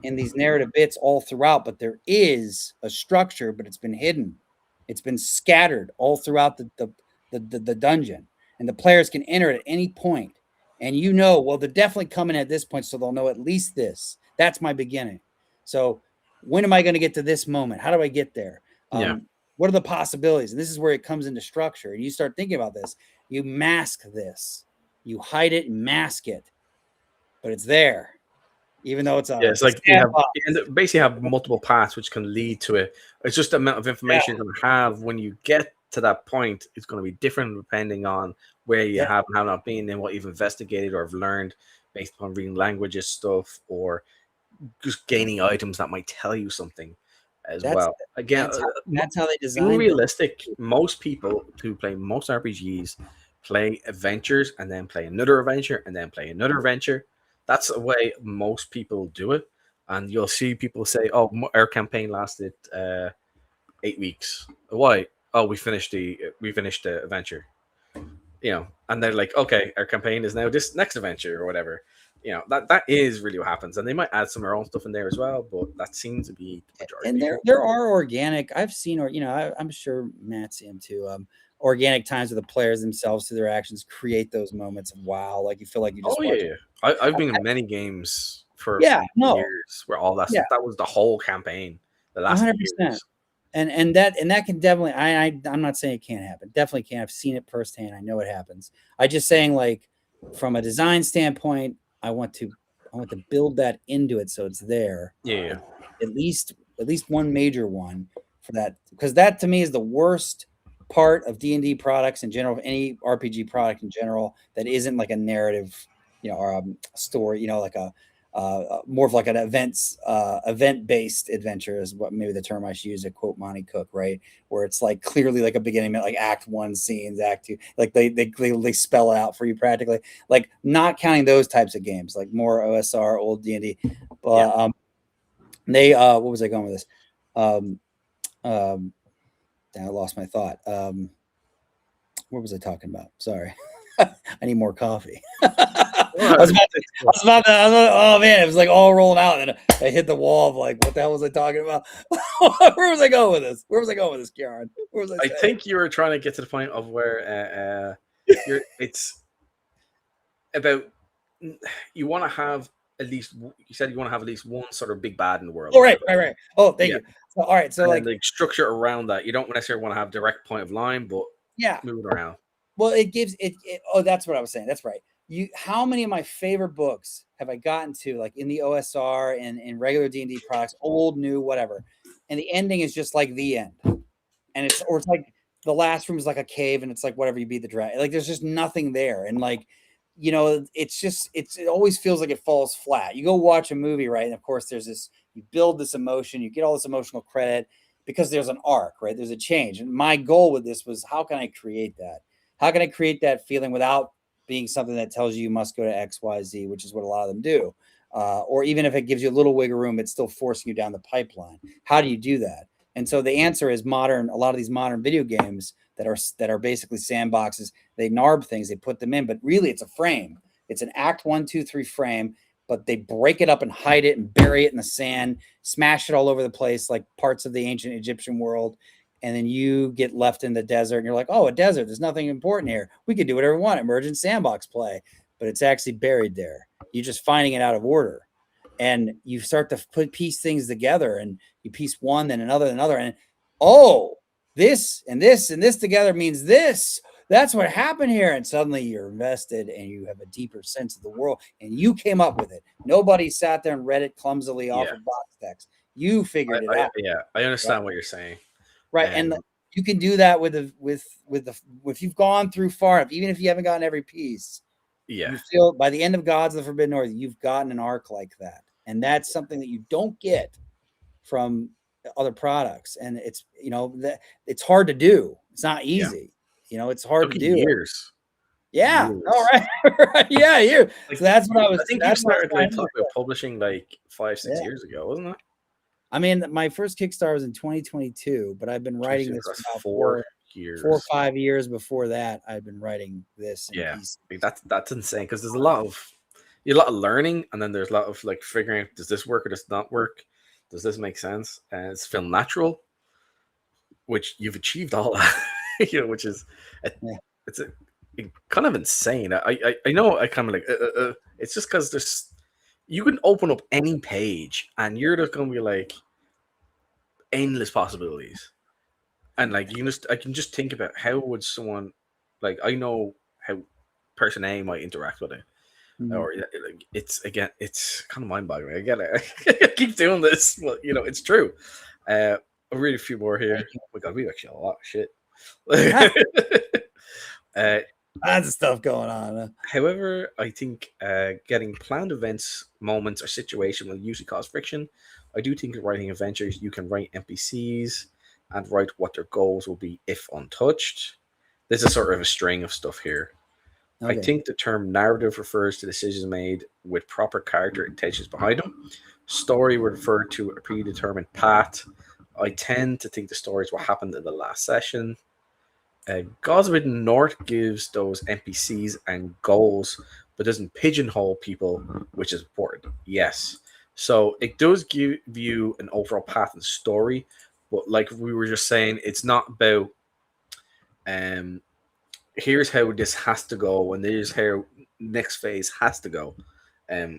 Speaker 2: in these narrative bits all throughout. But there is a structure, but it's been hidden. It's been scattered all throughout the dungeon, and the players can enter it at any point. And well, they're definitely coming at this point, so they'll know at least this. That's my beginning. So when am I going to get to this moment? How do I get there?
Speaker 1: yeah,
Speaker 2: What are the possibilities? And this is where it comes into structure. And you start thinking about this. You mask this. You hide it and mask it, but it's there, even though it's a
Speaker 1: it's like
Speaker 2: sandbox.
Speaker 1: you basically have multiple paths which can lead to it. It's just the amount of information you're going to have when you get to that point. It's going to be different depending on where you have and have not been and what you've investigated or have learned based upon reading languages stuff or just gaining items that might tell you something as well. Again,
Speaker 2: That's how they
Speaker 1: being
Speaker 2: designed it.
Speaker 1: realistic, most people who play most RPGs play adventures and then play another adventure and then play another adventure. That's the way most people do it. And you'll see people say, "Oh, our campaign lasted 8 weeks. Why? Oh, we finished the adventure." And they're like, "Okay, our campaign is now this next adventure or whatever." That is really what happens, and they might add some of their own stuff in there as well, but that seems to be the majority
Speaker 2: And
Speaker 1: of people.
Speaker 2: there are organic. I've seen, or I'm sure Matt's seen too. Organic times where the players themselves through their actions create those moments of wow, like you feel like you just
Speaker 1: Oh
Speaker 2: watch.
Speaker 1: yeah. I've been in many games for
Speaker 2: Yeah, no,
Speaker 1: years where all
Speaker 2: yeah,
Speaker 1: that was the whole campaign that lasted
Speaker 2: 100%.
Speaker 1: years.
Speaker 2: And that can definitely. I'm not saying it can't happen. Definitely can. I've seen it firsthand. I know it happens. I just saying like from a design standpoint, I want to build that into it so it's there.
Speaker 1: Yeah.
Speaker 2: At least one major one for that, because that to me is the worst part of D&D products in general, of any RPG product in general, that isn't like a narrative, or a story, like a more of like an event based adventure is what maybe the term I should use, to quote Monty Cook, right? Where it's like clearly like a beginning, like act 1 scenes, act 2, like they spell it out for you practically, like not counting those types of games, like more OSR, old D&D. But they what was I going with this? I lost my thought. What was I talking about? Sorry. I need more coffee. Oh man, it was like all rolling out, and I hit the wall of like, what the hell was I talking about? Where was I going with this, Karen? Where was I saying?
Speaker 1: think you were trying to get to the point of where it's about you want to have at least, you said you want to have at least one sort of big bad in the world.
Speaker 2: Oh, right. Oh, thank you. So, all right. So
Speaker 1: And
Speaker 2: like,
Speaker 1: then structure around that. You don't necessarily want to have direct point of line, but
Speaker 2: yeah.
Speaker 1: move it around.
Speaker 2: Well, it gives it. Oh, that's what I was saying. That's right. How many of my favorite books have I gotten to, like in the OSR and in regular D&D products, old, new, whatever, and the ending is just like the end, and it's like the last room is like a cave, and it's like whatever, you beat the dragon. Like there's just nothing there, and like it always feels like it falls flat. You go watch a movie, right? And of course, there's this. You build this emotion, you get all this emotional credit because there's an arc, right? There's a change, and my goal with this was, how can I create that? How can I create that feeling without being something that tells you must go to X, Y, Z, which is what a lot of them do. Or even if it gives you a little wiggle room, it's still forcing you down the pipeline. How do you do that? And so the answer is a lot of these modern video games that are basically sandboxes, they narb things, they put them in, but really it's a frame. It's an act 1, 2, 3 frame, but they break it up and hide it and bury it in the sand, smash it all over the place like parts of the ancient Egyptian world. And then you get left in the desert and you're like, oh, a desert, there's nothing important here. We could do whatever we want, emergent sandbox play, but it's actually buried there. You're just finding it out of order. And you start to piece things together, and you piece one, then another, and oh, this and this and this together means this. That's what happened here. And suddenly you're invested and you have a deeper sense of the world, and you came up with it. Nobody sat there and read it clumsily off of box text. You figured it out.
Speaker 1: I understand what you're saying.
Speaker 2: Right. And you can do that if you've gone through far enough, even if you haven't gotten every piece.
Speaker 1: Yeah.
Speaker 2: You feel by the end of Gods of the Forbidden North, you've gotten an arc like that. And that's something that you don't get from other products. And it's, it's hard to do. It's not easy. It's hard to do.
Speaker 1: Years.
Speaker 2: Yeah. Years. All right. Yeah. You.
Speaker 1: Like,
Speaker 2: so that's what I was.
Speaker 1: I think you started like talking about publishing like 5-6 years ago, wasn't it?
Speaker 2: I mean, my first Kickstarter was in 2022, but I've been writing this for about 4 years. 4 or 5 years before that. I've been writing this.
Speaker 1: Yeah, that's insane, because there's a lot of learning, and then there's a lot of like figuring out, does this work or does it not work? Does this make sense? And it's feel natural, which you've achieved all that, which is it's kind of insane. I know I kind of like it's just because you can open up any page and you're just gonna be like endless possibilities, and like I can just think about how would someone, like, I know how person A might interact with it. Or like, it's kind of mind-boggling. I get it. I keep doing this, but it's true. I'll read a few more here. Oh my god, we actually have a lot of shit.
Speaker 2: Lots of stuff going on.
Speaker 1: However, I think getting planned events, moments, or situation will usually cause friction. I do think writing adventures, you can write NPCs and write what their goals will be if untouched. This is sort of a string of stuff here.
Speaker 2: Okay.
Speaker 1: I think the term narrative refers to decisions made with proper character intentions behind them. Story would refer to a predetermined path. I tend to think the story is what happened in the last session. Gods of the North gives those NPCs and goals, but doesn't pigeonhole people, which is important. Yes. So it does give you an overall path and story, but like we were just saying, it's not about here's how this has to go and here's how next phase has to go.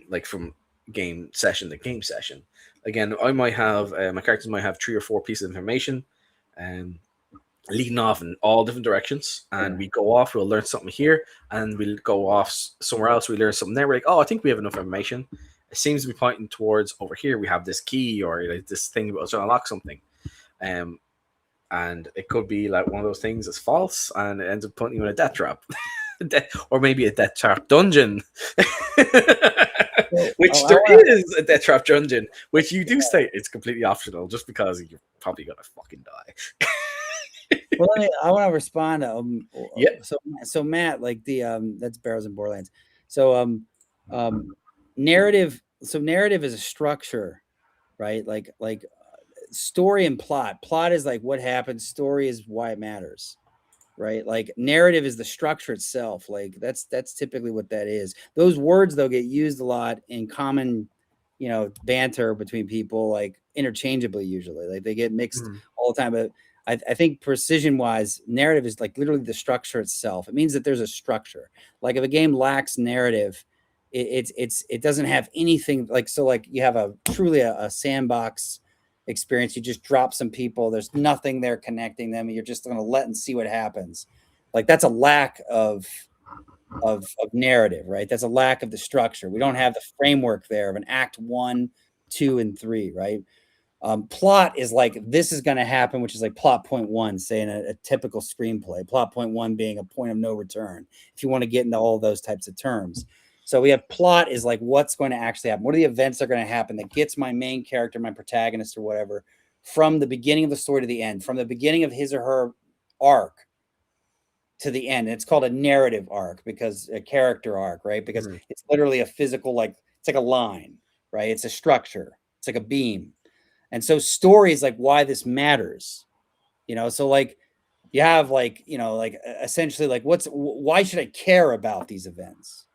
Speaker 1: Like from game session to game session. Again, I might have my characters might have 3 or 4 pieces of information. Leading off in all different directions, and we go off, we'll learn something here, and we'll go off somewhere else, we learn something there, we're like, oh, I think we have enough information. It seems to be pointing towards over here, we have this key, or like this thing about to unlock something. And it could be like one of those things that's false, and it ends up putting you in a death trap. Or maybe a death trap dungeon. Which there is a death trap dungeon, which you do state it's completely optional, just because you're probably gonna fucking die.
Speaker 2: Well, I want to respond to
Speaker 1: yeah.
Speaker 2: So Matt, like the that's Barrows and Borderlands. So narrative. So narrative is a structure, right? Like story and plot. Plot is like what happens. Story is why it matters, right? Like narrative is the structure itself. Like that's typically what that is. Those words though get used a lot in common, banter between people, like interchangeably usually. Like they get mixed all the time, but I think precision wise, narrative is like literally the structure itself. It means that there's a structure. Like if a game lacks narrative, it doesn't have anything like, so like you have a truly a sandbox experience. You just drop some people. There's nothing there connecting them. And you're just going to let and see what happens. Like that's a lack of narrative, right? That's a lack of the structure. We don't have the framework there of an act 1, 2, and 3, right? Plot is like, this is going to happen, which is like plot point 1, say in a typical screenplay. Plot point 1 being a point of no return, if you want to get into all those types of terms. So we have plot is like what's going to actually happen. What are the events that are going to happen that gets my main character, my protagonist or whatever, from the beginning of the story to the end, from the beginning of his or her arc to the end. And it's called a narrative arc, because a character arc, right? Because it's literally a physical, like it's like a line, right? It's a structure. It's like a beam. And so story is like why this matters, so like you have like, like essentially like why should I care about these events?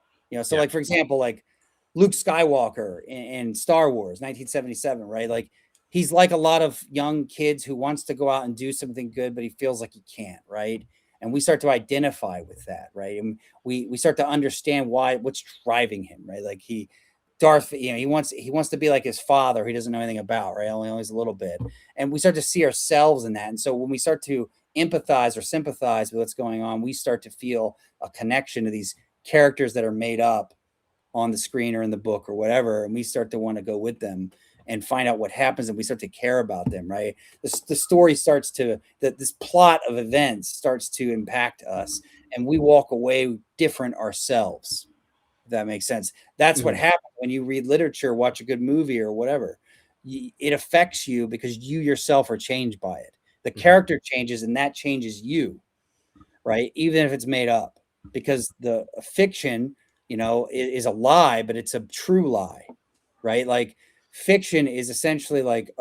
Speaker 2: So like, for example, like Luke Skywalker in Star Wars, 1977, right? Like he's like a lot of young kids who wants to go out and do something good, but he feels like he can't, right? And we start to identify with that, right? And we start to understand what's driving him, right? Like Darth, he wants to be like his father. He doesn't know anything about, right? Only knows a little bit. And we start to see ourselves in that. And so when we start to empathize or sympathize with what's going on, we start to feel a connection to these characters that are made up on the screen or in the book or whatever. And we start to want to go with them and find out what happens. And we start to care about them, right? The story starts to, this plot of events starts to impact us. And we walk away different ourselves. If that makes sense. That's what happens when you read literature, watch a good movie or whatever. It affects you because you yourself are changed by it. The character changes and that changes you, right? Even if it's made up, because the fiction, is a lie, but it's a true lie, right? Like fiction is essentially like,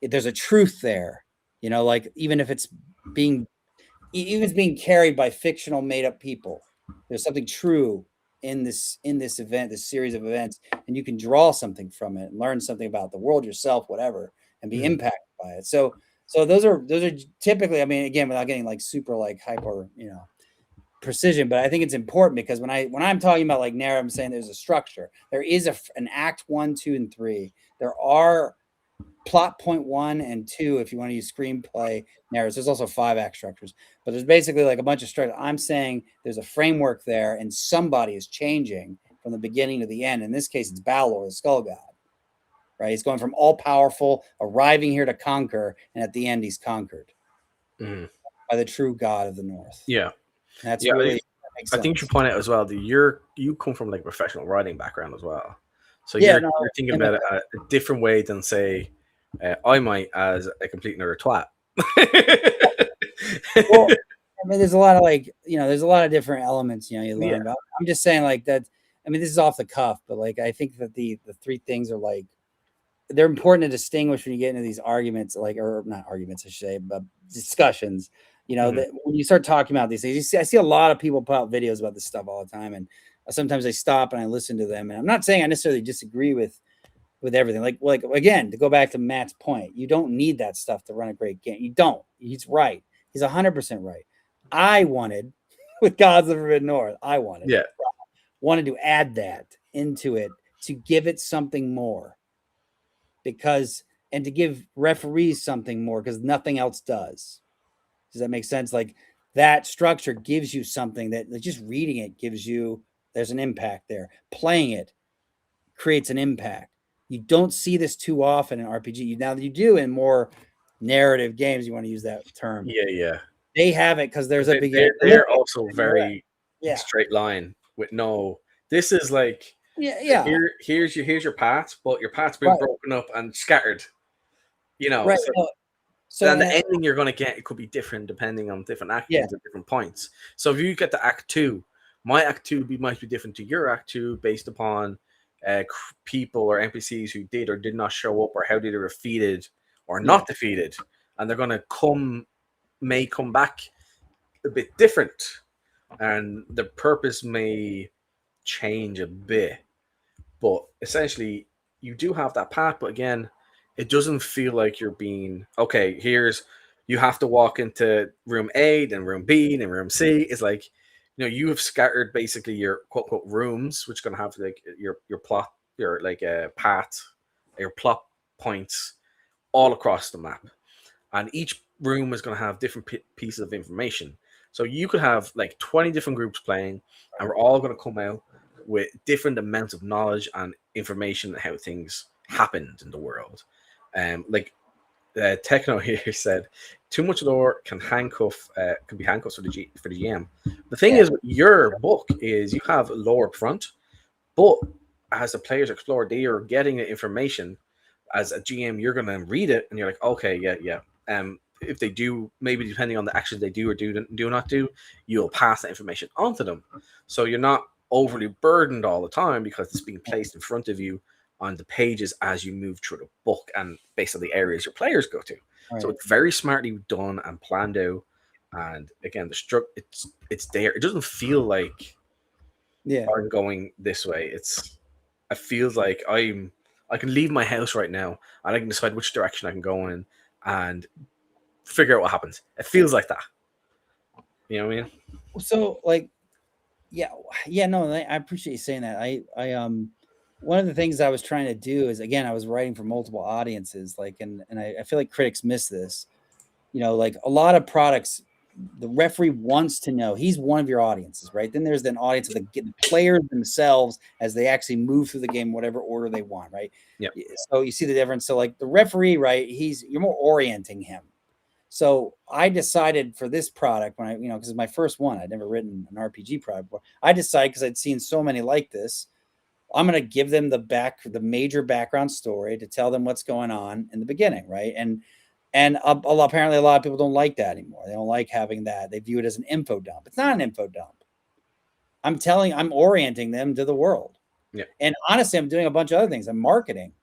Speaker 2: there's a truth there, like even if it's being carried by fictional made up people, there's something true in this event, this series of events, and you can draw something from it and learn something about the world, yourself, whatever, and be impacted by it. So those are typically, I mean, again, without getting like super like hyper, precision, but I think it's important because when I'm talking about like narrative, I'm saying there's a structure. There is an act 1, 2, and 3. There are plot point 1 and 2, if you want to use screenplay narratives. There's also 5 act structures, but there's basically like a bunch of structures. I'm saying there's a framework there, and somebody is changing from the beginning to the end. In this case, it's Balor, the Skull God. Right? He's going from all powerful, arriving here to conquer, and at the end, he's conquered by the true God of the North.
Speaker 1: Yeah,
Speaker 2: and that's
Speaker 1: yeah.
Speaker 2: really.
Speaker 1: I think you should point out as well that you come from like a professional writing background as well, so
Speaker 2: Yeah,
Speaker 1: you're thinking about it a different way than say I might as a complete nerd twat.
Speaker 2: Well, I mean, there's a lot of like, there's a lot of different elements, you learn
Speaker 1: Yeah.
Speaker 2: about. I'm just saying like that. I mean, this is off the cuff, but like, I think that the 3 things are like, they're important to distinguish when you get into these arguments, like, or not arguments, I should say, but discussions, that when you start talking about these things, I see a lot of people put out videos about this stuff all the time. And sometimes I stop and I listen to them, and I'm not saying I necessarily disagree with everything. Like again, to go back to Matt's point, you don't need that stuff to run a great game. You don't. He's right. He's 100% right. I wanted with Gods of the Forbidden North, wanted to add that into it to give it something more, and to give referees something more, because nothing else does. Does that make sense? Like, that structure gives you something that, like, just reading it gives you, there's an impact there. Playing it creates an impact. You don't see this too often in RPG. Now you do in more narrative games. You want to use that term?
Speaker 1: Yeah.
Speaker 2: They have it because there's a beginning.
Speaker 1: They're also very straight line with no. This is like here's your path, but your path's been broken up and scattered.
Speaker 2: Right.
Speaker 1: So the ending you're going to get, it could be different depending on different actions at different points. So if you get to Act 2, my Act 2 might be different to your Act 2 based upon people or NPCs who did or did not show up, or how they were defeated or not defeated, and they're going to may come back a bit different, and the purpose may change a bit. But essentially, you do have that path, but again, it doesn't feel like you're being you have to walk into room A, then room B, then room C. It's like, you have scattered basically your quote unquote rooms, which are gonna have like your plot, your like path, your plot points all across the map, and each room is going to have different pieces of information. So you could have like 20 different groups playing, and we're all going to come out with different amounts of knowledge and information on how things happened in the world. Techno here said, too much lore can be handcuffs for the GM. The thing is, with your book is you have lore up front, but as the players explore, they are getting the information. As a GM, you're going to read it, and you're like, okay, yeah. If they do, maybe depending on the actions they do or do not do, you'll pass that information on to them. So you're not overly burdened all the time because it's being placed in front of you on the pages as you move through the book and based on the areas your players go to. Right. So it's very smartly done and planned out. And again, it's there. It doesn't feel like I'm going this way. It feels like I can leave my house right now and I can decide which direction I can go in and figure out what happens. It feels like that. You know what I mean?
Speaker 2: So like, no, I appreciate you saying that. I one of the things I was trying to do is, again, I was writing for multiple audiences, like, and I feel like critics miss this. Like a lot of products, the referee wants to know, he's one of your audiences, right? Then there's an audience of the players themselves as they actually move through the game, whatever order they want, right?
Speaker 1: Yeah.
Speaker 2: So you see the difference. So like the referee, right? You're more orienting him. So I decided for this product when because it's my first one, I'd never written an RPG product before. I decided, because I'd seen so many like this, I'm going to give them the major background story to tell them what's going on in the beginning, right? And apparently a lot of people don't like that anymore. They don't like having that. They view it as an info dump. It's not an info dump. I'm orienting them to the world.
Speaker 1: Yeah.
Speaker 2: And honestly, I'm doing a bunch of other things. I'm marketing.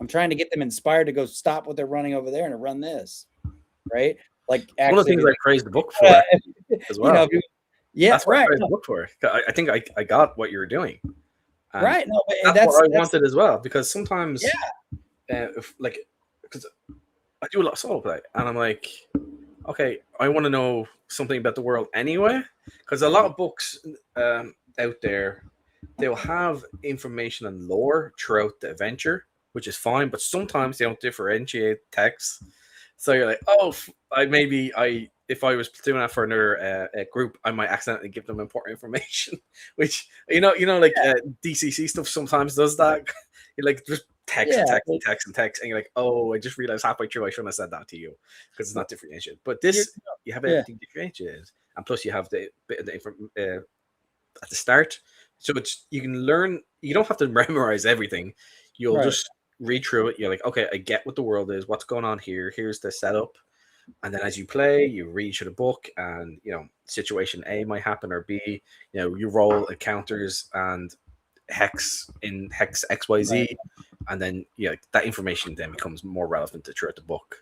Speaker 2: I'm trying to get them inspired to go stop what they're running over there and to run this. Right? Like, actually,
Speaker 1: one of the things I praised the book for as well. That's what I praised the book for. I think I got what you were doing.
Speaker 2: Right. No,
Speaker 1: that's what I wanted as well, because sometimes, because I do a lot of solo play, and I'm like, okay, I want to know something about the world anyway, because a lot of books out there, they'll have information and lore throughout the adventure, which is fine. But sometimes they don't differentiate text, so you're like, oh, if I was doing that for another group, I might accidentally give them important information, which like DCC stuff sometimes does that. You're like just text and text and text and text, and you're like, oh, I just realized halfway through I shouldn't have said that to you because it's not differentiated. But this, you have everything differentiated, and plus you have the bit of the at the start, so you can learn. You don't have to memorize everything. You'll just read through it. You're like, okay, I get what the world is. What's going on here? Here's the setup. And then as you play, you read through the book, and situation A might happen, or B, you roll encounters and hex XYZ, and then that information then becomes more relevant throughout the book,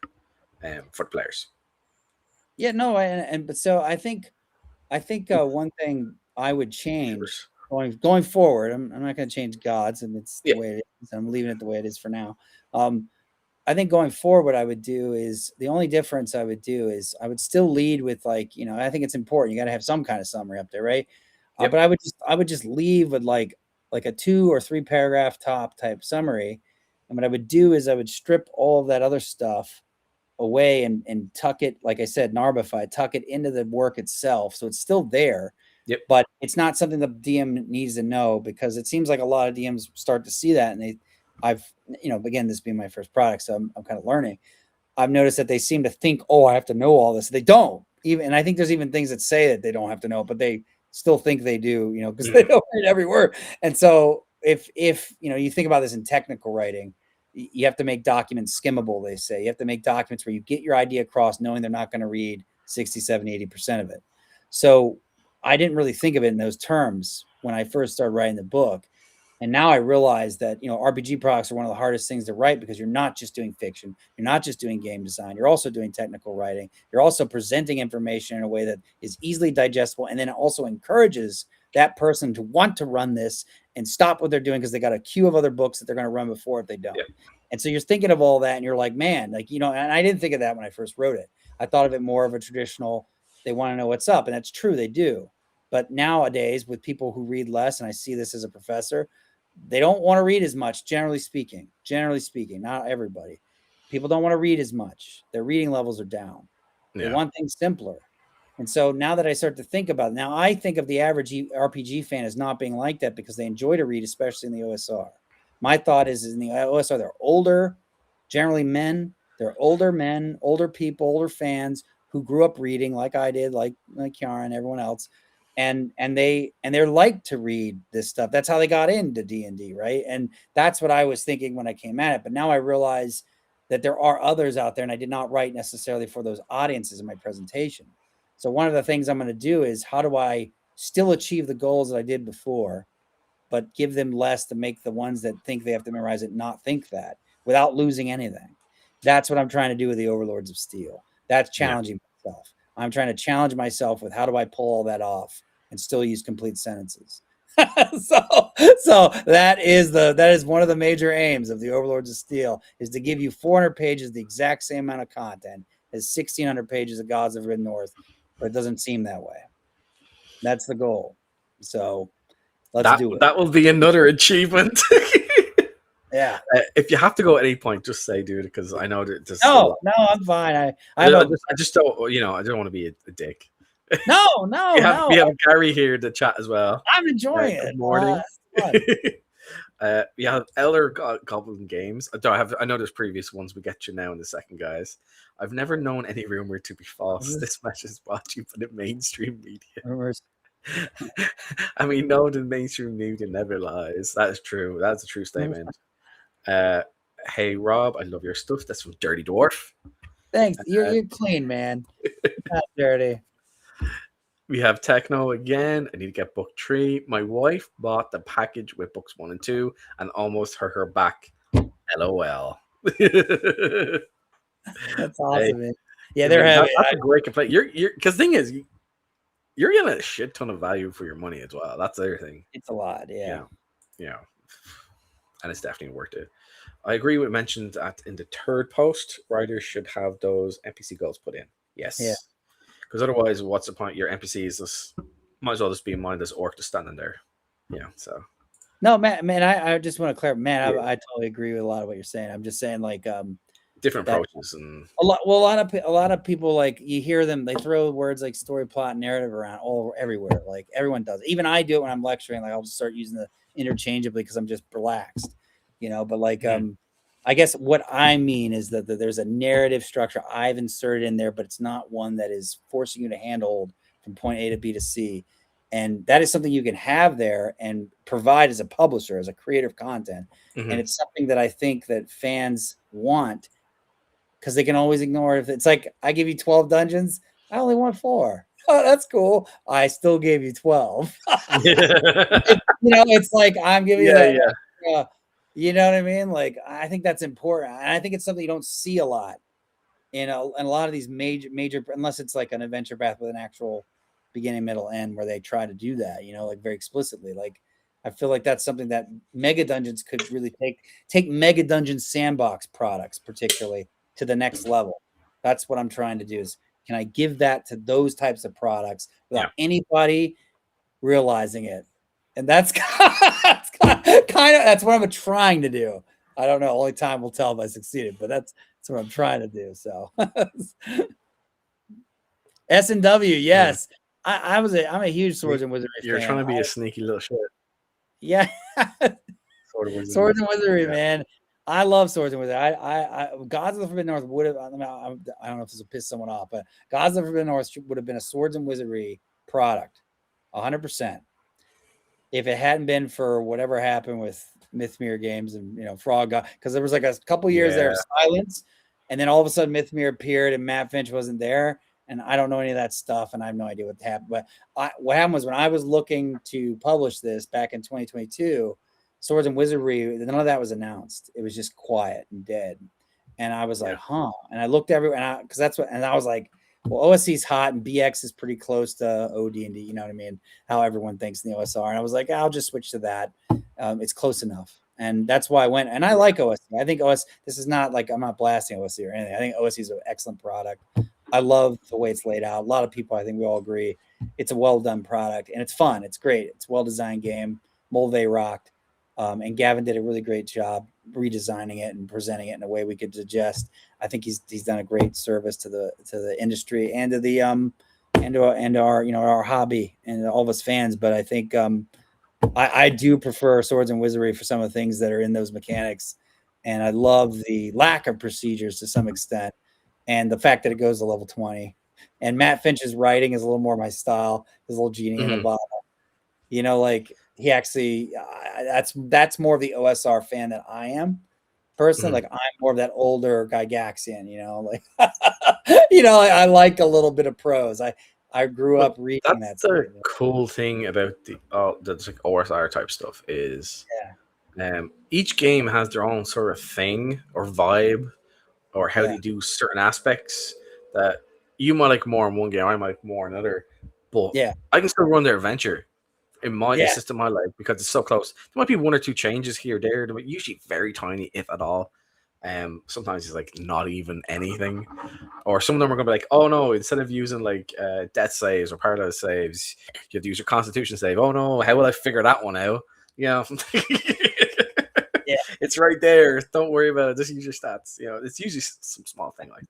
Speaker 1: for the players.
Speaker 2: Yeah, no, but so I think one thing I would change going forward. I'm not going to change gods, and it's the way it is. I'm leaving it the way it is for now. I think going forward, what I would do is the only difference I would do is I would still lead with I think it's important. You got to have some kind of summary up there, right? But I would just leave with like a 2 or 3 paragraph top type summary. And what I would do is I would strip all of that other stuff away and tuck it, like I said, Narbify, tuck it into the work itself. So it's still there, but it's not something the DM needs to know, because it seems like a lot of DMs start to see that, and again, this being my first product, so I'm kind of learning. I've noticed that they seem to think, oh, I have to know all this. They don't even, and I think there's even things that say that they don't have to know, but they still think they do, because they don't read every word. And so if you think about this in technical writing, you have to make documents skimmable, they say. You have to make documents where you get your idea across knowing they're not going to read 60, 70, 80% of it. So I didn't really think of it in those terms when I first started writing the book. And now I realize that, RPG products are one of the hardest things to write, because you're not just doing fiction. You're not just doing game design. You're also doing technical writing. You're also presenting information in a way that is easily digestible, and then it also encourages that person to want to run this and stop what they're doing because they got a queue of other books that they're going to run before if they don't. And so you're thinking of all that, and you're like, man, and I didn't think of that when I first wrote it. I thought of it more of a traditional, they want to know what's up. And that's true, they do. But nowadays, with people who read less, and I see this as a professor, they don't want to read as much, generally speaking, not everybody. People don't want to read as much. Their reading levels are down. They want things simpler. And so now that I start to think about it, now I think of the average RPG fan as not being like that, because they enjoy to read, especially in the OSR. My thought is in the OSR, they're older, generally men. They're older men, older people, older fans who grew up reading like I did, like Kiara and everyone else. And they're like to read this stuff. That's how they got into D&D, right? And that's what I was thinking when I came at it. But now I realize that there are others out there, and I did not write necessarily for those audiences in my presentation. So one of the things I'm going to do is, how do I still achieve the goals that I did before, but give them less to make the ones that think they have to memorize it not think that, without losing anything? That's what I'm trying to do with the Overlords of Steel. That's challenging myself. I'm trying to challenge myself with, how do I pull all that off and still use complete sentences? so that is one of the major aims of the Overlords of Steel, is to give you 400 pages, the exact same amount of content as 1,600 pages of Gods of Red North, but it doesn't seem that way. That's the goal. So let's do it.
Speaker 1: That will be another achievement.
Speaker 2: Yeah.
Speaker 1: If you have to go at any point, just say, dude, because I know that just
Speaker 2: no, I'm fine. I
Speaker 1: just don't, I don't want to be a dick.
Speaker 2: No.
Speaker 1: We have Gary here to chat as well.
Speaker 2: I'm enjoying it.
Speaker 1: Good morning. We have Elder Goblin Games. I know there's previous ones. We get you now in the second, guys. I've never known any rumor to be false. This match is watching for the mainstream media.
Speaker 2: Rumors.
Speaker 1: I mean, no, the mainstream media never lies. That is true. That's a true statement. Hey, Rob, I love your stuff. That's from Dirty Dwarf.
Speaker 2: Thanks. You're clean, man. Not dirty.
Speaker 1: We have Techno again. I need to get book 3. My wife bought the package with books 1 and 2 and almost hurt her back. LOL.
Speaker 2: That's awesome, man. Yeah, they're heavy.
Speaker 1: That's a great complaint. Because the thing is, you're getting a shit ton of value for your money as well. That's the other thing.
Speaker 2: It's a lot, yeah.
Speaker 1: And it's definitely worth it. I agree with mentioned that in the third post, writers should have those NPC goals put in. Yes. Yeah. Because otherwise, what's the point? Your NPCs might as well just be in mind as orc just standing there. So
Speaker 2: No, man, I just want to clarify, man.
Speaker 1: Yeah.
Speaker 2: I totally agree with a lot of what you're saying. I'm just saying, like,
Speaker 1: Different
Speaker 2: that
Speaker 1: approaches and
Speaker 2: a lot of people, like, you hear them, they throw words like story, plot, narrative around everywhere. Like, everyone does it. Even I do it when I'm lecturing. Like, I'll just start using the interchangeably because I'm just relaxed, But like, I guess what I mean is that there's a narrative structure I've inserted in there, but it's not one that is forcing you to handhold from point A to B to C. And that is something you can have there and provide as a publisher, as a creator of content. And it's something that I think that fans want, because they can always ignore it. If it's like, I give you 12 dungeons, I only want 4. Oh, that's cool. I still gave you 12. It's like, I'm giving you
Speaker 1: yeah,
Speaker 2: that
Speaker 1: yeah.
Speaker 2: extra, you know what I mean? Like, I think that's important. And I think it's something you don't see a lot in a lot of these major, unless it's like an adventure path with an actual beginning, middle, end, where they try to do that, like very explicitly. Like, I feel like that's something that Mega Dungeons could really take Mega Dungeon sandbox products, particularly, to the next level. That's what I'm trying to do, is can I give that to those types of products without anybody realizing it? And that's that's what I'm trying to do. I don't know. Only time will tell if I succeeded, but that's what I'm trying to do. So S&W, yes. I'm a huge Swords and Wizardry
Speaker 1: You're
Speaker 2: fan.
Speaker 1: trying to be a sneaky little shit.
Speaker 2: Yeah.
Speaker 1: Sword and Wizardry.
Speaker 2: Swords and Wizardry, man. I love Swords and Wizardry. I Gods of the Forbidden North would have, I don't know if this will piss someone off, but Gods of the Forbidden North would have been a Swords and Wizardry product, 100%. If it hadn't been for whatever happened with Mythmere Games and Frog God, because there was like a couple years there of silence, and then all of a sudden Mythmere appeared and Matt Finch wasn't there, and I don't know any of that stuff, and I have no idea what happened. But what happened was, when I was looking to publish this back in 2022, Swords and Wizardry, none of that was announced. It was just quiet and dead, and I was like, huh. And I looked everywhere, because that's what, and I was like, well, OSC's hot and BX is pretty close to OD&D, you know what I mean? How everyone thinks in the OSR. And I was like, I'll just switch to that. It's close enough. And that's why I went. And I like OSC. I think this is not like, I'm not blasting OSC or anything. I think OSC is an excellent product. I love the way it's laid out. A lot of people, I think we all agree, it's a well-done product. And it's fun. It's great. It's a well-designed game. Mulvey rocked. And Gavin did a really great job redesigning it and presenting it in a way we could digest. I think he's done a great service to the industry and to the and our our hobby and all of us fans. But I think I do prefer Swords and Wizardry for some of the things that are in those mechanics, and I love the lack of procedures to some extent, and the fact that it goes to level 20. And Matt Finch's writing is a little more my style. His little genie in the bottle. Like, he actually, that's more of the OSR fan that I am personally. Like, I'm more of that older Gygaxian, like, I like a little bit of prose. I grew up reading that.
Speaker 1: That's the cool thing about the like OSR type stuff is, each game has their own sort of thing or vibe, or how they do certain aspects that you might like more in one game, I might like more in another. But I can still run their adventure in the system I like, because it's so close. There might be one or two changes here or there. They're usually very tiny, if at all. Sometimes it's like not even anything. Or some of them are going to be like, oh no, instead of using like death saves or paralysis saves, you have to use your constitution save. Oh no, how will I figure that one out? It's right there. Don't worry about it. Just use your stats. It's usually some small thing like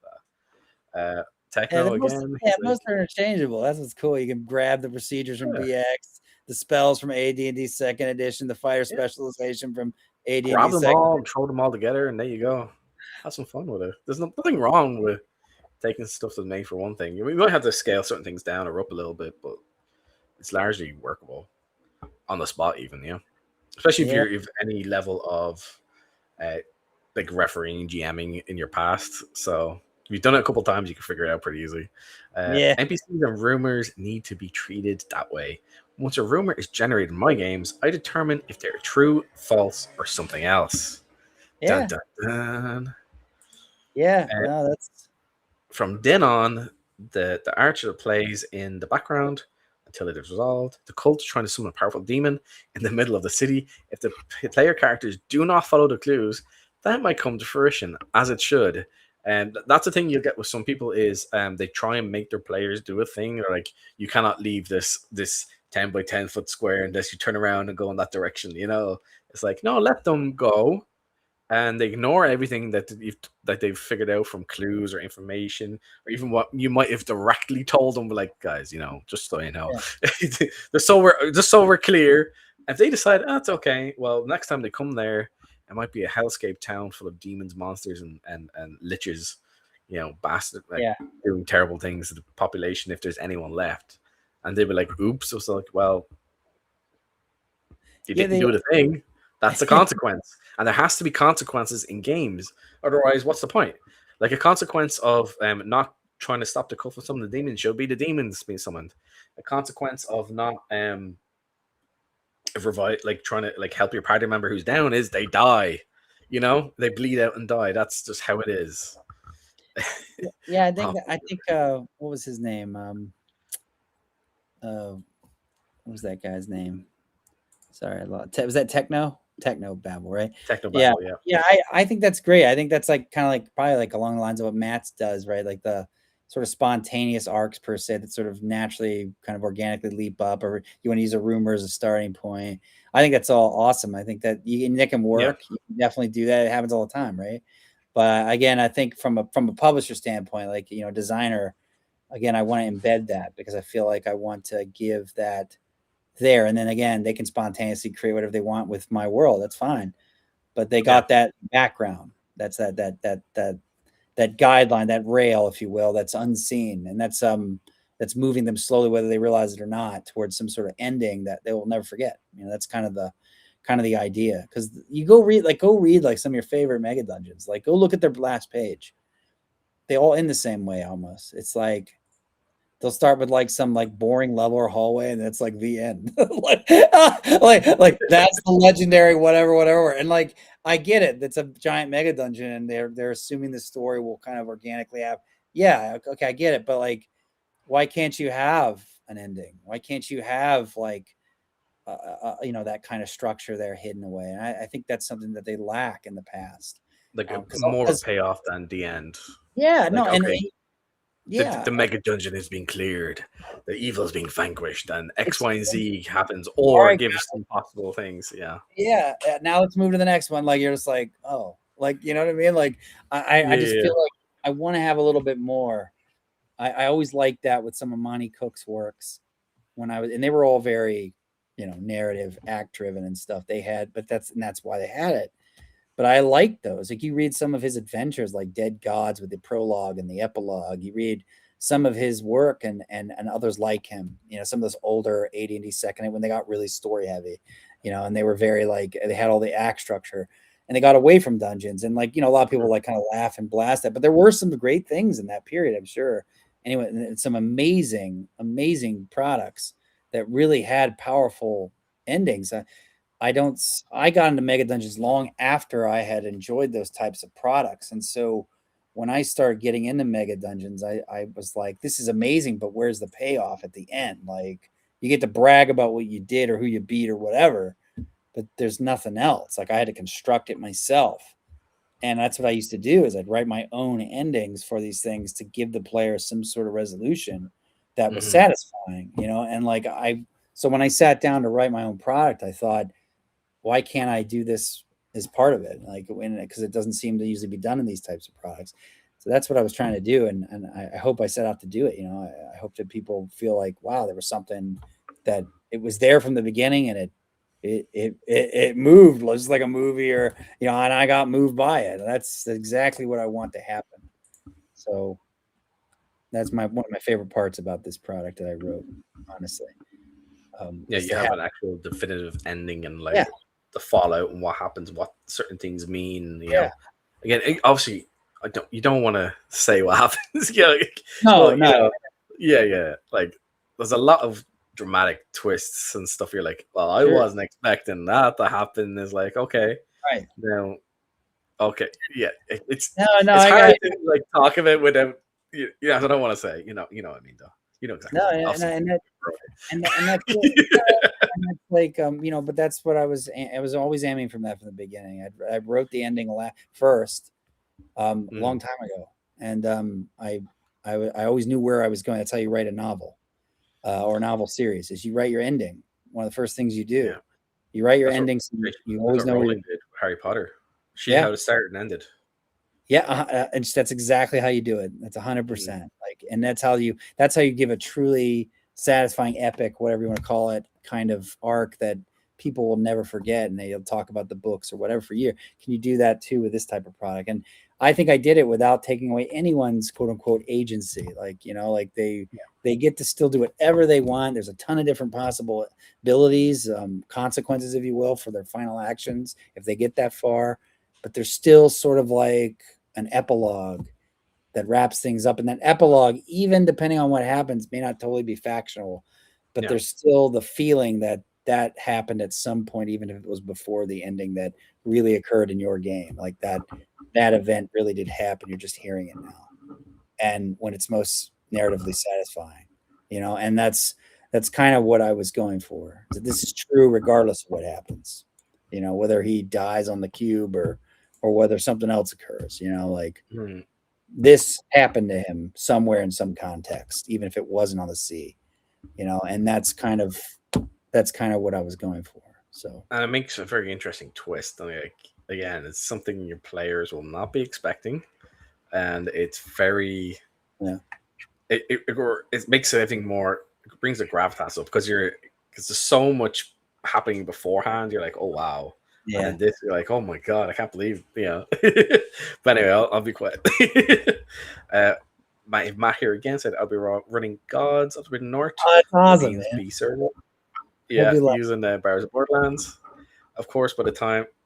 Speaker 1: that. Techno again.
Speaker 2: Most are interchangeable. That's what's cool. You can grab the procedures from BX, the spells from AD&D Second Edition, the fighter specialization from AD&D.
Speaker 1: Grab them all, throw them all together, and there you go. Have some fun with it. There's nothing wrong with taking stuff that's made for one thing. We might have to scale certain things down or up a little bit, but it's largely workable on the spot, even. Especially if you've any level of like refereeing, GMing in your past. So if you've done it a couple times, you can figure it out pretty easy. NPCs and rumors need to be treated that way. Once a rumor is generated in my games, I determine if they're true, false, or something else.
Speaker 2: Yeah.
Speaker 1: Dun, dun, dun.
Speaker 2: Yeah. No, that's
Speaker 1: from then on. The archer plays in the background until it is resolved. The cult is trying to summon a powerful demon in the middle of the city. If the player characters do not follow the clues, that might come to fruition, as it should. And that's the thing you'll get with some people is they try and make their players do a thing. Or like, you cannot leave this 10 by 10 foot square unless you turn around and go in that direction. You know, it's like, no, let them go, and they ignore everything that they've figured out from clues or information, or even what you might have directly told them. Like, guys, you know, just so you know, just so we're clear. If they decide, oh, it's okay, well, next time they come there, it might be a hellscape town full of demons, monsters, and liches, you know, bastard, like doing terrible things to the population if there's anyone left. And they'd be like, oops. So it's like, well, you didn't do the thing. That's the consequence. And there has to be consequences in games. Otherwise, what's the point? Like a consequence of not trying to stop the cult from summoning the demons should be the demons being summoned. A consequence of not like trying to like help your party member who's down is they die. You know, they bleed out and die. That's just how it is.
Speaker 2: Yeah, I think what was his name? What was that guy's name? Sorry, was that Techno Babble, right?
Speaker 1: Techno Babble,
Speaker 2: yeah. I think that's great. I think that's like kind of like probably like along the lines of what Matt's does, right? Like the sort of spontaneous arcs per se that sort of naturally kind of organically leap up, or you want to use a rumor as a starting point. I think that's all awesome. I think that that can work. You can definitely do that. It happens all the time, right? But again, I think from a publisher standpoint, like, you know, designer, again, I want to embed that because I feel like I want to give that there, and then again, they can spontaneously create whatever they want with my world. That's fine, but they got that background. That's that guideline, that rail, if you will, that's unseen, and that's moving them slowly, whether they realize it or not, towards some sort of ending that they will never forget. You know, that's kind of the idea. Because you go read like some of your favorite mega dungeons. Like, go look at their last page. They all end the same way almost. It's like they'll start with like some like boring level or hallway, and it's like the end. like that's the legendary whatever. And like, I get it. That's a giant mega dungeon, and they're assuming the story will kind of organically have. Yeah, okay, I get it. But like, why can't you have an ending? Why can't you have like you know, that kind of structure there hidden away? And I think that's something that they lack in the past.
Speaker 1: Like more of a payoff than the end.
Speaker 2: Yeah,
Speaker 1: like,
Speaker 2: no,
Speaker 1: okay,
Speaker 2: and
Speaker 1: the mega dungeon is being cleared, the evil is being vanquished, and X, Y, and Z happens, or give us some possible things. Yeah.
Speaker 2: Now let's move to the next one. Like, you're just like, oh, like, you know what I mean? Like, I just feel like I want to have a little bit more. I always liked that with some of Monty Cook's works when and they were all very, you know, narrative, act driven and stuff. They had, but that's why they had it. But I like those. Like, you read some of his adventures, like Dead Gods, with the prologue and the epilogue. You read some of his work and others like him. You know, some of those older AD&D second, when they got really story heavy, you know, and they were very like, they had all the act structure, and they got away from dungeons. And like, you know, a lot of people like kind of laugh and blast that, but there were some great things in that period, I'm sure. Anyway, and some amazing products that really had powerful endings. I got into mega dungeons long after I had enjoyed those types of products. And so when I started getting into mega dungeons, I was like, this is amazing, but where's the payoff at the end? Like, you get to brag about what you did or who you beat or whatever, but there's nothing else. Like, I had to construct it myself. And that's what I used to do, is I'd write my own endings for these things to give the player some sort of resolution that was satisfying, you know? And like, so when I sat down to write my own product, I thought, why can't I do this as part of it? Like, because it doesn't seem to usually be done in these types of products. So that's what I was trying to do. And I hope I set out to do it. You know, I hope that people feel like, wow, there was something that it was there from the beginning, and it moved just like a movie, or, you know, and I got moved by it. That's exactly what I want to happen. So that's one of my favorite parts about this product that I wrote, honestly.
Speaker 1: You have an actual definitive ending, and like the fallout and what happens, what certain things mean. You know, again, obviously, you don't want to say what happens.
Speaker 2: No.
Speaker 1: Like, there's a lot of dramatic twists and stuff. You're like, well, I wasn't expecting that to happen. Is like, okay,
Speaker 2: right
Speaker 1: now, okay, it's
Speaker 2: it's
Speaker 1: hard to like talk about without. Yeah, I don't want to say. You know what I mean, though. You know exactly.
Speaker 2: No, and that's like, you know, but that's what I was always aiming from that from the beginning. I wrote the ending first, a long time ago, and I always knew where I was going. That's how you write a novel. or a novel series is you write your ending. One of the first things you do,
Speaker 1: Yeah.
Speaker 2: you write your
Speaker 1: That's what
Speaker 2: ending. So you always know where
Speaker 1: Rowling
Speaker 2: you.
Speaker 1: did with Harry Potter. She
Speaker 2: Yeah.
Speaker 1: how it started and ended.
Speaker 2: Yeah, and that's exactly how you do it. That's 100%. Like, and that's how you give a truly satisfying, epic, whatever you want to call it, kind of arc that people will never forget, and they'll talk about the books or whatever for a year. Can you do that too with this type of product? And I think I did it without taking away anyone's quote unquote agency. Like, like they get to still do whatever they want. There's a ton of different possibilities, consequences, if you will, for their final actions if they get that far. But there's still sort of like an epilogue that wraps things up. And that epilogue, even depending on what happens, may not totally be factual, but there's still the feeling that that happened at some point, even if it was before the ending that really occurred in your game. Like that event really did happen. You're just hearing it now. And when it's most narratively satisfying, and that's kind of what I was going for. This is true regardless of what happens, whether he dies on the cube or whether something else occurs, like this happened to him somewhere in some context, even if it wasn't on the sea, and that's kind of what I was going for. So,
Speaker 1: and it makes a very interesting twist. Like, again, it's something your players will not be expecting, and it's very it makes everything more. It brings the gravitas up because there's so much happening beforehand. You're like, oh wow. And then this, you're like, oh my god, I can't believe, But anyway, I'll be quiet. Matt here again said I'll be running Gods of the North.
Speaker 2: Oh, that's awesome, man.
Speaker 1: B server. Yeah, using the Bars of Borderlands. Of course,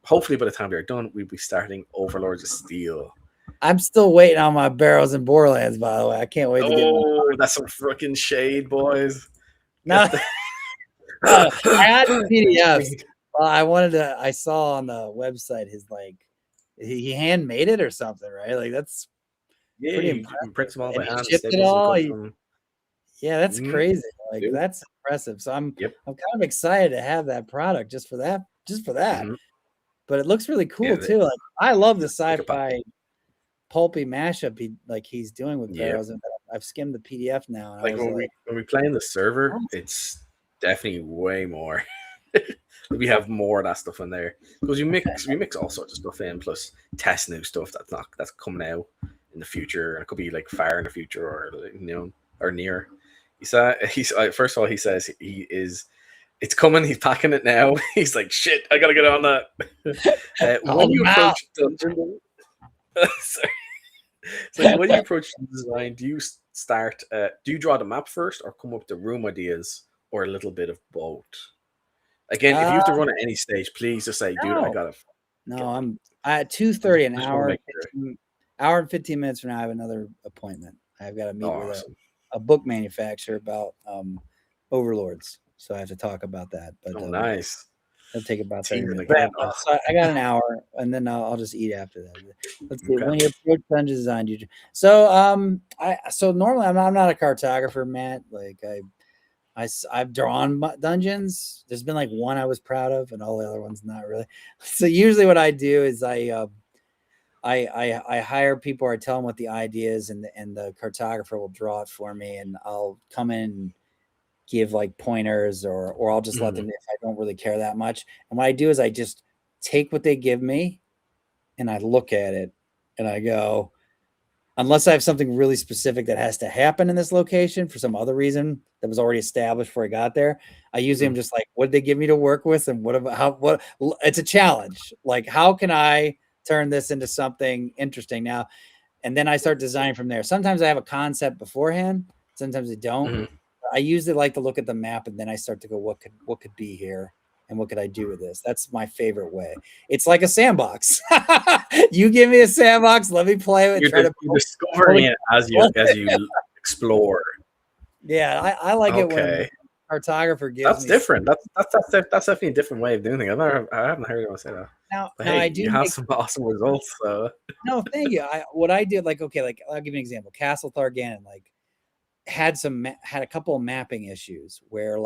Speaker 1: hopefully by the time they're done, we'll be starting Overlords of Steel.
Speaker 2: I'm still waiting on my Barrows and Borderlands, by the way. I can't wait to get
Speaker 1: Oh, that's some freaking shade, boys.
Speaker 2: No, I had PDFs. I saw on the website his he handmade it or something, right? Like that's pretty impressive.
Speaker 1: Prints them all by hand.
Speaker 2: Shipped it all. Yeah, that's
Speaker 1: Mhm.
Speaker 2: crazy. Like that's impressive. So I'm kind of excited to have that product just for that.
Speaker 1: Mhm.
Speaker 2: But it looks really cool too. Like I love the sci-fi pulpy mashup he's doing with Barrows, and I've skimmed the PDF now. And
Speaker 1: Like when we play in the server, it's definitely way more. We have more of that stuff in there because we mix all sorts of stuff in, plus test new stuff that's coming out in the future, and it could be like far in the future or or near. He's first of all, he says it's coming. He's packing it now. He's like, shit, I gotta get on that. When you approach dungeon, sorry. So when you approach the design, do you start? Do you draw the map first, or come up with the room ideas, or a little bit of both? Again, if you have to run at any stage, please just say, "Dude, I gotta."
Speaker 2: No, I'm at 2:30 an hour. Hour and 15 minutes from now, I have another appointment. I've got to meet with a book manufacturer about Overlords, so I have to talk about that. But
Speaker 1: nice.
Speaker 2: It'll take about 30 minutes. So I got an hour, and then I'll just eat after that. Let's see. When you approach dungeon design, so normally I'm not a cartographer, Matt. Like I've drawn dungeons. There's been like one I was proud of, and all the other ones not really. So usually what I do is I hire people, or I tell them what the idea is, and the cartographer will draw it for me, and I'll come in and give like pointers, or I'll just let them if I don't really care that much. And what I do is I just take what they give me and I look at it and I go, unless I have something really specific that has to happen in this location for some other reason that was already established before I got there, I usually am just like, what did they give me to work with? And what it's a challenge. Like, how can I turn this into something interesting now? And then I start designing from there. Sometimes I have a concept beforehand. Sometimes I don't. I usually like to look at the map, and then I start to go, what could be here, and what could I do with this? That's my favorite way. It's like a sandbox. You give me a sandbox, let me play with it.
Speaker 1: You're discovering it as you explore.
Speaker 2: Yeah, I like it when cartographer gives.
Speaker 1: That's different. That's definitely a different way of doing things. I haven't heard anyone say that.
Speaker 2: Now
Speaker 1: I do. You have some awesome results. So
Speaker 2: no, thank you. What I did, like I'll give you an example. Castle Tharganon, had a couple of mapping issues where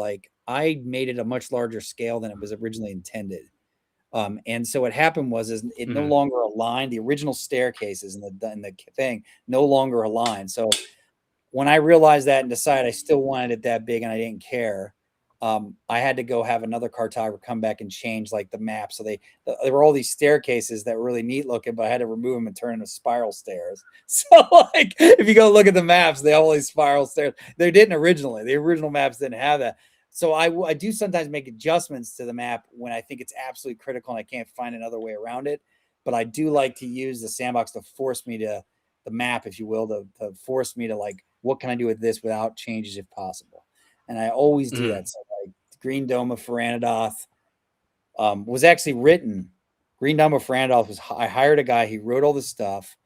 Speaker 2: I made it a much larger scale than it was originally intended. And so what happened was it no longer aligned. The original staircases and the thing no longer aligned. So when I realized that and decided I still wanted it that big and I didn't care, I had to go have another cartographer come back and change like the map. So there were all these staircases that were really neat looking, but I had to remove them and turn them into spiral stairs. So like if you go look at the maps, they have all these spiral stairs. They didn't originally. The original maps didn't have that. So I do sometimes make adjustments to the map when I think it's absolutely critical and I can't find another way around it. But I do like to use the sandbox to force me to the map, if you will, to force me to like, what can I do with this without changes if possible? And I always do that. So like Green Dome of Feranadoth was actually written. Green Dome of Feranadoth was, I hired a guy, he wrote all the stuff.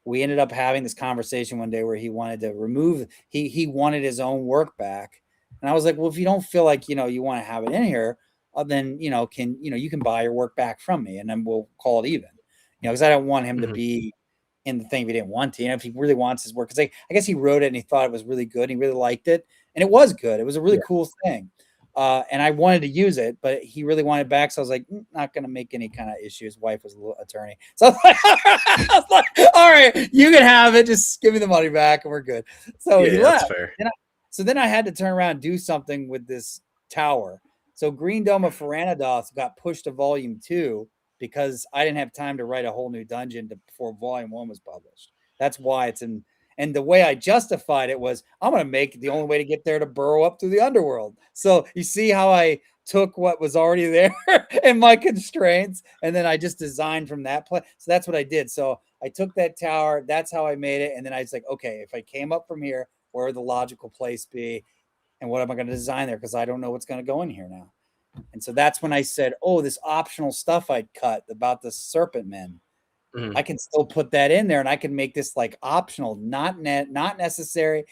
Speaker 2: We ended up having this conversation one day where he wanted to remove, he wanted his own work back. And I was like, well, if you don't feel like, you want to have it in here, then, you can buy your work back from me and then we'll call it even, because I don't want him to be in the thing if he didn't want to. If he really wants his work, because I guess he wrote it and he thought it was really good. He really liked it. And it was good. It was a really cool thing. And I wanted to use it, but he really wanted it back. So I was like, not going to make any kind of issue. His wife was a little attorney. So I was like, all right, you can have it. Just give me the money back and we're good. So he left.
Speaker 1: That's fair.
Speaker 2: So then I had to turn around and do something with this tower. So Green Dome of Feranadoth got pushed to volume 2 because I didn't have time to write a whole new dungeon before volume 1 was published. That's why it's in. And the way I justified it was, I'm going to make the only way to get there to burrow up through the underworld. So you see how I took what was already there and my constraints, and then I just designed from that place. So that's what I did. So I took that tower. That's how I made it. And then I was like, okay, if I came up from here, where would the logical place be? And what am I going to design there? Because I don't know what's going to go in here now. And so that's when I said, oh, this optional stuff I'd cut about the serpent men. I can still put that in there and I can make this like optional, not necessary,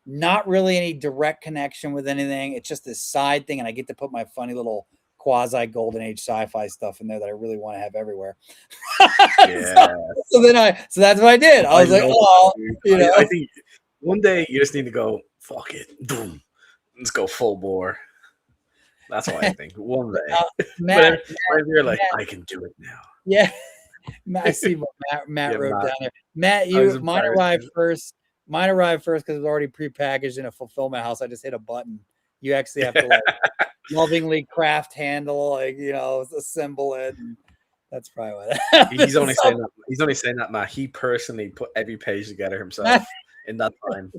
Speaker 2: not really any direct connection with anything. It's just this side thing. And I get to put my funny little quasi golden age sci-fi stuff in there that I really want to have everywhere. So that's what I did. I was like,
Speaker 1: I think one day you just need to go, fuck it. Boom. Let's go full bore. That's what I think. One day. Matt, you're like, I can do it now.
Speaker 2: Yeah. I see what Matt wrote down there. Matt, mine arrived first. Mine arrived first because it was already prepackaged in a fulfillment house. I just hit a button. You actually have to like lovingly craft handle, like assemble it. And that's probably what happened.
Speaker 1: He's only saying that. He's only saying that, Matt. He personally put every page together himself in that time.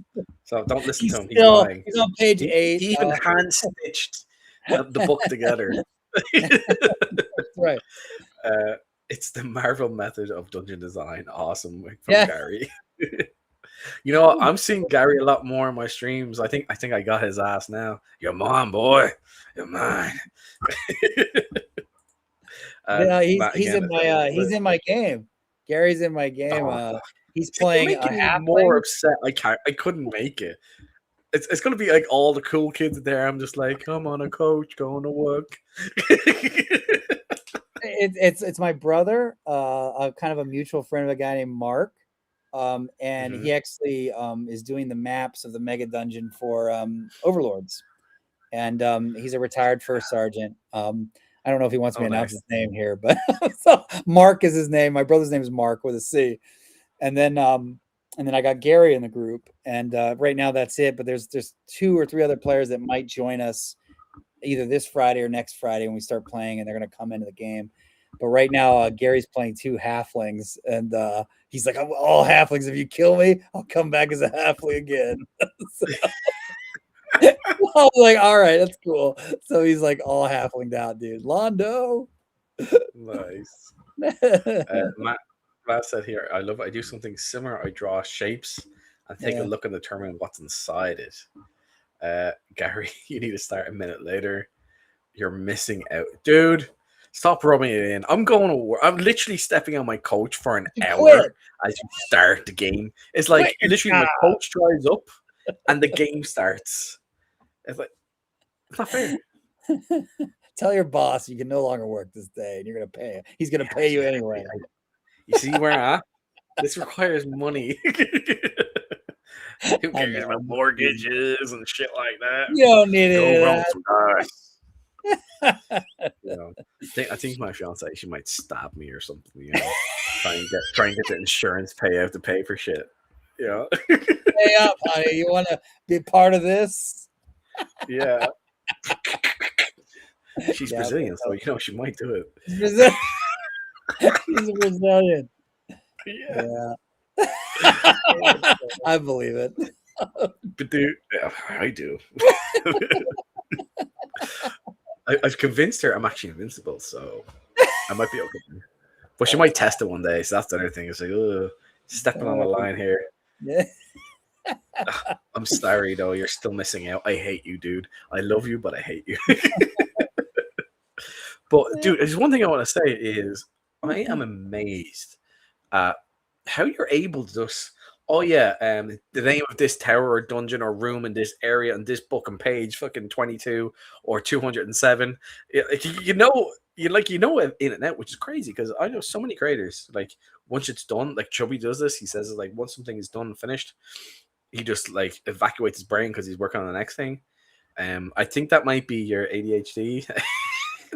Speaker 1: So don't listen to him. He's lying.
Speaker 2: He's on page 8.
Speaker 1: He even hand stitched the book together.
Speaker 2: That's right.
Speaker 1: It's the Marvel method of dungeon design. Awesome from Gary. I'm seeing Gary a lot more in my streams. I think I got his ass now. You're mine, boy. You're mine.
Speaker 2: He's in my game. Gary's in my game. He's playing.
Speaker 1: Making me more upset. I couldn't make it. It's gonna be like all the cool kids there. I'm just like, come on, a coach going to work.
Speaker 2: It's my brother, a kind of a mutual friend of a guy named Mark, and he actually is doing the maps of the mega dungeon for Overlords, and he's a retired first sergeant. I don't know if he wants me to announce his name here, but so Mark is his name. My brother's name is Mark with a C, and then I got Gary in the group, and right now that's it. But there's 2 or 3 other players that might join us either this Friday or next Friday when we start playing, and they're going to come into the game. But right now, Gary's playing 2 halflings, and he's like, I'm all halflings. If you kill me, I'll come back as a halfling again. I was like, all right, that's cool. So he's like all halflinged out, dude. Londo.
Speaker 1: Nice. Matt said here, I do something similar. I draw shapes and take a look and determine what's inside it. Gary, you need to start a minute later. You're missing out, dude. Stop rubbing it in. I'm going to work. I'm literally stepping on my couch for an hour as you start the game. It's like literally my couch dries up and the game starts. It's like, it's not fair.
Speaker 2: Tell your boss you can no longer work this day and you're going to pay him. He's going to pay you anyway.
Speaker 1: You see where I'm at? This requires money. Who cares about mortgages and shit like that?
Speaker 2: You don't need it.
Speaker 1: I think my fiance, she might stab me or something. Try and get the insurance payout to pay for shit. Yeah.
Speaker 2: Hey up, honey. You want to be part of this?
Speaker 1: Yeah. She's
Speaker 2: Yeah,
Speaker 1: Brazilian, so she might do it.
Speaker 2: he's Brazilian. He's a Brazilian.
Speaker 1: Yeah.
Speaker 2: Yeah. I believe it.
Speaker 1: But dude, yeah, I do. I've convinced her I'm actually invincible, so I might be okay. But she might test it one day, so that's the other thing. It's like, ugh, stepping on the line here.
Speaker 2: Yeah.
Speaker 1: I'm sorry though, you're still missing out. I hate you, dude. I love you, but I hate you. But dude, there's one thing I want to say is I am amazed at how you're able to just the name of this tower or dungeon or room in this area and this book and page fucking 22 or 207. You know it in and out, which is crazy because I know so many creators, like once it's done, like Chubby does this, he says like once something is done and finished, he just like evacuates his brain because he's working on the next thing. I think that might be your ADHD.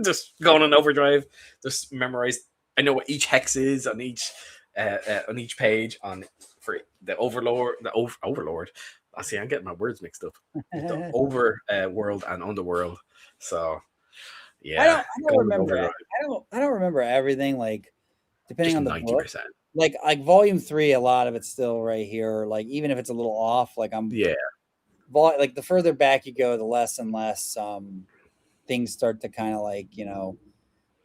Speaker 1: Just going on overdrive, just memorize. I know what each hex is on each page for the Overlord. Overlord. I see. I'm getting my words mixed up. The world and underworld. So yeah,
Speaker 2: I don't remember. I don't remember everything. Like depending
Speaker 1: just
Speaker 2: on the
Speaker 1: 90%.
Speaker 2: book. Like volume 3, a lot of it's still right here. Like even if it's a little off, like like the further back you go, the less and less things start to kind of like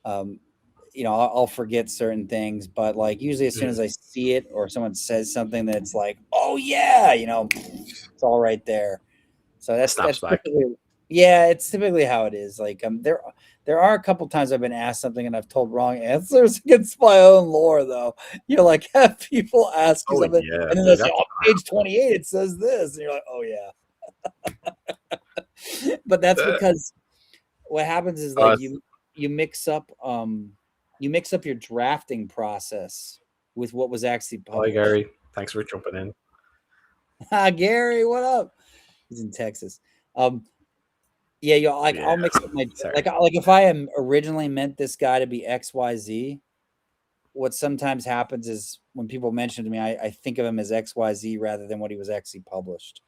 Speaker 2: I'll forget certain things, but like usually as soon as I see it or someone says something that's like, oh yeah, it's all right there. So that's typically, it's typically how it is. Like there are a couple times I've been asked something and I've told wrong answers against my own lore though. Like have people ask you something and then they say, oh, page 28 it says this, and you're like, oh yeah. But that's because what happens is like you mix up your drafting process with what was actually published.
Speaker 1: Hi Gary, thanks for jumping in.
Speaker 2: Hi Gary, what up? He's in Texas. I'll mix up my like if I am originally meant this guy to be XYZ, what sometimes happens is when people mention to me, I think of him as XYZ rather than what he was actually published.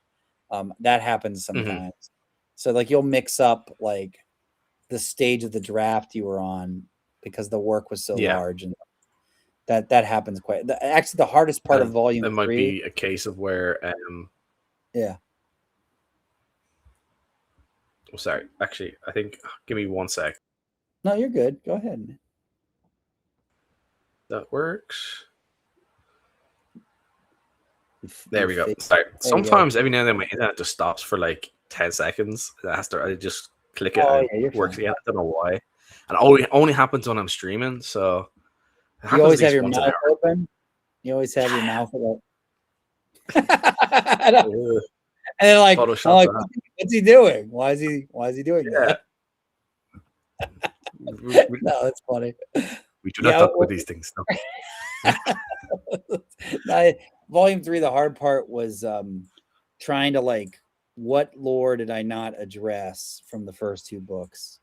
Speaker 2: That happens sometimes. So like you'll mix up like the stage of the draft you were on because the work was so large, and that happens quite. Actually, the hardest part of volume 3
Speaker 1: might be a case of where
Speaker 2: yeah.
Speaker 1: Oh, sorry. Actually, I think. Give me 1 sec.
Speaker 2: No, you're good. Go ahead.
Speaker 1: That works. There we go. Sorry. Sometimes every now and then my internet just stops for like 10 seconds. I just click it and it works again. I don't know why. And it only happens when I'm streaming. So
Speaker 2: you always have your mouth open. You always have your mouth open. And they're like, what's he doing? Why is he doing that? No, that's funny.
Speaker 1: We do not talk about these things.
Speaker 2: No. Volume 3, the hard part was trying to like, what lore did I not address from the first 2 books?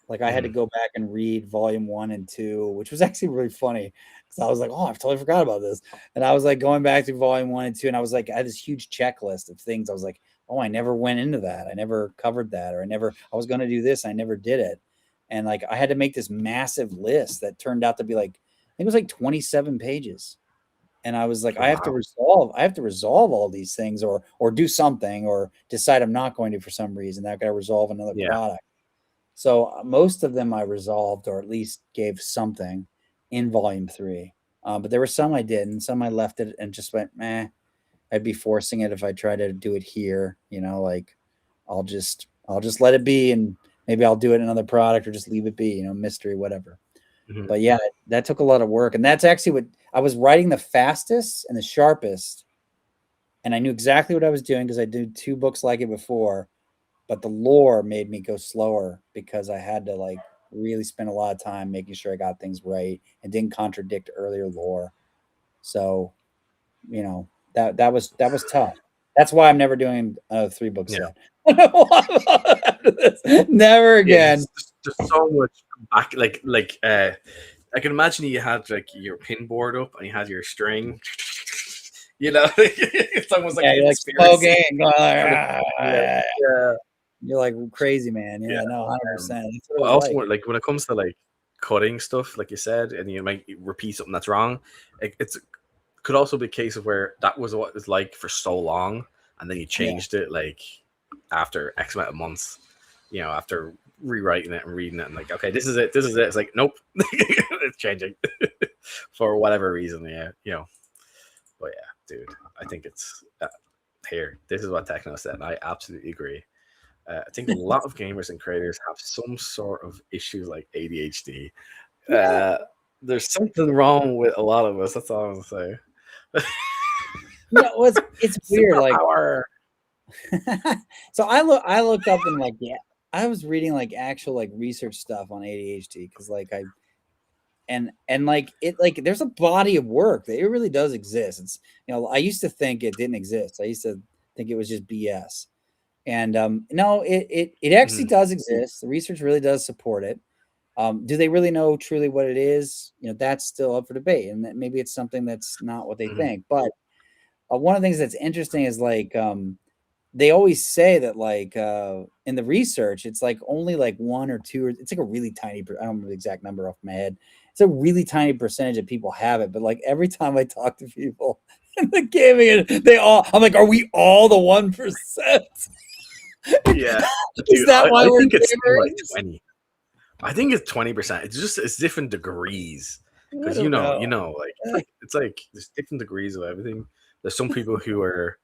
Speaker 2: Like I had to go back and read volume 1 and 2, which was actually really funny because I was like, oh, I've totally forgot about this. And I was like going back to volume 1 and 2, and I was like, I had this huge checklist of things. I was like, oh, I never went into that. I never covered that, or I was going to do this. I never did it. And like, I had to make this massive list that turned out to be like, I think it was like 27 pages. And I was like, I have to resolve all these things or do something or decide I'm not going to for some reason. I've got to resolve another product. So most of them I resolved or at least gave something in volume 3. But there were some I didn't. Some I left it and just went, meh. I'd be forcing it if I try to do it here. Like I'll just let it be, and maybe I'll do it in another product or just leave it be, mystery, whatever. But yeah, that took a lot of work. And that's actually what I was writing the fastest and the sharpest. And I knew exactly what I was doing because I did 2 books like it before. But the lore made me go slower because I had to like really spend a lot of time making sure I got things right and didn't contradict earlier lore. So, that was tough. That's why I'm never doing 3 books yet. Never again.
Speaker 1: There's so much back. I can imagine you had like your pin board up and you had your string You know, it's almost like
Speaker 2: Yeah,
Speaker 1: a
Speaker 2: you're like
Speaker 1: conspiracy.
Speaker 2: smoking. Going,
Speaker 1: Yeah, yeah,
Speaker 2: you're like crazy, man.
Speaker 1: yeah.
Speaker 2: Yeah, no, 100%. That's what it
Speaker 1: But
Speaker 2: was
Speaker 1: also,
Speaker 2: like.
Speaker 1: like when it comes to like cutting stuff, like you said, and you might repeat something that's wrong, it's could also be a case of where that was what it was like for so long, and then you
Speaker 2: Yeah.
Speaker 1: changed it like after X amount of months. You know, after rewriting it and reading it, and like, okay, this is it. This is it. It's like, nope, it's changing for whatever reason. Yeah, you know. But yeah, dude, I think it's here. This is what Techno said, and I absolutely agree. I think a lot of gamers and creators have some sort of issues like ADHD.
Speaker 2: Yeah.
Speaker 1: There's something wrong with a lot of us. That's all I'm gonna say.
Speaker 2: It's weird. Like,
Speaker 1: Superpower.
Speaker 2: so I looked up and like, yeah, I was reading like actual like research stuff on ADHD because like and like it like there's a body of work that it really does exist. It's I used to think it didn't exist. I used to think it was just BS. And no, it actually
Speaker 1: Mhm.
Speaker 2: does exist. The research really does support it. Do they really know truly what it is? That's still up for debate, and that maybe it's something that's not what they
Speaker 1: Mhm.
Speaker 2: think. But one of the things that's interesting is like they always say that like in the research, it's like only like 1 or 2, or it's like a really tiny. I don't remember the exact number off my head. It's a really tiny percentage of people have it, but like every time I talk to people in the gaming, I'm like, are we all the 1%?
Speaker 1: Yeah,
Speaker 2: Is
Speaker 1: dude,
Speaker 2: that why
Speaker 1: I
Speaker 2: we're
Speaker 1: think it's more like
Speaker 2: gamers?
Speaker 1: 20. I think it's 20%. It's different degrees
Speaker 2: I
Speaker 1: because
Speaker 2: don't know.
Speaker 1: like it's like there's different degrees of everything. There's some people who are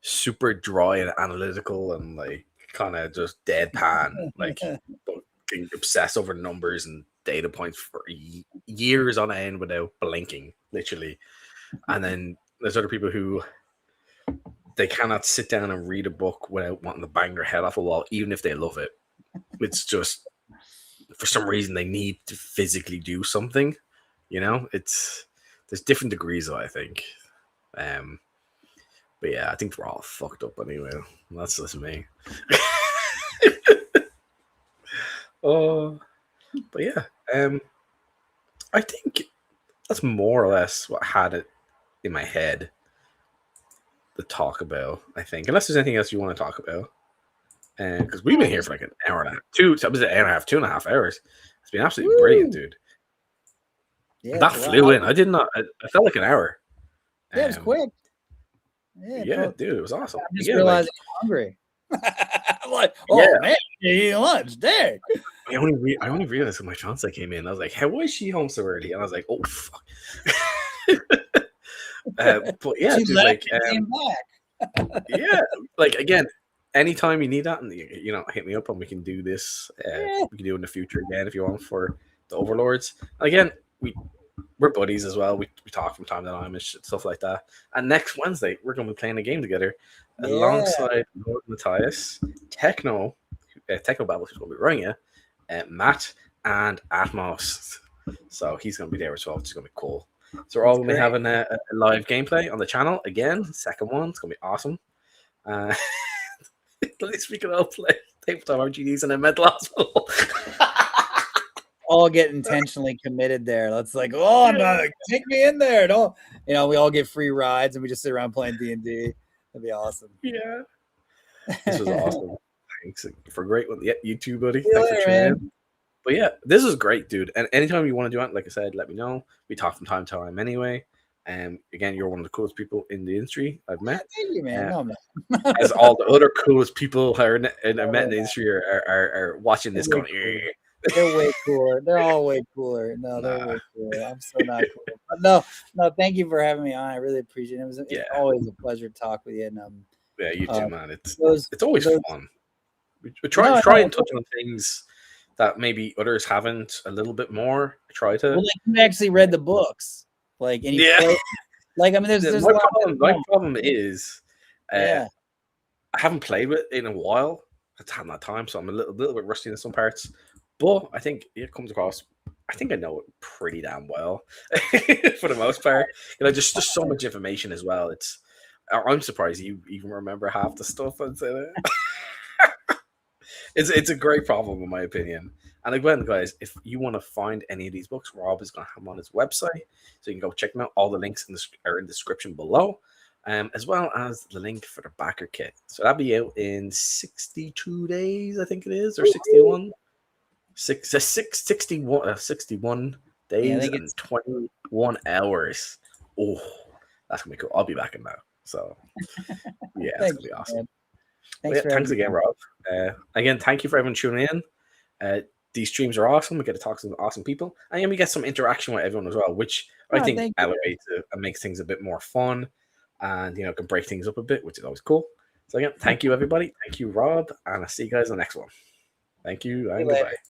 Speaker 1: super dry and analytical and like kind of just deadpan, like fucking obsess over numbers and data points for years on end without blinking, literally. And then there's other people who they cannot sit down and read a book without wanting to bang their head off a wall, even if they love it. It's just for some reason they need to physically do something. It's there's different degrees, I think. Um, but yeah, I think we're all fucked up anyway. That's just me. Oh, but yeah, I think that's more or less what I had it in my head to talk about. I think, unless there's anything else you want to talk about, because we've been here for like an hour and a half, I was an hour and a half, 2.5 hours. It's been absolutely brilliant,
Speaker 2: Woo!
Speaker 1: dude.
Speaker 2: Yeah,
Speaker 1: That
Speaker 2: it's a lot.
Speaker 1: flew in. I did not. I felt like an hour.
Speaker 2: Yeah, it was
Speaker 1: Um,
Speaker 2: quick. Yeah,
Speaker 1: yeah, dude, it was awesome.
Speaker 2: I'm just
Speaker 1: Again, like,
Speaker 2: realizing I'm hungry. I'm like,
Speaker 1: yeah,
Speaker 2: oh man, you eating lunch, dang.
Speaker 1: I only realized when my fiance came in. I was like, "How was she home so early?" And I was like, "Oh fuck." But yeah,
Speaker 2: She
Speaker 1: dude,
Speaker 2: left
Speaker 1: like,
Speaker 2: and came back.
Speaker 1: yeah, like again, anytime you need that, and hit me up and we can do this.
Speaker 2: Yeah,
Speaker 1: We can do it in the future again if you want for the Overlords. And again, we're buddies as well. We talk from time to time and stuff like that. And next Wednesday, we're going to be playing a game together
Speaker 2: yeah,
Speaker 1: alongside Lord Matthias, Techno Babbles, who's going to be running it, Matt, and Atmos. So he's going to be there as well, which is going to be cool. So we're all
Speaker 2: that's
Speaker 1: going to be
Speaker 2: great.
Speaker 1: having a live gameplay on the channel again. Second one, it's going to be awesome. At least we can all play tabletop RPGs in a mental hospital.
Speaker 2: All get intentionally committed there. Let's like, oh, I'm not take me in there. Don't we all get free rides and we just sit around playing D&D. That'd be awesome.
Speaker 1: Yeah. This was awesome. Thanks for a great one. Yeah, you too, buddy.
Speaker 2: See you
Speaker 1: Thanks for
Speaker 2: later,
Speaker 1: tuning
Speaker 2: man.
Speaker 1: in. But yeah, this is great, dude. And anytime you want to do it, like I said, let me know. We talk from time to time anyway. And again, you're one of the coolest people in the industry I've
Speaker 2: Yeah,
Speaker 1: met.
Speaker 2: thank you, man.
Speaker 1: Uh,
Speaker 2: No, man.
Speaker 1: as all the other coolest people I met in the
Speaker 2: Oh,
Speaker 1: industry are watching
Speaker 2: they're
Speaker 1: this
Speaker 2: way
Speaker 1: going,
Speaker 2: cooler. They're way cooler. They're all way cooler. No, they're
Speaker 1: nah.
Speaker 2: way cooler. I'm so not cool. But no, thank you for having me on. I really appreciate it. It's
Speaker 1: Yeah.
Speaker 2: always a pleasure to talk with you. And
Speaker 1: Yeah, you too, man. It's
Speaker 2: those
Speaker 1: it's always
Speaker 2: those
Speaker 1: fun. We
Speaker 2: no,
Speaker 1: try
Speaker 2: no,
Speaker 1: and touch on things that maybe others haven't a little bit more. I try to.
Speaker 2: well, like you actually read the books, like, and you
Speaker 1: Yeah.
Speaker 2: play. Like, I mean, there's a lot.
Speaker 1: My problem is
Speaker 2: Yeah,
Speaker 1: I haven't played with it in a while. I haven't had time, so I'm a little bit rusty in some parts. But I think it comes across. I think I know it pretty damn well for the most part. Just so much information as well. I'm surprised you even remember half the stuff I'd say that. It's a great problem in my opinion. And again, guys, if you want to find any of these books, Rob is going to have them on his website, so you can go check them out. All the links are in the description below, as well as the link for the backer kit. So that'll be out in 62 days, I think it is, or 61. 61 days and 21 hours. Oh, that's gonna be cool. I'll be back in now. So yeah, it's gonna be awesome. Thanks again, Rob. Again, thank you for everyone tuning in. These streams are awesome. We get to talk to some awesome people, and then we get some interaction with everyone as well, which I think elevates it and makes things a bit more fun, and can break things up a bit, which is always cool. So again, thank you everybody. Thank you, Rob, and I'll see you guys in the next one. Thank you and goodbye.